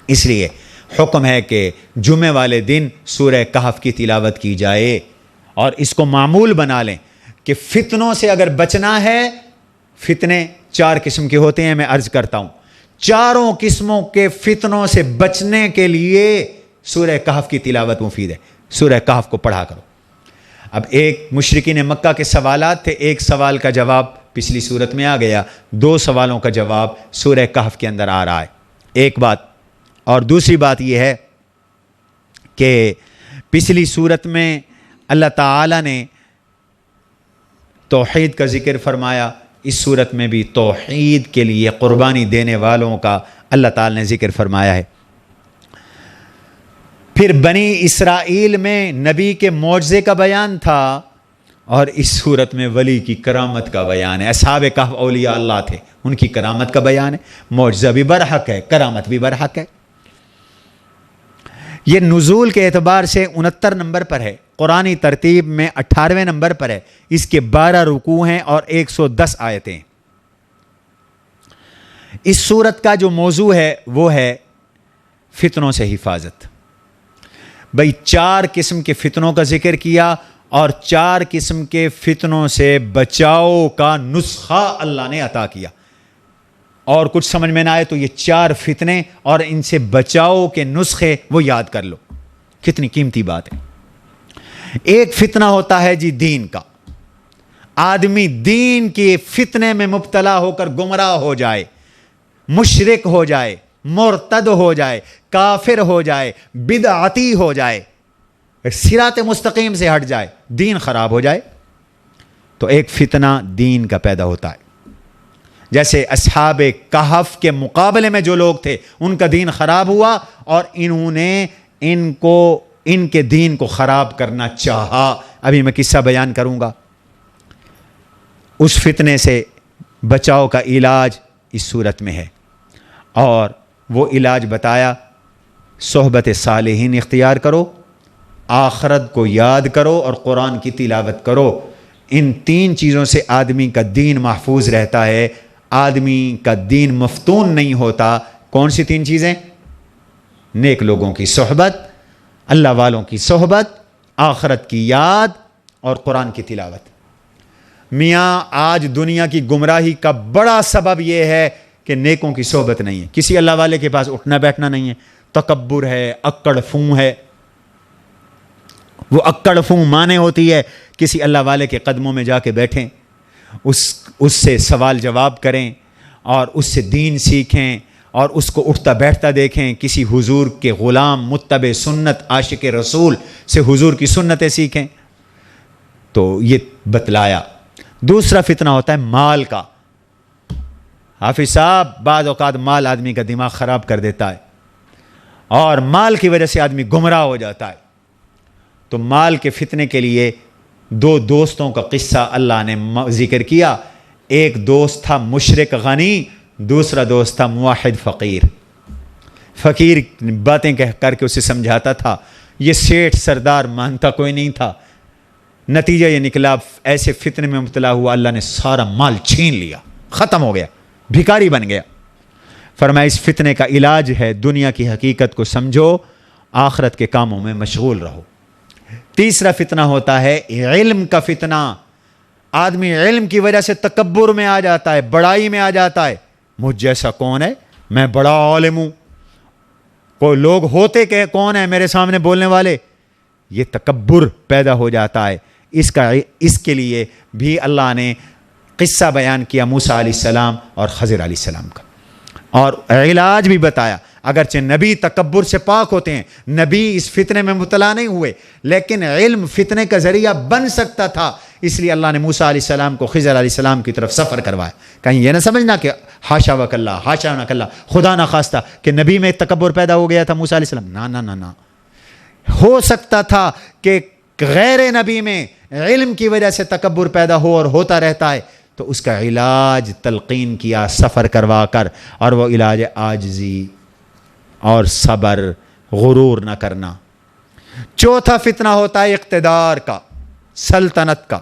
اس لیے حکم ہے کہ جمعے والے دن سورہ کہف کی تلاوت کی جائے اور اس کو معمول بنا لیں کہ فتنوں سے اگر بچنا ہے. فتنے 4 قسم کے ہوتے ہیں, میں عرض کرتا ہوں. چاروں قسموں کے فتنوں سے بچنے کے لیے سورہ کہف کی تلاوت مفید ہے. سورہ کہف کو پڑھا کرو. اب ایک مشرکین مکہ کے سوالات تھے, ایک سوال کا جواب پچھلی صورت میں آ گیا, 2 سوالوں کا جواب سورہ کہف کے اندر آ رہا ہے. ایک بات. اور دوسری بات یہ ہے کہ پچھلی صورت میں اللہ تعالیٰ نے توحید کا ذکر فرمایا, اس صورت میں بھی توحید کے لیے قربانی دینے والوں کا اللہ تعالیٰ نے ذکر فرمایا ہے. پھر بنی اسرائیل میں نبی کے معجزے کا بیان تھا اور اس صورت میں ولی کی کرامت کا بیان ہے. اصحاب کہف اولیاء اللہ تھے, ان کی کرامت کا بیان ہے. معجزہ بھی برحق ہے, کرامت بھی برحق ہے. یہ نزول کے اعتبار سے 69 نمبر پر ہے, قرآنی ترتیب میں 18ویں نمبر پر ہے. اس کے 12 رکوع ہیں اور 110 آیتیں. اس صورت کا جو موضوع ہے وہ ہے فتنوں سے حفاظت. بھئی 4 قسم کے فتنوں کا ذکر کیا اور 4 قسم کے فتنوں سے بچاؤ کا نسخہ اللہ نے عطا کیا. اور کچھ سمجھ میں نہ آئے تو یہ 4 فتنے اور ان سے بچاؤ کے نسخے وہ یاد کر لو. کتنی قیمتی بات ہے. ایک فتنہ ہوتا ہے جی دین کا. آدمی دین کے فتنے میں مبتلا ہو کر گمراہ ہو جائے, مشرک ہو جائے, مرتد ہو جائے, کافر ہو جائے, بدعتی ہو جائے, صراط مستقیم سے ہٹ جائے, دین خراب ہو جائے. تو ایک فتنہ دین کا پیدا ہوتا ہے. جیسے اصحاب کہف کے مقابلے میں جو لوگ تھے ان کا دین خراب ہوا اور انہوں نے ان کے دین کو خراب کرنا چاہا. ابھی میں قصہ بیان کروں گا. اس فتنے سے بچاؤ کا علاج اس صورت میں ہے اور وہ علاج بتایا, صحبت صالحین اختیار کرو, آخرت کو یاد کرو اور قرآن کی تلاوت کرو. ان 3 چیزوں سے آدمی کا دین محفوظ رہتا ہے, آدمی کا دین مفتون نہیں ہوتا. کون سی 3 چیزیں؟ نیک لوگوں کی صحبت, اللہ والوں کی صحبت, آخرت کی یاد اور قرآن کی تلاوت. میاں آج دنیا کی گمراہی کا بڑا سبب یہ ہے کہ نیکوں کی صحبت نہیں ہے. کسی اللہ والے کے پاس اٹھنا بیٹھنا نہیں ہے, تکبر ہے, اکڑ فوں ہے. وہ اکڑ فوں مانے ہوتی ہے کسی اللہ والے کے قدموں میں جا کے بیٹھیں, اس سے سوال جواب کریں اور اس سے دین سیکھیں اور اس کو اٹھتا بیٹھتا دیکھیں. کسی حضور کے غلام متبع سنت عاشق رسول سے حضور کی سنتیں سیکھیں. تو یہ بتلایا. دوسرا فتنہ ہوتا ہے مال کا. حافظ صاحب بعض اوقات مال آدمی کا دماغ خراب کر دیتا ہے اور مال کی وجہ سے آدمی گمراہ ہو جاتا ہے. تو مال کے فتنے کے لیے 2 دوستوں کا قصہ اللہ نے ذکر کیا. ایک دوست تھا مشرک غنی, دوسرا دوست تھا موحد فقیر. فقیر باتیں کر کے اسے سمجھاتا تھا, یہ سیٹھ سردار مانتا کوئی نہیں تھا. نتیجہ یہ نکلا ایسے فتنے میں مبتلا ہوا, اللہ نے سارا مال چھین لیا, ختم ہو گیا, بھکاری بن گیا. فرمایا اس فتنے کا علاج ہے دنیا کی حقیقت کو سمجھو, آخرت کے کاموں میں مشغول رہو. تیسرا فتنہ ہوتا ہے علم کا فتنہ. آدمی علم کی وجہ سے تکبر میں آ جاتا ہے, بڑائی میں آ جاتا ہے. مجھ جیسا کون ہے, میں بڑا عالم ہوں. کوئی لوگ ہوتے کہ کون ہے میرے سامنے بولنے والے, یہ تکبر پیدا ہو جاتا ہے. اس کے لیے بھی اللہ نے قصہ بیان کیا موسیٰ علیہ السلام اور خضر علیہ السلام کا, اور علاج بھی بتایا. اگرچہ نبی تکبر سے پاک ہوتے ہیں, نبی اس فتنے میں مبتلا نہیں ہوئے, لیکن علم فتنے کا ذریعہ بن سکتا تھا. اس لیے اللہ نے موسیٰ علیہ السلام کو خضر علیہ السلام کی طرف سفر کروایا. کہیں یہ نہ سمجھنا کہ حاشا وکلا, حاشا وکلا, خدا نہ خواستہ کہ نبی میں تکبر پیدا ہو گیا تھا موسیٰ علیہ السلام. نہ نہ نہ, ہو سکتا تھا کہ غیر نبی میں علم کی وجہ سے تکبر پیدا ہو اور ہوتا رہتا ہے. تو اس کا علاج تلقین کیا سفر کروا کر، اور وہ علاج عاجزی اور صبر، غرور نہ کرنا۔ چوتھا فتنہ ہوتا ہے اقتدار کا، سلطنت کا،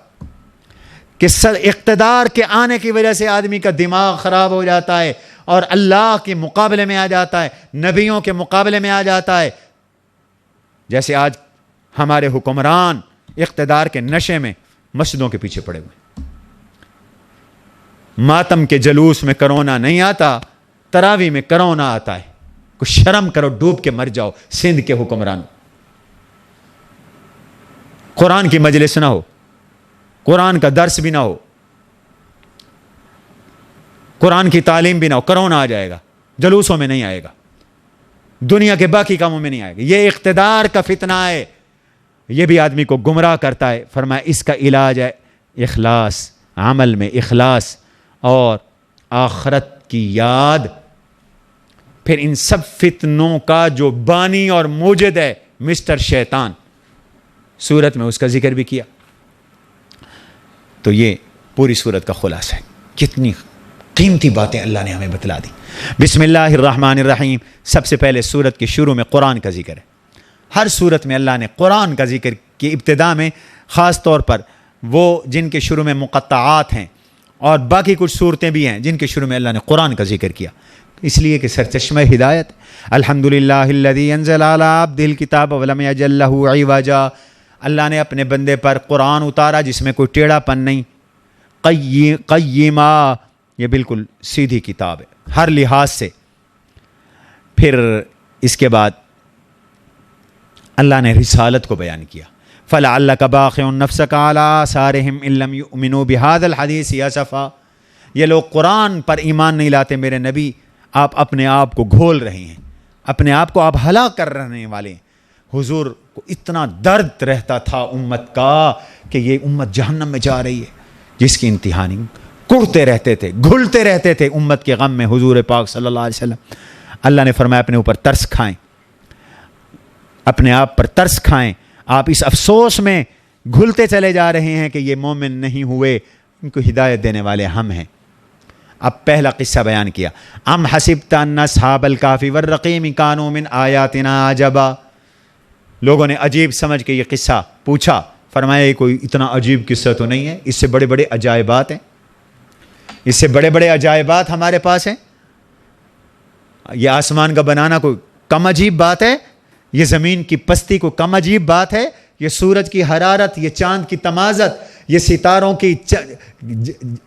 کہ اقتدار کے آنے کی وجہ سے آدمی کا دماغ خراب ہو جاتا ہے اور اللہ کے مقابلے میں آ جاتا ہے، نبیوں کے مقابلے میں آ جاتا ہے۔ جیسے آج ہمارے حکمران اقتدار کے نشے میں مسجدوں کے پیچھے پڑے ہوئے، ماتم کے جلوس میں کرونا نہیں آتا، تراوی میں کرونا آتا ہے۔ کچھ شرم کرو، ڈوب کے مر جاؤ سندھ کے حکمران۔ قرآن کی مجلس نہ ہو، قرآن کا درس بھی نہ ہو، قرآن کی تعلیم بھی نہ ہو، کرونا آ جائے گا، جلوسوں میں نہیں آئے گا، دنیا کے باقی کاموں میں نہیں آئے گا۔ یہ اقتدار کا فتنہ ہے، یہ بھی آدمی کو گمراہ کرتا ہے۔ فرمایا اس کا علاج ہے اخلاص، عمل میں اخلاص اور آخرت کی یاد۔ پھر ان سب فتنوں کا جو بانی اور موجد ہے مسٹر شیطان، سورت میں اس کا ذکر بھی کیا۔ تو یہ پوری سورت کا خلاصہ ہے۔ کتنی قیمتی باتیں اللہ نے ہمیں بتلا دی۔ بسم اللہ الرحمن الرحیم، سب سے پہلے سورت کے شروع میں قرآن کا ذکر ہے۔ ہر سورت میں اللہ نے قرآن کا ذکر کی، ابتدا میں خاص طور پر وہ جن کے شروع میں مقطعات ہیں، اور باقی کچھ صورتیں بھی ہیں جن کے شروع میں اللہ نے قرآن کا ذکر کیا، اس لیے کہ سرچشمہ ہدایت۔ الحمدللہ الذی انزل علی عبدہ الکتاب ولم یجعل لہ عوجا، اللہ نے اپنے بندے پر قرآن اتارا جس میں کوئی ٹیڑھا پن نہیں، قیما، یہ بالکل سیدھی کتاب ہے ہر لحاظ سے۔ پھر اس کے بعد اللہ نے رسالت کو بیان کیا، فَلَعَلَّكَ بَاخِعٌ نَفْسَكَ عَلَىٰ آثَارِهِمْ إِن لَّمْ يُؤْمِنُوا بِهَٰذَا الْحَدِيثِ أَسَفًا، یہ لوگ قرآن پر ایمان نہیں لاتے میرے نبی، آپ اپنے آپ کو گھول رہے ہیں، اپنے آپ کو آپ ہلاک کر رہنے والے ہیں۔ حضور کو اتنا درد رہتا تھا امت کا کہ یہ امت جہنم میں جا رہی ہے، جس کی انتہا نہیں، کڑتے رہتے تھے، گھلتے رہتے تھے امت کے غم میں حضور پاک صلی اللہ علیہ وسلم۔ اللہ نے فرمایا اپنے اوپر ترس کھائیں، اپنے آپ پر ترس کھائیں، آپ اس افسوس میں گھلتے چلے جا رہے ہیں کہ یہ مومن نہیں ہوئے، ان کو ہدایت دینے والے ہم ہیں۔ اب پہلا قصہ بیان کیا، ام حسبت ان اصحاب الکہف والرقیم کانوا من آیاتنا عجبا، لوگوں نے عجیب سمجھ کے یہ قصہ پوچھا، فرمایا یہ کوئی اتنا عجیب قصہ تو نہیں ہے، اس سے بڑے بڑے عجائبات ہیں، اس سے بڑے بڑے عجائبات ہمارے پاس ہیں۔ یہ آسمان کا بنانا کوئی کم عجیب بات ہے؟ یہ زمین کی پستی کو کم عجیب بات ہے؟ یہ سورج کی حرارت، یہ چاند کی تمازت، یہ ستاروں کی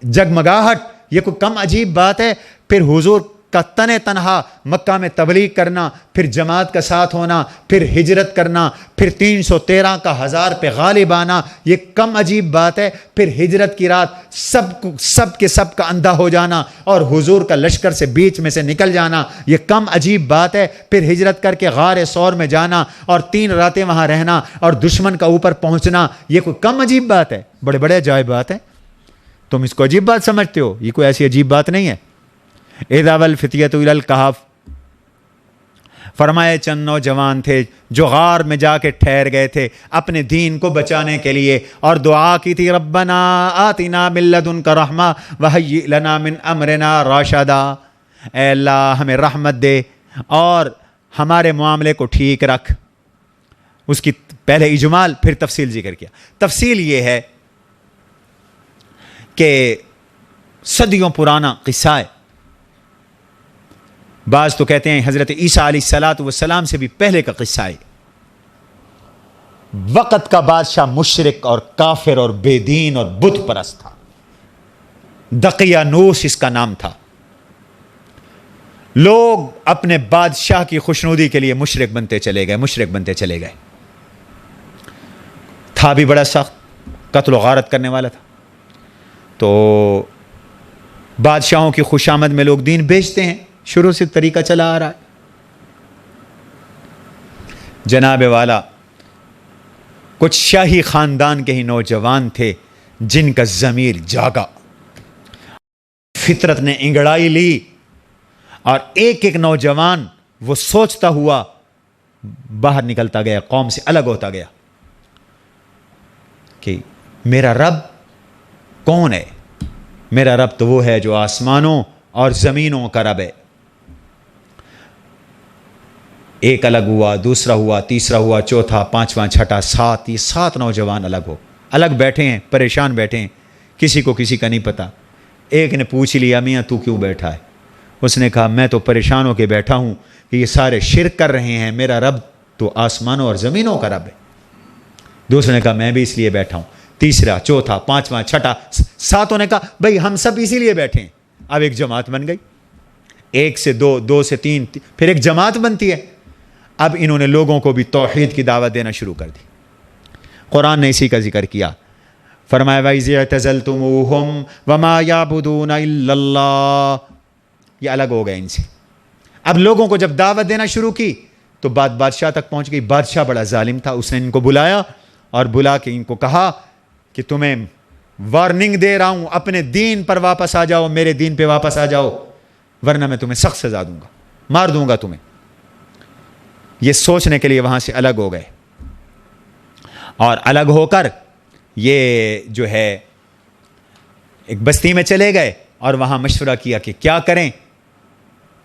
جگمگاہٹ، یہ کوئی کم عجیب بات ہے؟ پھر حضور کا تنہا مکہ میں تبلیغ کرنا، پھر جماعت کا ساتھ ہونا، پھر ہجرت کرنا، پھر 313 کا 1000 پہ غالب آنا، یہ کم عجیب بات ہے؟ پھر ہجرت کی رات سب کے سب کا اندھا ہو جانا اور حضور کا لشکر سے بیچ میں سے نکل جانا، یہ کم عجیب بات ہے؟ پھر ہجرت کر کے غار ثور میں جانا اور 3 راتیں وہاں رہنا اور دشمن کا اوپر پہنچنا، یہ کوئی کم عجیب بات ہے؟ بڑے بڑے عجائب بات ہیں، تم اس کو عجیب بات سمجھتے ہو، یہ کوئی ایسی عجیب بات نہیں ہے۔ اذا والفتیۃ الی الکہف، فرمائے چند نوجوان تھے جو غار میں جا کے ٹھہر گئے تھے اپنے دین کو بچانے کے لیے، اور دعا کی تھی ربنا آتنا من لدنک رحمہ وہیئ لنا من امرنا رشدا، اے اللہ ہمیں رحمت دے اور ہمارے معاملے کو ٹھیک رکھ۔ اس کی پہلے اجمال پھر تفصیل ذکر کیا۔ تفصیل یہ ہے کہ صدیوں پرانا قصہ ہے، بعض تو کہتے ہیں حضرت عیسیٰ علیہ السلام سے بھی پہلے کا قصہ ہے۔ وقت کا بادشاہ مشرک اور کافر اور بے دین اور بت پرست تھا، دقیانوس اس کا نام تھا۔ لوگ اپنے بادشاہ کی خوشنودی کے لیے مشرک بنتے چلے گئے، تھا بھی بڑا سخت، قتل و غارت کرنے والا تھا۔ تو بادشاہوں کی خوشامد میں لوگ دین بیچتے ہیں، شروع سے طریقہ چلا آ رہا ہے۔ جناب والا کچھ شاہی خاندان کے ہی نوجوان تھے جن کا ضمیر جاگا، فطرت نے انگڑائی لی، اور ایک ایک نوجوان وہ سوچتا ہوا باہر نکلتا گیا، قوم سے الگ ہوتا گیا کہ میرا رب کون ہے، میرا رب تو وہ ہے جو آسمانوں اور زمینوں کا رب ہے. ایک الگ ہوا, دوسرا ہوا, تیسرا ہوا, چوتھا, پانچواں, چھٹا, 7. یہ 7 نوجوان الگ بیٹھے ہیں, پریشان بیٹھے ہیں, کسی کو کسی کا نہیں پتہ. ایک نے پوچھ لیا, میاں تو کیوں بیٹھا ہے؟ اس نے کہا میں تو پریشان ہو کے بیٹھا ہوں کہ یہ سارے شرک کر رہے ہیں, میرا رب تو آسمانوں اور زمینوں کا رب ہے. دوسرے نے کہا میں بھی اس لیے بیٹھا ہوں. تیسرا, چوتھا, پانچواں, چھٹا, 7 نے کہا بھائی ہم سب اسی لیے بیٹھے ہیں. اب ایک جماعت بن گئی, 1 سے 2, 2 سے 3, پھر ایک جماعت بنتی ہے. اب انہوں نے لوگوں کو بھی توحید کی دعوت دینا شروع کر دی. قرآن نے اسی کا ذکر کیا, فرمایا وَإِذِ اعْتَزَلْتُمُوهُمْ وَمَا يَعْبُدُونَ إِلَّا اللَّهِ. یہ الگ ہو گئے ان سے. اب لوگوں کو جب دعوت دینا شروع کی تو بات بادشاہ تک پہنچ گئی. بادشاہ بڑا ظالم تھا, اس نے ان کو بلایا اور بلا کے ان کو کہا کہ تمہیں وارننگ دے رہا ہوں, اپنے دین پر واپس آ جاؤ, میرے دین پہ واپس آ جاؤ, ورنہ میں تمہیں سخت سزا دوں گا, مار دوں گا تمہیں. یہ سوچنے کے لیے وہاں سے الگ ہو گئے, اور الگ ہو کر یہ جو ہے ایک بستی میں چلے گئے اور وہاں مشورہ کیا کہ کیا کریں.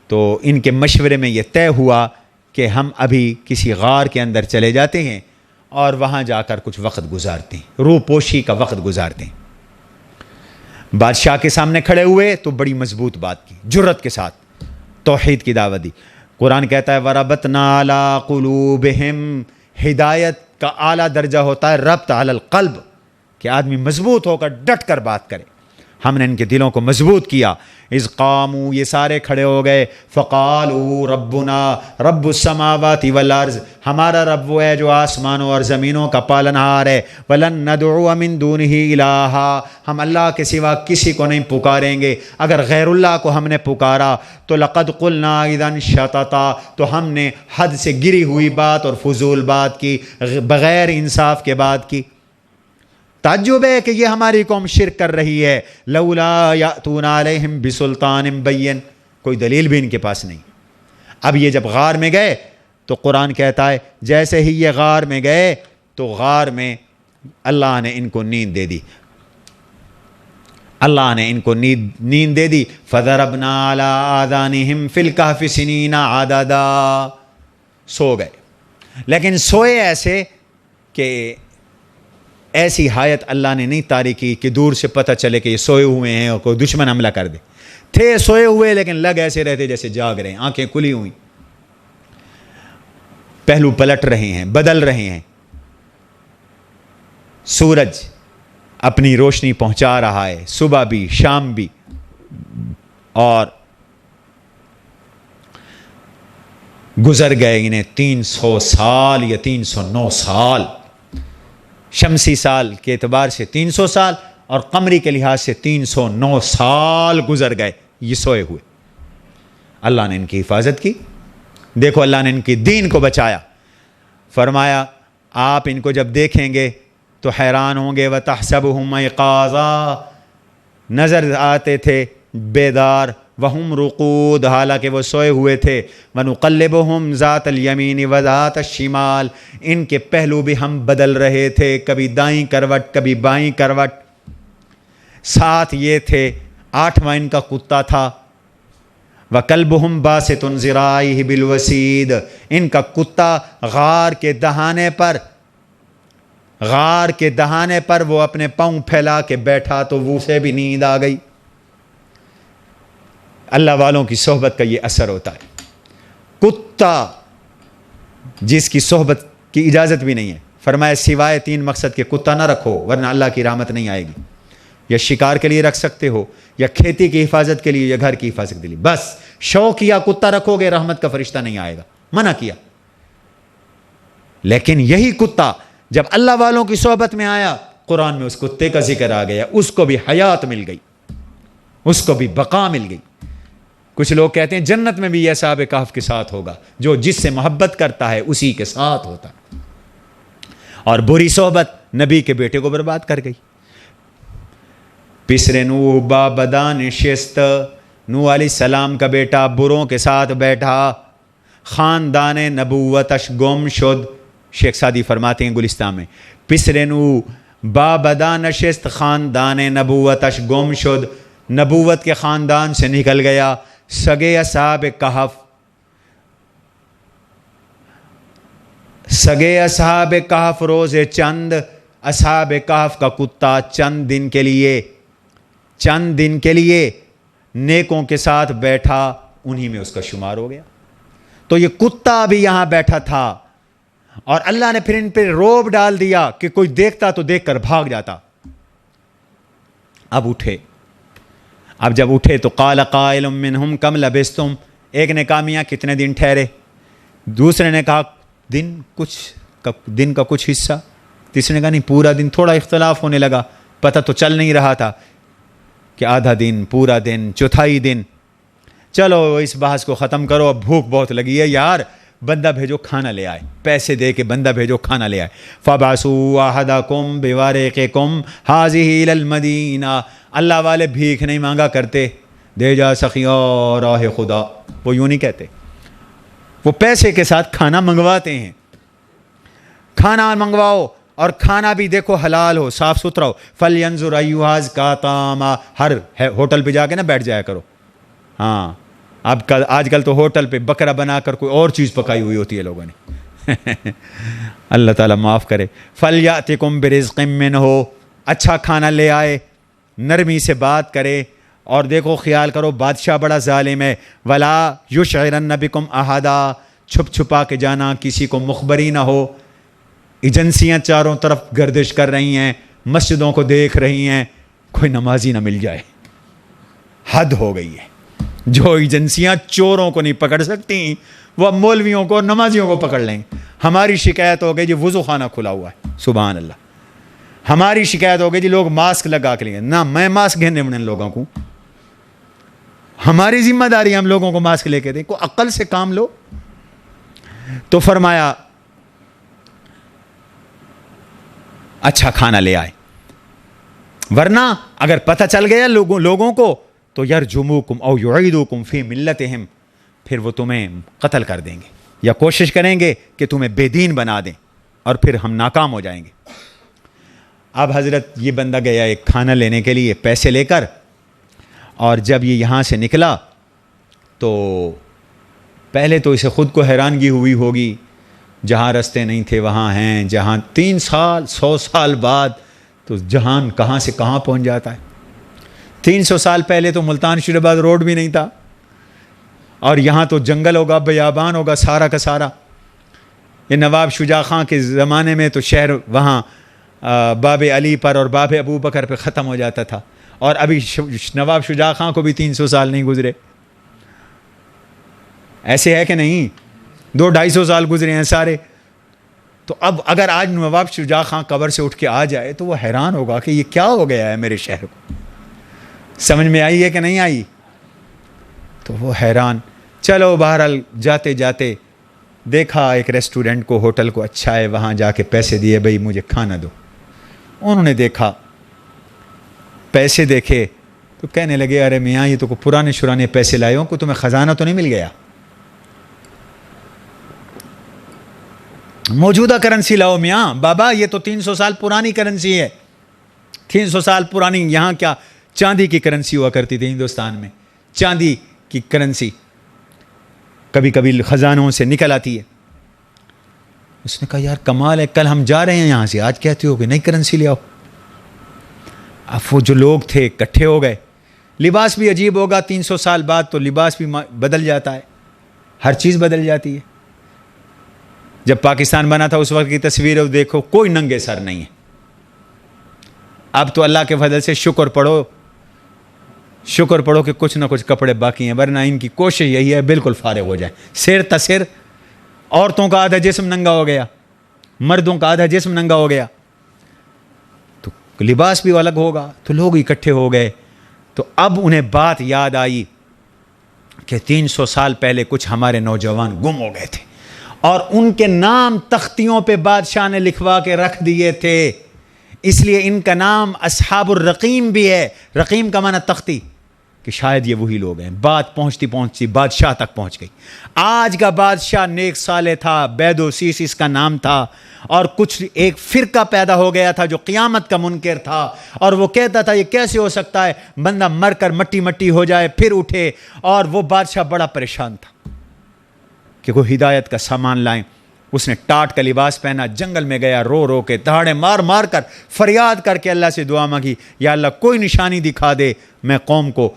تو ان کے مشورے میں یہ طے ہوا کہ ہم ابھی کسی غار کے اندر چلے جاتے ہیں اور وہاں جا کر کچھ وقت گزارتے ہیں, روح پوشی کا وقت گزارتے ہیں. بادشاہ کے سامنے کھڑے ہوئے تو بڑی مضبوط بات کی, جرت کے ساتھ توحید کی دعوت دی. قرآن کہتا ہے وَرَبَطْنَا عَلَىٰ قُلُوبِهِمْ. ہدایت کا اعلیٰ درجہ ہوتا ہے ربط علی القلب, کہ آدمی مضبوط ہو کر ڈٹ کر بات کرے. ہم نے ان کے دلوں کو مضبوط کیا. اذ قاموا, یہ سارے کھڑے ہو گئے. فقالوا ربنا رب السماوات والارض, ہمارا رب وہ ہے جو آسمانوں اور زمینوں کا پالنہار ہے. ولن ندعو من دونہ الہا, ہم اللہ کے سوا کسی کو نہیں پکاریں گے. اگر غیر اللہ کو ہم نے پکارا تو لقد قلنا اذا شططا, تو ہم نے حد سے گری ہوئی بات اور فضول بات کی, بغیر انصاف کے بات کی. تعجب ہے کہ یہ ہماری قوم شرک کر رہی ہے. لولا یاتون علیہم بسلطان بین, کوئی دلیل بھی ان کے پاس نہیں. اب یہ جب غار میں گئے تو قرآن کہتا ہے جیسے ہی یہ غار میں گئے تو غار میں اللہ نے ان کو نیند دے دی. اللہ نے ان کو نیند دے دی. فضربنا علی آذانہم فی الکہف سنین عددا, سو گئے. لیکن سوئے ایسے کہ ایسی حایت اللہ نے نہیں طاری کی کہ دور سے پتہ چلے کہ یہ سوئے ہوئے ہیں اور کوئی دشمن حملہ کر دے. تھے سوئے ہوئے لیکن لگ ایسے رہتے جیسے جاگ رہے ہیں, آنکھیں کھلی ہوئی, پہلو پلٹ رہے ہیں, بدل رہے ہیں. سورج اپنی روشنی پہنچا رہا ہے, صبح بھی شام بھی. اور گزر گئے انہیں 300 سال یا 309 سال. شمسی سال کے اعتبار سے 300 سال اور قمری کے لحاظ سے 309 سال گزر گئے یہ سوئے ہوئے. اللہ نے ان کی حفاظت کی. دیکھو اللہ نے ان کی دین کو بچایا. فرمایا آپ ان کو جب دیکھیں گے تو حیران ہوں گے. وَتَحْسَبُهُمْ أَيْقَاظًا, نظر آتے تھے بیدار. وَهُمْ رُقُودٌ, حالانکہ وہ سوئے ہوئے تھے. وَنُقَلِّبُهُمْ ذَاتَ الْيَمِينِ وَذَاتَ الشِّمَالِ, ان کے پہلو بھی ہم بدل رہے تھے, کبھی دائیں کروٹ کبھی بائیں کروٹ. ساتھ یہ تھے 8واں ان کا کتا تھا. وَكَلْبُهُمْ بَاسِطٌ ذِرَاعَيْهِ بِالْوَسِيدِ, ان کا کتا غار کے دہانے پر وہ اپنے پاؤں پھیلا کے بیٹھا تو وہ سے بھی نیند آ گئی. اللہ والوں کی صحبت کا یہ اثر ہوتا ہے. کتا جس کی صحبت کی اجازت بھی نہیں ہے, فرمایا سوائے 3 مقصد کے کتا نہ رکھو ورنہ اللہ کی رحمت نہیں آئے گی. یا شکار کے لیے رکھ سکتے ہو, یا کھیتی کی حفاظت کے لیے, یا گھر کی حفاظت کے لیے. بس شوق یا کتا رکھو گے رحمت کا فرشتہ نہیں آئے گا, منع کیا. لیکن یہی کتا جب اللہ والوں کی صحبت میں آیا, قرآن میں اس کتے کا ذکر آ گیا, اس کو بھی حیات مل گئی, اس کو بھی بقا مل گئی. کچھ لوگ کہتے ہیں جنت میں بھی یہ اصحاب کہف کے ساتھ ہوگا, جو جس سے محبت کرتا ہے اسی کے ساتھ ہوتا ہے. اور بری صحبت نبی کے بیٹے کو برباد کر گئی. پسر نوح با بدان شست, نوح علیہ السلام کا بیٹا بروں کے ساتھ بیٹھا. خاندان نبوتش گم شد. شیخ سعدی فرماتے ہیں گلستان میں, پسر نوح با بدان شست خاندان نبوتش گم شد. نبوت کے خاندان سے نکل گیا. سگے اصحاب کہف روز چند، اصحاب کہف کا کتا چند دن کے لیے نیکوں کے ساتھ بیٹھا، انہی میں اس کا شمار ہو گیا. تو یہ کتا بھی یہاں بیٹھا تھا اور اللہ نے پھر ان پہ روب ڈال دیا کہ کوئی دیکھتا تو دیکھ کر بھاگ جاتا. اب جب اٹھے تو قال قائل منہم کم لبستم، ایک نے کہا میاں کتنے دن ٹھہرے، دوسرے نے کہا دن کا کچھ حصہ، تیسرے نے کہا نہیں پورا دن. تھوڑا اختلاف ہونے لگا، پتہ تو چل نہیں رہا تھا کہ آدھا دن، پورا دن، چوتھائی دن. چلو اس بحث کو ختم کرو، اب بھوک بہت لگی ہے یار، بندہ بھیجو کھانا لے آئے، پیسے دے کے بندہ بھیجو کھانا لے آئے. فَبَعْثُوا أَحَدَكُمْ بِوَارِقِكُمْ هَٰذِهِ إِلَى الْمَدِينَةِ. اللہ والے بھیک نہیں مانگا کرتے، دے جا سخیوں راہ خدا، وہ یوں نہیں کہتے، وہ پیسے کے ساتھ کھانا منگواتے ہیں. کھانا منگواؤ اور کھانا بھی دیکھو حلال ہو، صاف ستھرا ہو. فَلْيَنظُرْ أَيُّهَا أَزْكَىٰ طَعَامًا. ہر ہوٹل پہ جا کے نا بیٹھ جایا کرو. ہاں آج کل تو ہوٹل پہ بکرا بنا کر کوئی اور چیز پکائی ہوئی ہوتی ہے لوگوں نے. اللہ تعالیٰ معاف کرے. فَلْيَأْتِكُمْ بِرِزْقٍ مِّنْهُ. اچھا کھانا لے آئے، نرمی سے بات کرے. اور دیکھو خیال کرو بادشاہ بڑا ظالم ہے. وَلَا يُشْعِرَنَّ بِكُمْ أَحَدًا. چھپ چھپا کے جانا، کسی کو مخبری نہ ہو. ایجنسیاں چاروں طرف گردش کر رہی ہیں، مسجدوں کو دیکھ رہی ہیں، کوئی نمازی نہ مل جائے. حد ہو گئی ہے. جو ایجنسیاں چوروں کو نہیں پکڑ سکتی وہ مولویوں کو اور نمازیوں کو پکڑ لیں. ہماری شکایت ہو گئی جی وضو خانہ کھلا ہوا ہے، سبحان اللہ. ہماری شکایت ہو گئی جی لوگ ماسک لگا کے لیں. نہ میں ماسک گھننے بڑھنے لوگوں کو، ہماری ذمہ داری ہم لوگوں کو ماسک لے کے دیں. کوئی عقل سے کام لو. تو فرمایا اچھا کھانا لے آئے، ورنہ اگر پتہ چل گیا لوگوں کو تو یرجموکم او یعیدوکم فی ملتہم، پھر وہ تمہیں قتل کر دیں گے یا کوشش کریں گے کہ تمہیں بے دین بنا دیں اور پھر ہم ناکام ہو جائیں گے. اب حضرت یہ بندہ گیا ایک کھانا لینے کے لیے پیسے لے کر، اور جب یہ یہاں سے نکلا تو پہلے تو اسے خود کو حیرانگی ہوئی ہوگی، جہاں رستے نہیں تھے وہاں ہیں، جہاں 3 سال 100 سال بعد تو جہان کہاں سے کہاں پہنچ جاتا ہے. 300 سال پہلے تو ملتان شیرآباد روڈ بھی نہیں تھا، اور یہاں تو جنگل ہوگا، بیابان ہوگا سارا کا سارا. یہ نواب شجاع خان کے زمانے میں تو شہر وہاں باب علی پر اور باب ابو بکر پہ ختم ہو جاتا تھا، اور ابھی نواب شجاع خان کو بھی 300 سال نہیں گزرے. ایسے ہے کہ نہیں؟ 200-250 سال گزرے ہیں سارے. تو اب اگر آج نواب شجاع خان قبر سے اٹھ کے آ جائے تو وہ حیران ہوگا کہ یہ کیا ہو گیا ہے میرے شہر کو. سمجھ میں آئی ہے کہ نہیں آئی؟ تو وہ حیران. چلو بہرحال جاتے جاتے دیکھا ایک ریسٹورنٹ کو، ہوٹل کو اچھا ہے، وہاں جا کے پیسے دیے، بھائی مجھے کھانا دو. انہوں نے دیکھا، پیسے دیکھے تو کہنے لگے ارے میاں یہ تو پرانے شرانے پیسے لائے ہوں، کوئی تمہیں خزانہ تو نہیں مل گیا؟ موجودہ کرنسی لاؤ میاں. بابا یہ تو 300 سال پرانی کرنسی ہے. 300 سال پرانی. یہاں کیا چاندی کی کرنسی ہوا کرتی تھی ہندوستان میں، چاندی کی کرنسی کبھی کبھی خزانوں سے نکل آتی ہے. اس نے کہا یار کمال ہے، کل ہم جا رہے ہیں یہاں سے، آج کہتے ہو کہ نئی کرنسی لے آؤ. اب وہ جو لوگ تھے اکٹھے ہو گئے. لباس بھی عجیب ہوگا، 300 سال بعد تو لباس بھی بدل جاتا ہے، ہر چیز بدل جاتی ہے. جب پاکستان بنا تھا اس وقت کی تصویریں دیکھو، کوئی ننگے سر نہیں ہے. اب تو اللہ کے فضل سے شکر پڑھو کہ کچھ نہ کچھ کپڑے باقی ہیں، ورنہ ان کی کوشش یہی ہے بالکل فارغ ہو جائے. سر تسر عورتوں کا آدھا جسم ننگا ہو گیا، مردوں کا آدھا جسم ننگا ہو گیا، تو لباس بھی الگ ہوگا. تو لوگ اکٹھے ہو گئے. تو اب انہیں بات یاد آئی کہ 300 سال پہلے کچھ ہمارے نوجوان گم ہو گئے تھے، اور ان کے نام تختیوں پہ بادشاہ نے لکھوا کے رکھ دیے تھے، اس لیے ان کا نام اصحاب الرقیم بھی ہے. رقیم کا معنی تختی، کہ کہ شاید یہ وہی لوگ ہیں. بات پہنچتی پہنچتی بادشاہ تک پہنچ گئی. آج کا بادشاہ نیک صالح تھا, بیدوسیس اس کا نام تھا, اور کچھ ایک فرقہ پیدا ہو گیا تھا جو قیامت کا منکر تھا, اور وہ کہتا تھا یہ کیسے ہو سکتا ہے بندہ مر کر مٹی مٹی ہو جائے پھر اٹھے. اور وہ بادشاہ بڑا پریشان تھا کہ کوئی ہدایت کا سامان لائیں. اس نے ٹاٹ کا لباس پہنا, جنگل میں گیا, رو رو کے دہاڑے مار مار کر فریاد کر کے اللہ سے دعا مانگی, یا اللہ کوئی نشانی دکھا دے میں قوم کو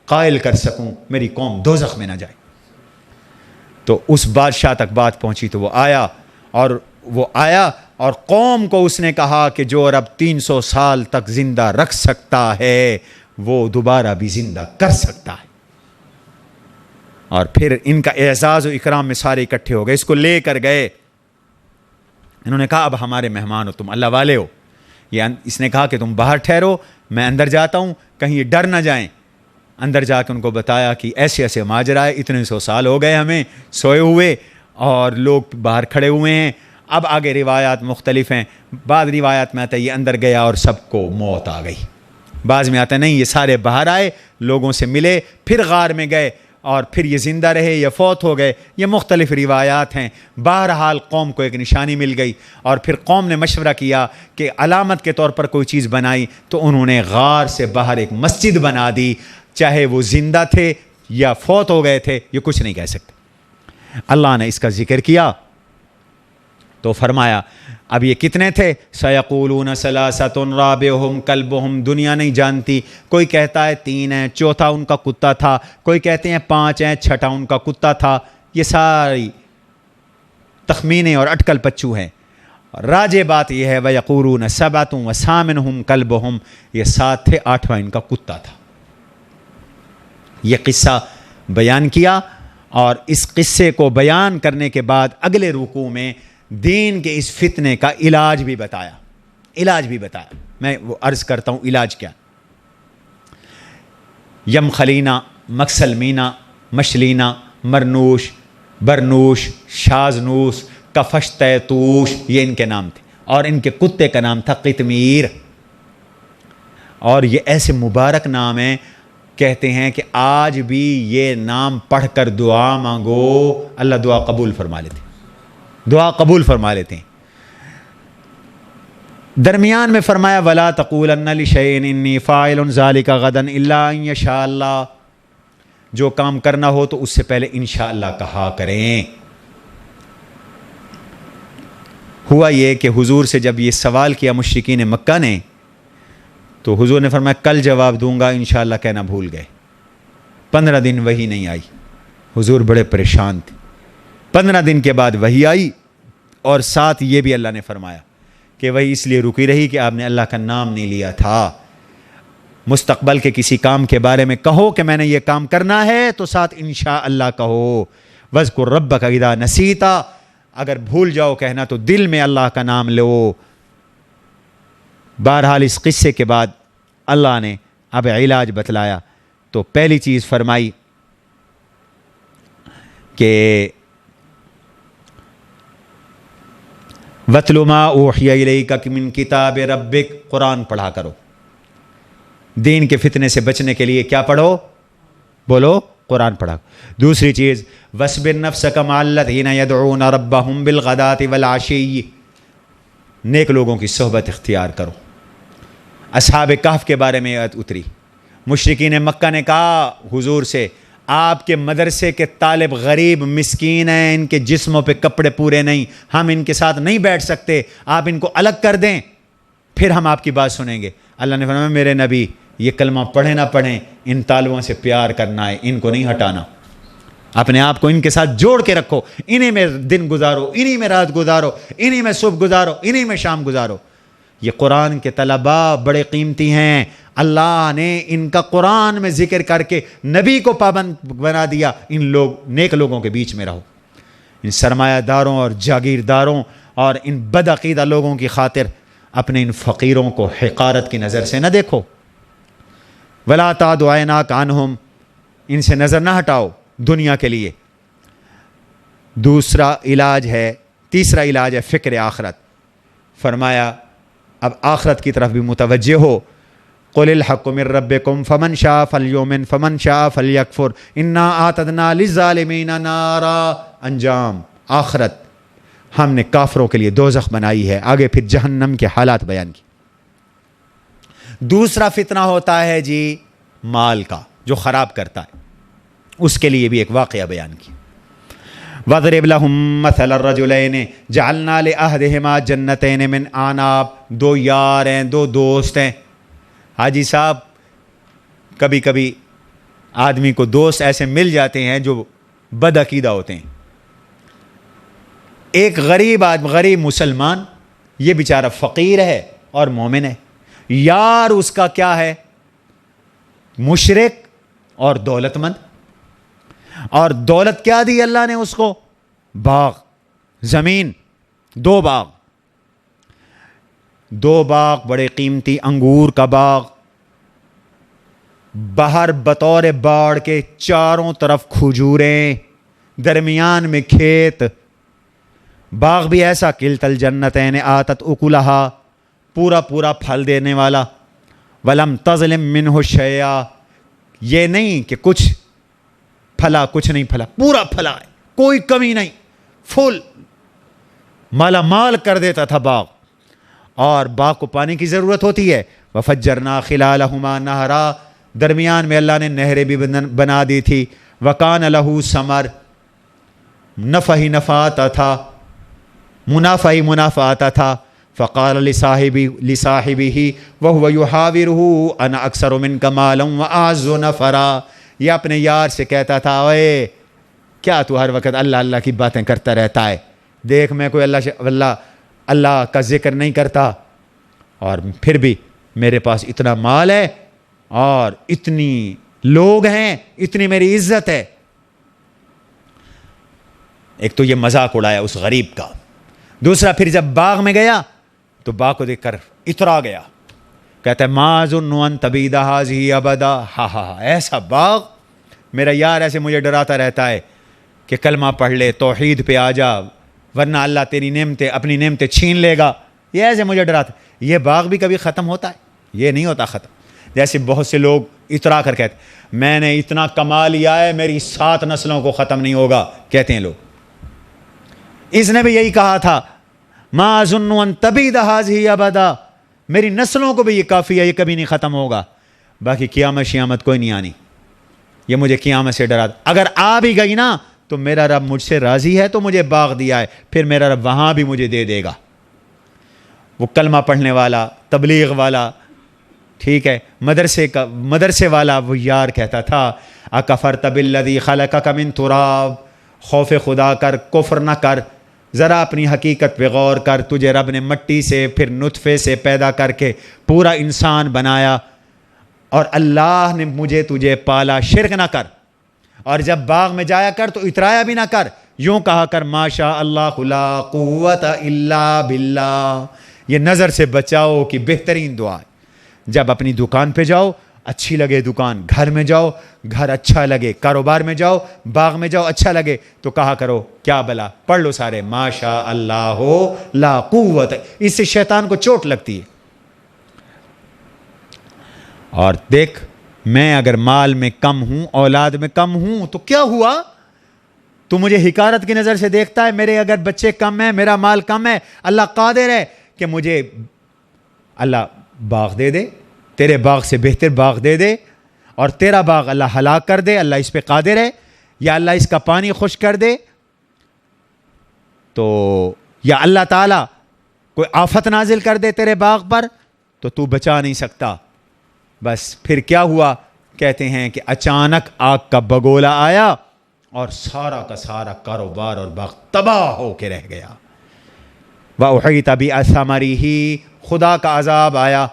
قائل کر سکوں, میری قوم دوزخ میں نہ جائے. تو اس بادشاہ تک بات پہنچی تو وہ آیا اور قوم کو اس نے کہا کہ جو رب 300 سال تک زندہ رکھ سکتا ہے وہ دوبارہ بھی زندہ کر سکتا ہے. اور پھر ان کا اعزاز و اکرام میں سارے اکٹھے ہو گئے, اس کو لے کر گئے. انہوں نے کہا اب ہمارے مہمان ہو, تم اللہ والے ہو. اس نے کہا کہ تم باہر ٹھہرو, میں اندر جاتا ہوں, کہیں یہ ڈر نہ جائیں. اندر جا کے ان کو بتایا کہ ایسے ایسے ماجرا ہے, اتنے 100 سال ہو گئے ہمیں سوئے ہوئے, اور لوگ باہر کھڑے ہوئے ہیں. اب آگے روایات مختلف ہیں. بعض روایات میں آتا ہے یہ اندر گیا اور سب کو موت آ گئی. بعض میں آتا ہے نہیں یہ سارے باہر آئے, لوگوں سے ملے, پھر غار میں گئے, اور پھر یہ زندہ رہے یا فوت ہو گئے. یہ مختلف روایات ہیں. بہرحال قوم کو ایک نشانی مل گئی, اور پھر قوم نے مشورہ کیا کہ علامت کے طور پر کوئی چیز بنائی, تو انہوں نے غار سے باہر ایک مسجد بنا دی. چاہے وہ زندہ تھے یا فوت ہو گئے تھے یہ کچھ نہیں کہہ سکتے. اللہ نے اس کا ذکر کیا تو فرمایا اب یہ کتنے تھے؟ سیقولون ثلاثۃ رابعہم کلبہم. دنیا نہیں جانتی, کوئی کہتا ہے 3 ہیں, چوتھا ان کا کتا تھا, کوئی کہتے ہیں 5 ہیں, چھٹا ان کا کتا تھا. یہ ساری تخمینے اور اٹکل پچو ہیں. راجع بات یہ ہے ویقولون سبعۃ وثامنہم کلبہم, یہ 7 تھے, 8واں ان کا کتا تھا. یہ قصہ بیان کیا, اور اس قصے کو بیان کرنے کے بعد اگلے رکوع میں دین کے اس فتنے کا علاج بھی بتایا. میں وہ عرض کرتا ہوں علاج کیا. یم خلینا, مکسلمینا, مشلینا, مرنوش, برنوش, شازنوس, کفش تیتوش, یہ ان کے نام تھے. اور ان کے کتے کا نام تھا قطمیر. اور یہ ایسے مبارک نام ہیں, کہتے ہیں کہ آج بھی یہ نام پڑھ کر دعا مانگو اللہ دعا قبول فرما لیتے ہیں. درمیان میں فرمایا ولا تقولن لشیء انی فاعل ذلک غدا الا ان یشاء اللہ. جو کام کرنا ہو تو اس سے پہلے انشاءاللہ کہا کریں. ہوا یہ کہ حضور سے جب یہ سوال کیا مشرکین مکہ نے, تو حضور نے فرمایا کل جواب دوں گا, انشاءاللہ کہنا بھول گئے. 15 دن وحی نہیں آئی. حضور بڑے پریشان تھے. 15 دن کے بعد وحی آئی, اور ساتھ یہ بھی اللہ نے فرمایا کہ وہی اس لیے رکی رہی کہ آپ نے اللہ کا نام نہیں لیا تھا. مستقبل کے کسی کام کے بارے میں کہو کہ میں نے یہ کام کرنا ہے, تو ساتھ انشاءاللہ کہو. وَاذْكُرْ رَبَّكَ إِذَا نَسِيتَ, اگر بھول جاؤ کہنا تو دل میں اللہ کا نام لو. بہرحال اس قصے کے بعد اللہ نے اب علاج بتلایا. تو پہلی چیز فرمائی کہ وَاتْلُ مَا أُوحِيَ إِلَيْكَ مِنْ كِتَابِ رَبِّكَ, قرآن پڑھا کرو. دین کے فتنے سے بچنے کے لیے کیا پڑھو؟ بولو قرآن پڑھا. دوسری چیز وَاصْبِرْ نَفْسَكَ مَعَ الَّذِينَ يَدْعُونَ رَبَّهُمْ بِالْغَدَاةِ وَالْعَشِيِّ, نیک لوگوں کی صحبت اختیار کرو. اصحاب کہف کے بارے میں آیت اتری. مشرکین مکہ نے کہا حضور سے آپ کے مدرسے کے طالب غریب مسکین ہیں, ان کے جسموں پہ کپڑے پورے نہیں, ہم ان کے ساتھ نہیں بیٹھ سکتے, آپ ان کو الگ کر دیں پھر ہم آپ کی بات سنیں گے. اللہ نے فرمایا میرے نبی یہ کلمہ پڑھیں نہ پڑھیں, ان طالبوں سے پیار کرنا ہے, ان کو نہیں ہٹانا. اپنے آپ کو ان کے ساتھ جوڑ کے رکھو, انہی میں دن گزارو, انہی میں رات گزارو, انہی میں صبح گزارو, انہی میں شام گزارو. یہ قرآن کے طلباء بڑے قیمتی ہیں. اللہ نے ان کا قرآن میں ذکر کر کے نبی کو پابند بنا دیا. ان لوگ نیک لوگوں کے بیچ میں رہو. ان سرمایہ داروں اور جاگیرداروں اور ان بدعقیدہ لوگوں کی خاطر اپنے ان فقیروں کو حقارت کی نظر سے نہ دیکھو. ولا تعد عیناک عنہم, ان سے نظر نہ ہٹاؤ دنیا کے لیے. تیسرا علاج ہے فکر آخرت. فرمایا اب آخرت کی طرف بھی متوجہ ہو. قل الحق من ربکم فمن شاء فلیؤمن فمن شاء فلیکفر انا اعتدنا للظالمین نارا. انجام آخرت ہم نے کافروں کے لیے دوزخ بنائی ہے. آگے پھر جہنم کے حالات بیان کی. دوسرا فتنہ ہوتا ہے جی مال کا جو خراب کرتا ہے, اس کے لیے بھی ایک واقعہ بیان کی. وَضْرِبْ لَهُمْ مَثَلَ الرَّجُلَيْنِ جَعَلْنَا لِأَحَدِهِمَا جَنَّتَيْنِ مِنْ أَعْنَابٍ. دو یار ہیں, دو دوست ہیں. حاجی صاحب کبھی کبھی آدمی کو دوست ایسے مل جاتے ہیں جو بدعقیدہ ہوتے ہیں. ایک غریب آدمی, غریب مسلمان, یہ بیچارہ فقیر ہے اور مومن ہے. یار اس کا کیا ہے؟ مشرک اور دولت مند. اور دولت کیا دی اللہ نے اس کو؟ باغ, زمین, دو باغ بڑے قیمتی, انگور کا باغ, باہر بطور باڑ کے چاروں طرف کھجوریں, درمیان میں کھیت. باغ بھی ایسا کلتا الجنتین آتت اکلہا, پورا پورا پھل دینے والا. ولم تظلم منہ شیئا, یہ نہیں کہ کچھ پھلا کچھ نہیں پھلا, پورا پھلا ہے, کوئی کمی نہیں, فل مالا مال کر دیتا تھا باغ. اور باغ کو پانی کی ضرورت ہوتی ہے. وفجرنا خلالہما نہرا, درمیان میں اللہ نے نہریں بھی بنا دی تھی. وکان لہ ثمر, نفع ہی نفع آتا تھا, منافع ہی منافع آتا تھا. فقال لصاحبہ وہو یحاورہ انا اکثر منک مالا واعز نفرا. یہ اپنے یار سے کہتا تھا, اوے کیا تو ہر وقت اللہ اللہ کی باتیں کرتا رہتا ہے, دیکھ میں کوئی اللہ کا ذکر نہیں کرتا, اور پھر بھی میرے پاس اتنا مال ہے اور اتنی لوگ ہیں, اتنی میری عزت ہے. ایک تو یہ مذاق اڑایا اس غریب کا. دوسرا پھر جب باغ میں گیا تو باغ کو دیکھ کر اترا گیا, کہتا ہے ما ظن ان تبید ھذہ ابدا. ہاں ایسا باغ, میرا یار ایسے مجھے ڈراتا رہتا ہے کہ کلمہ پڑھ لے, توحید پہ آ جا, ورنہ اللہ تیری نعمتیں اپنی نعمتیں چھین لے گا. یہ ایسے مجھے ڈراتا. یہ باغ بھی کبھی ختم ہوتا ہے؟ یہ نہیں ہوتا ختم. جیسے بہت سے لوگ اترا کر کہتے میں نے اتنا کما لیا ہے, میری 7 نسلوں کو ختم نہیں ہوگا, کہتے ہیں لوگ. اس نے بھی یہی کہا تھا, ما ظن ان تبید ھذہ ابدا, میری نسلوں کو بھی یہ کافی ہے, یہ کبھی نہیں ختم ہوگا. باقی قیامت شیامت کوئی نہیں آنی, یہ مجھے قیامت سے ڈرا. اگر آ بھی گئی نا تو میرا رب مجھ سے راضی ہے تو مجھے باغ دیا ہے, پھر میرا رب وہاں بھی مجھے دے دے گا. وہ کلمہ پڑھنے والا, تبلیغ والا, ٹھیک ہے, مدرسے والا, وہ یار کہتا تھا اکفرت بالذی خلقک من تراب, خوف خدا کر, کفر نہ کر, ذرا اپنی حقیقت پہ غور کر. تجھے رب نے مٹی سے پھر نطفے سے پیدا کر کے پورا انسان بنایا, اور اللہ نے مجھے تجھے پالا, شرک نہ کر. اور جب باغ میں جایا کر تو اترایا بھی نہ کر, یوں کہا کر ما شاء اللہ لا قوت الا باللہ. یہ نظر سے بچاؤ کی بہترین دعا ہے. جب اپنی دکان پہ جاؤ اچھی لگے دکان, گھر میں جاؤ گھر اچھا لگے, کاروبار میں جاؤ, باغ میں جاؤ اچھا لگے, تو کہا کرو کیا بلا, پڑھ لو سارے ما شاء اللہ لا قوت. اس سے شیطان کو چوٹ لگتی ہے. اور دیکھ, میں اگر مال میں کم ہوں, اولاد میں کم ہوں, تو کیا ہوا؟ تو مجھے حقارت کی نظر سے دیکھتا ہے. میرے اگر بچے کم ہیں, میرا مال کم ہے, اللہ قادر ہے کہ مجھے اللہ باغ دے دے, تیرے باغ سے بہتر باغ دے دے, اور تیرا باغ اللہ ہلاک کر دے, اللہ اس پہ قادر ہے. یا اللہ اس کا پانی خشک کر دے, تو یا اللہ تعالیٰ کوئی آفت نازل کر دے تیرے باغ پر, تو بچا نہیں سکتا. بس پھر کیا ہوا؟ کہتے ہیں کہ اچانک آگ کا بگولا آیا اور سارا کا سارا کاروبار اور باغ تباہ ہو کے رہ گیا. وَأُحِيطَ بِثَمَرِهِ, خدا کا عذاب آیا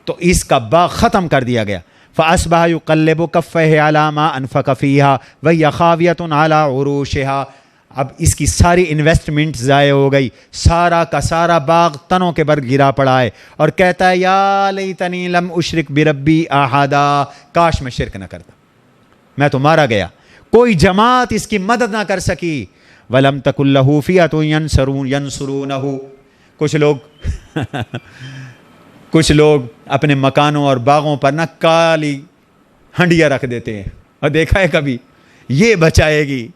تو اس کا باغ ختم کر دیا گیا. فَأَصْبَحَ يُقَلِّبُ كَفَّيْهِ عَلَى مَا أَنفَقَ فِيهَا وَهِيَ خَاوِيَةٌ عَلَى عُرُوشِهَا. اب اس کی ساری انویسٹمنٹ ضائع ہو گئی, سارا کا سارا باغ تنوں کے بر گرا پڑا ہے, اور کہتا ہے یا لیتنی لم اشرک بربی احدا, کاش میں شرک نہ کرتا, میں تو مارا گیا, کوئی جماعت اس کی مدد نہ کر سکی. وَلَمْ تَكُنْ لَهُ فِئَةٌ يَنْصُرُونَهُ. کچھ لوگ اپنے مکانوں اور باغوں پر نا کالی ہنڈیاں رکھ دیتے ہیں، اور دیکھا ہے کبھی؟ یہ بچائے گی۔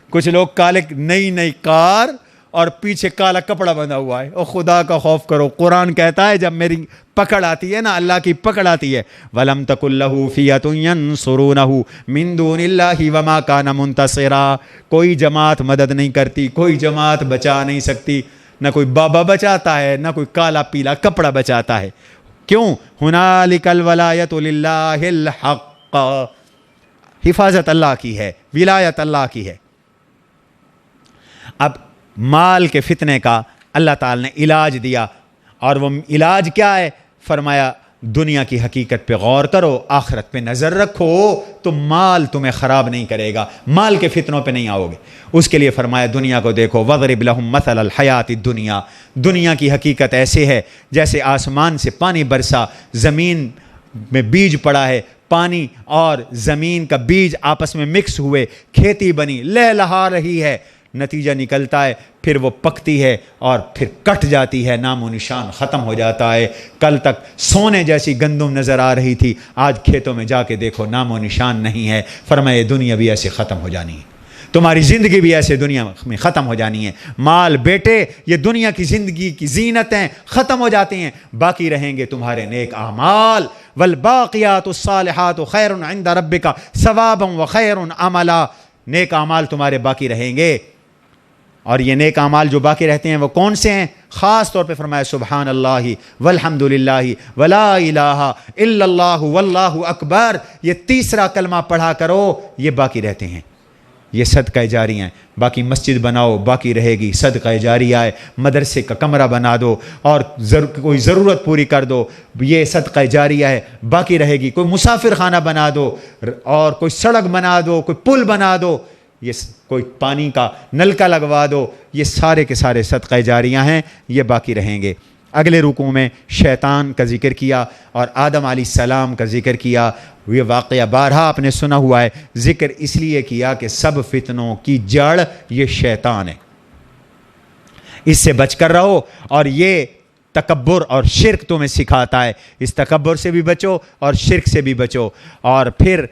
کچھ لوگ کالے نئی کار اور پیچھے کالا کپڑا بندھا ہوا ہے۔ اور خدا کا خوف کرو، قرآن کہتا ہے جب میری پکڑ آتی ہے نا، اللہ کی پکڑ آتی ہے، وَلَمْ تَكُنْ لَهُ فِيَةٌ يَنْصُرُونَهُ مِن دُونِ اللَّهِ وَمَا كَانَ مُنْتَصِرًا۔ کوئی جماعت مدد نہیں کرتی، کوئی جماعت بچا نہیں سکتی، نہ کوئی بابا بچاتا ہے، نہ کوئی کالا پیلا کپڑا بچاتا ہے۔ کیوں؟ هُنَالِكَ الْوَلَایَةُ لِلَّهِ الْحَقِّ، حفاظت اللہ کی ہے، ولایت اللہ کی ہے۔ اب مال کے فتنے کا اللہ تعالی نے علاج دیا، اور وہ علاج کیا ہے؟ فرمایا دنیا کی حقیقت پہ غور کرو، آخرت پہ نظر رکھو، تو مال تمہیں خراب نہیں کرے گا، مال کے فتنوں پہ نہیں آؤ گے۔ اس کے لیے فرمایا دنیا کو دیکھو، وَضْرِبْ لَهُمْ مَثَلَ الْحَيَاةِ الدُّنْيَا۔ دنیا کی حقیقت ایسے ہے جیسے آسمان سے پانی برسا، زمین میں بیج پڑا ہے، پانی اور زمین کا بیج آپس میں مکس ہوئے، کھیتی بنی، لہلہا رہی ہے، نتیجہ نکلتا ہے، پھر وہ پکتی ہے اور پھر کٹ جاتی ہے، نام و نشان ختم ہو جاتا ہے۔ کل تک سونے جیسی گندم نظر آ رہی تھی، آج کھیتوں میں جا کے دیکھو نام و نشان نہیں ہے۔ فرمایا دنیا بھی ایسے ختم ہو جانی ہے، تمہاری زندگی بھی ایسے دنیا میں ختم ہو جانی ہے۔ مال بیٹے یہ دنیا کی زندگی کی زینتیں ختم ہو جاتی ہیں، باقی رہیں گے تمہارے نیک اعمال۔ والباقیات الصالحات خیر عند ربک ثوابا وخیر عملا۔ نیک اعمال تمہارے باقی رہیں گے، اور یہ نیک اعمال جو باقی رہتے ہیں وہ کون سے ہیں؟ خاص طور پہ فرمایا سبحان اللہ والحمد للہ ولا الہ الا اللہ واللہ اکبر، یہ تیسرا کلمہ پڑھا کرو، یہ باقی رہتے ہیں، یہ صدقہ جاریہ ہیں۔ باقی مسجد بناؤ، باقی رہے گی، صدقہ جاریہ ہے۔ مدرسے کا کمرہ بنا دو اور کوئی ضرورت پوری کر دو، یہ صدقہ جاریہ ہے، باقی رہے گی۔ کوئی مسافر خانہ بنا دو، اور کوئی سڑک بنا دو، کوئی پل بنا دو، یہ کوئی پانی کا نلکا لگوا دو، یہ سارے کے سارے صدقہ جاریہ ہیں، یہ باقی رہیں گے۔ اگلے رکوع میں شیطان کا ذکر کیا اور آدم علیہ السلام کا ذکر کیا۔ یہ واقعہ بارہا آپ نے سنا ہوا ہے، ذکر اس لیے کیا کہ سب فتنوں کی جڑ یہ شیطان ہے، اس سے بچ کر رہو۔ اور یہ تکبر اور شرک تمہیں سکھاتا ہے، اس تکبر سے بھی بچو اور شرک سے بھی بچو۔ اور پھر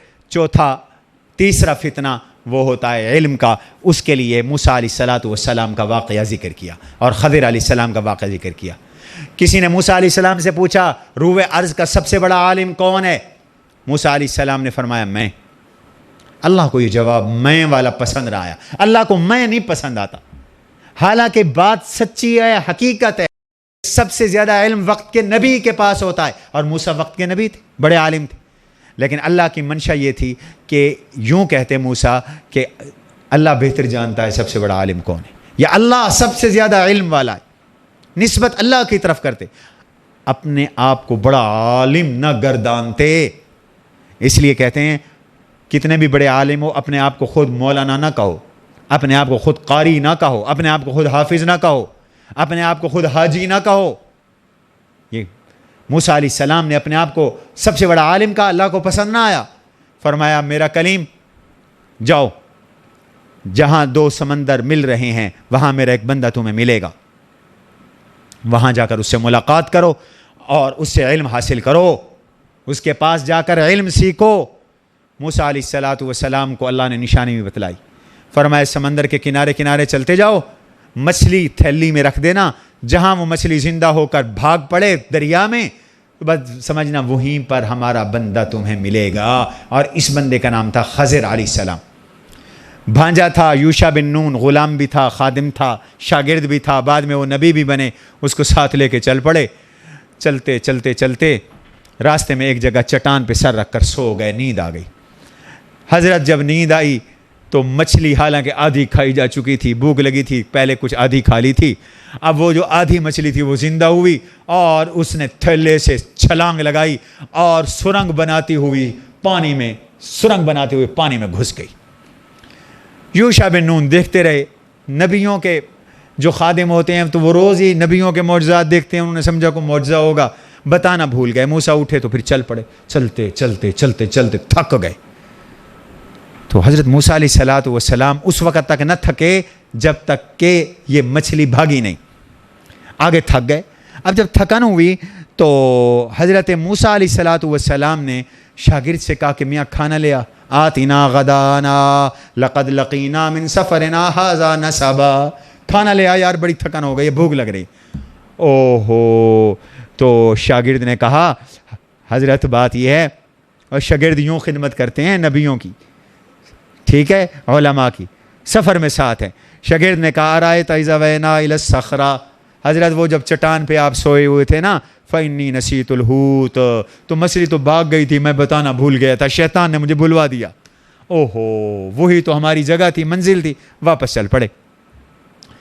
تیسرا فتنہ وہ ہوتا ہے علم کا، اس کے لیے موسیٰ علیہ السلام کا واقعہ ذکر کیا اور خضر علیہ السلام کا واقعہ ذکر کیا۔ کسی نے موسیٰ علیہ السلام سے پوچھا روح ارض کا سب سے بڑا عالم کون ہے؟ موسیٰ علیہ السلام نے فرمایا میں۔ اللہ کو یہ جواب میں والا پسند نہ آیا، اللہ کو میں نہیں پسند آتا، حالانکہ بات سچی ہے، حقیقت ہے۔ سب سے زیادہ علم وقت کے نبی کے پاس ہوتا ہے، اور موسیٰ وقت کے نبی تھے، بڑے عالم تھے، لیکن اللہ کی منشا یہ تھی کہ یوں کہتے موسیٰ کہ اللہ بہتر جانتا ہے سب سے بڑا عالم کون ہے، یا اللہ سب سے زیادہ علم والا ہے، نسبت اللہ کی طرف کرتے، اپنے آپ کو بڑا عالم نہ گردانتے۔ اس لیے کہتے ہیں کتنے بھی بڑے عالم ہو، اپنے آپ کو خود مولانا نہ کہو، اپنے آپ کو خود قاری نہ کہو، اپنے آپ کو خود حافظ نہ کہو، اپنے آپ کو خود حاجی نہ کہو۔ یہ موسیٰ علیہ السلام نے اپنے آپ کو سب سے بڑا عالم کہا، اللہ کو پسند نہ آیا۔ فرمایا میرا کلیم جاؤ، جہاں دو سمندر مل رہے ہیں وہاں میرا ایک بندہ تمہیں ملے گا، وہاں جا کر اس سے ملاقات کرو اور اس سے علم حاصل کرو، اس کے پاس جا کر علم سیکھو۔ موسیٰ علیہ السلام کو اللہ نے نشانی بھی بتلائی، فرمایا سمندر کے کنارے کنارے چلتے جاؤ، مچھلی تھیلی میں رکھ دینا، جہاں وہ مچھلی زندہ ہو کر بھاگ پڑے دریا میں تو بس سمجھنا وہیں پر ہمارا بندہ تمہیں ملے گا۔ اور اس بندے کا نام تھا خضر علیہ السلام، بھانجا تھا یوشع بن نون، غلام بھی تھا، خادم تھا، شاگرد بھی تھا، بعد میں وہ نبی بھی بنے، اس کو ساتھ لے کے چل پڑے۔ چلتے چلتے چلتے راستے میں ایک جگہ چٹان پہ سر رکھ کر سو گئے، نیند آ گئی۔ حضرت جب نیند آئی تو مچھلی حالانکہ آدھی کھائی جا چکی تھی، بھوک لگی تھی، پہلے کچھ آدھی کھا لی تھی، اب وہ جو آدھی مچھلی تھی وہ زندہ ہوئی اور اس نے تھیلے سے چھلانگ لگائی اور سرنگ بناتی ہوئی پانی میں گھس گئی۔ یوشع بن نون دیکھتے رہے، نبیوں کے جو خادم ہوتے ہیں تو وہ روز ہی نبیوں کے معجزات دیکھتے ہیں، انہوں نے سمجھا کو معجزہ ہوگا، بتانا بھول گئے۔ موسیٰ اٹھے تو پھر چل پڑے، چلتے چلتے چلتے چلتے تھک گئے۔ تو حضرت موسیٰ علیہ السلام اس وقت تک نہ تھکے جب تک کہ یہ مچھلی بھاگی نہیں، آگے تھک گئے۔ اب جب تھکن ہوئی تو حضرت موسیٰ علیہ الصلاۃ والسلام نے شاگرد سے کہا کہ میاں کھانا لے آتنا غدانا لقد لقینا من سفرنا ھذا نصبا، کھانا لے آ یار، بڑی تھکن ہو گئی، بھوک لگ رہی۔ اوہو، تو شاگرد نے کہا حضرت بات یہ ہے، اور شاگرد یوں خدمت کرتے ہیں نبیوں کی، ٹھیک ہے، علماء کی، سفر میں ساتھ ہے۔ شاگرد نے کہا ارأیت اذ اوینا الی الصخرۃ، حضرت وہ جب چٹان پہ آپ سوئے ہوئے تھے نا، فإنی نسیت الحوت، تو مچھلی تو بھاگ گئی تھی، میں بتانا بھول گیا تھا، شیطان نے مجھے بھلوا دیا۔ اوہو، وہی تو ہماری جگہ تھی، منزل تھی، واپس چل پڑے۔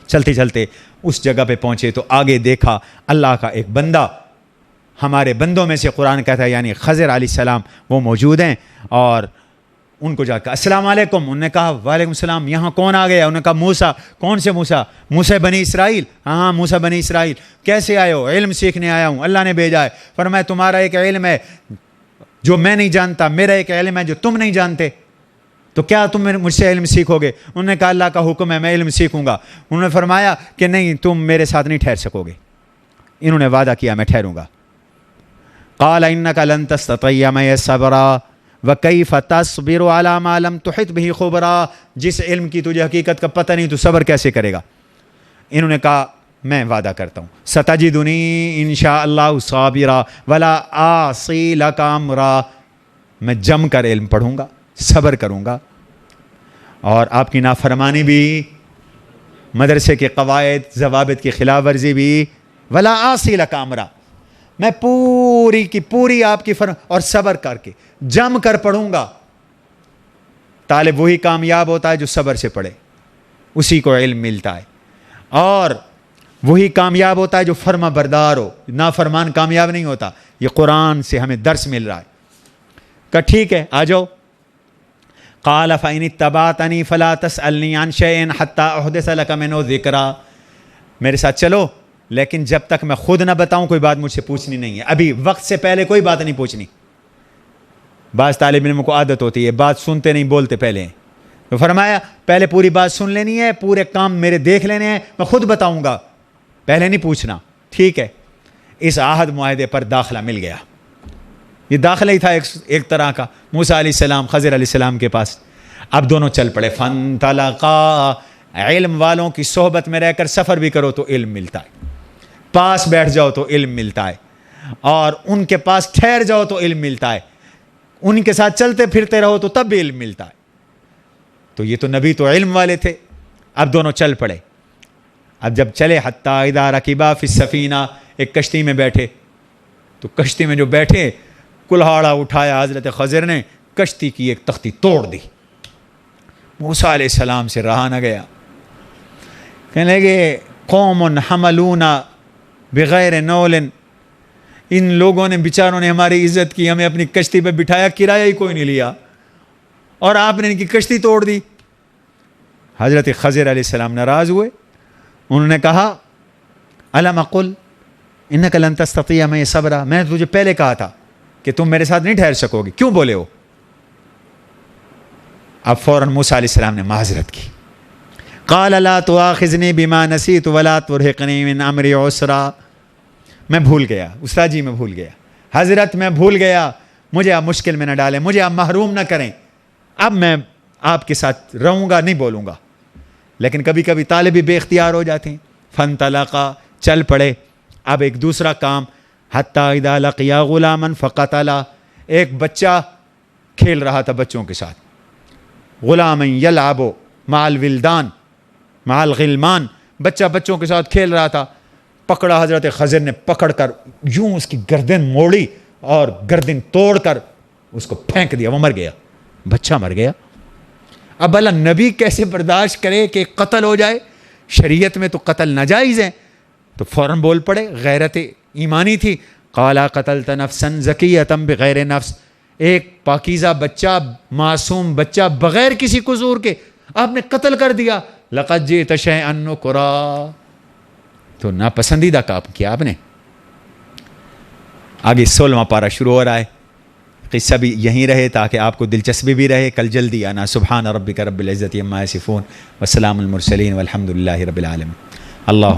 چلتے چلتے اس جگہ پہ پہنچے تو آگے دیکھا اللہ کا ایک بندہ، ہمارے بندوں میں سے قرآن کہتا ہے یعنی خضر علیہ السلام وہ موجود ہیں، اور ان کو جا کے السلام علیکم، انہوں نے کہا وعلیکم السلام، یہاں کون آ گیا؟ انہوں نے کہا موسیٰ۔ کون سے موسیٰ؟ موسیٰ بنی اسرائیل۔ ہاں موسیٰ بنی اسرائیل، کیسے آئے ہو؟ علم سیکھنے آیا ہوں، اللہ نے بھیجا ہے۔ فرمایا تمہارا ایک علم ہے جو میں نہیں جانتا، میرا ایک علم ہے جو تم نہیں جانتے، تو کیا تم مجھ سے علم سیکھو گے؟ انہوں نے کہا اللہ کا حکم ہے، میں علم سیکھوں گا۔ انہوں نے فرمایا کہ نہیں، تم میرے ساتھ نہیں ٹھہر سکو گے۔ انہوں نے وعدہ کیا میں ٹھہروں گا۔ قال انک لن تستطیع معی صبرا وکیف تصبر علی ما لم تحط بہ خبرا، جس علم کی تجھے حقیقت کا پتہ نہیں تو صبر کیسے کرے گا؟ انہوں نے کہا میں وعدہ کرتا ہوں ستجدنی ان شاء اللہ صابرا ولا اعصی لک امرا، میں جم کر علم پڑھوں گا، صبر کروں گا، اور آپ کی نافرمانی بھی، مدرسے کے قواعد ضوابط کی خلاف ورزی بھی، ولا اعصی لک امرا، میں پوری کی پوری آپ کی اور صبر کر کے جم کر پڑھوں گا۔ طالب وہی کامیاب ہوتا ہے جو صبر سے پڑھے، اسی کو علم ملتا ہے، اور وہی کامیاب ہوتا ہے جو فرما بردار ہو، نافرمان کامیاب نہیں ہوتا۔ یہ قرآن سے ہمیں درس مل رہا ہے۔ کہ ٹھیک ہے آ جاؤ۔ قال فإن اتبعتنی فلا تسألنی عن شیء حتی احدث لک منہ ذکرا، میرے ساتھ چلو لیکن جب تک میں خود نہ بتاؤں کوئی بات مجھ سے پوچھنی نہیں ہے، ابھی وقت سے پہلے کوئی بات نہیں پوچھنی۔ بعض طالب علموں کو عادت ہوتی ہے بات سنتے نہیں بولتے پہلے، تو فرمایا پہلے پوری بات سن لینی ہے، پورے کام میرے دیکھ لینے ہیں، میں خود بتاؤں گا، پہلے نہیں پوچھنا۔ ٹھیک ہے، اس عہد معاہدے پر داخلہ مل گیا۔ یہ داخلہ ہی تھا ایک طرح کا، موسیٰ علیہ السلام خضر علیہ السلام کے پاس۔ اب دونوں چل پڑے، فانطلقا، علم والوں کی صحبت میں رہ کر سفر بھی کرو تو علم ملتا ہے، پاس بیٹھ جاؤ تو علم ملتا ہے، اور ان کے پاس ٹھہر جاؤ تو علم ملتا ہے، ان کے ساتھ چلتے پھرتے رہو تو تب بھی علم ملتا ہے۔ تو یہ تو نبی تو علم والے تھے۔ اب دونوں چل پڑے۔ اب جب چلے حتیٰ اذا رکبا فی السفینہ، ایک کشتی میں بیٹھے، تو کشتی میں جو بیٹھے کلہاڑا اٹھایا حضرت خضر نے، کشتی کی ایک تختی توڑ دی۔ موسیٰ علیہ السلام سے رہا نہ گیا، کہنے لگے قوم حملون بغیر نول، ان لوگوں نے بیچاروں نے ہماری عزت کی، ہمیں اپنی کشتی پہ بٹھایا، کرایہ ہی کوئی نہیں لیا، اور آپ نے ان کی کشتی توڑ دی۔ حضرت خضر علیہ السلام ناراض ہوئے، انہوں نے کہا الم اقل انک لن تستطیع معی صبرا، میں نے تجھے پہلے کہا تھا کہ تم میرے ساتھ نہیں ٹھہر سکو گے، کیوں بولے ہو؟ اب فوراً موسیٰ علیہ السلام نے معذرت کی۔ قال لا تؤاخذنی بما نسیت ولا ترہقنی من امری عسرا، میں بھول گیا استاد جی، میں بھول گیا حضرت، میں بھول گیا، مجھے آپ مشکل میں نہ ڈالیں، مجھے آپ محروم نہ کریں، اب میں آپ کے ساتھ رہوں گا، نہیں بولوں گا۔ لیکن کبھی کبھی طالب بے اختیار ہو جاتے ہیں۔ فانطلقا، چل پڑے۔ اب ایک دوسرا کام، حتیٰ اذا لقیا غلاما فقتلا، ایک بچہ کھیل رہا تھا بچوں کے ساتھ، غلاما یلعب مع الولدان مع الغلمان، بچہ بچوں کے ساتھ کھیل رہا تھا، پکڑا حضرت خضر نے، پکڑ کر یوں اس کی گردن موڑی اور گردن توڑ کر اس کو پھینک دیا، وہ مر گیا، بچہ مر گیا۔ اب اللہ نبی کیسے برداشت کرے کہ قتل ہو جائے؟ شریعت میں تو قتل ناجائز ہے، تو فوراً بول پڑے، غیرت ایمانی تھی۔ قالا قتلت نفسا زکیۃ بغیر نفس، ایک پاکیزہ بچہ، معصوم بچہ بغیر کسی قصور کے آپ نے قتل کر دیا۔ لقد جئت شیئا نکرا، تو ناپسندیدہ کام کیا آپ نے۔ آگے 16واں پارہ شروع ہو رہا ہے، قصہ بھی یہیں رہے تاکہ آپ کو دلچسپی بھی رہے۔ کل جلدی آنا۔ سبحان ربک رب العزت عما یصفون وسلام المرسلین والحمد للہ رب العالمین۔ اللہ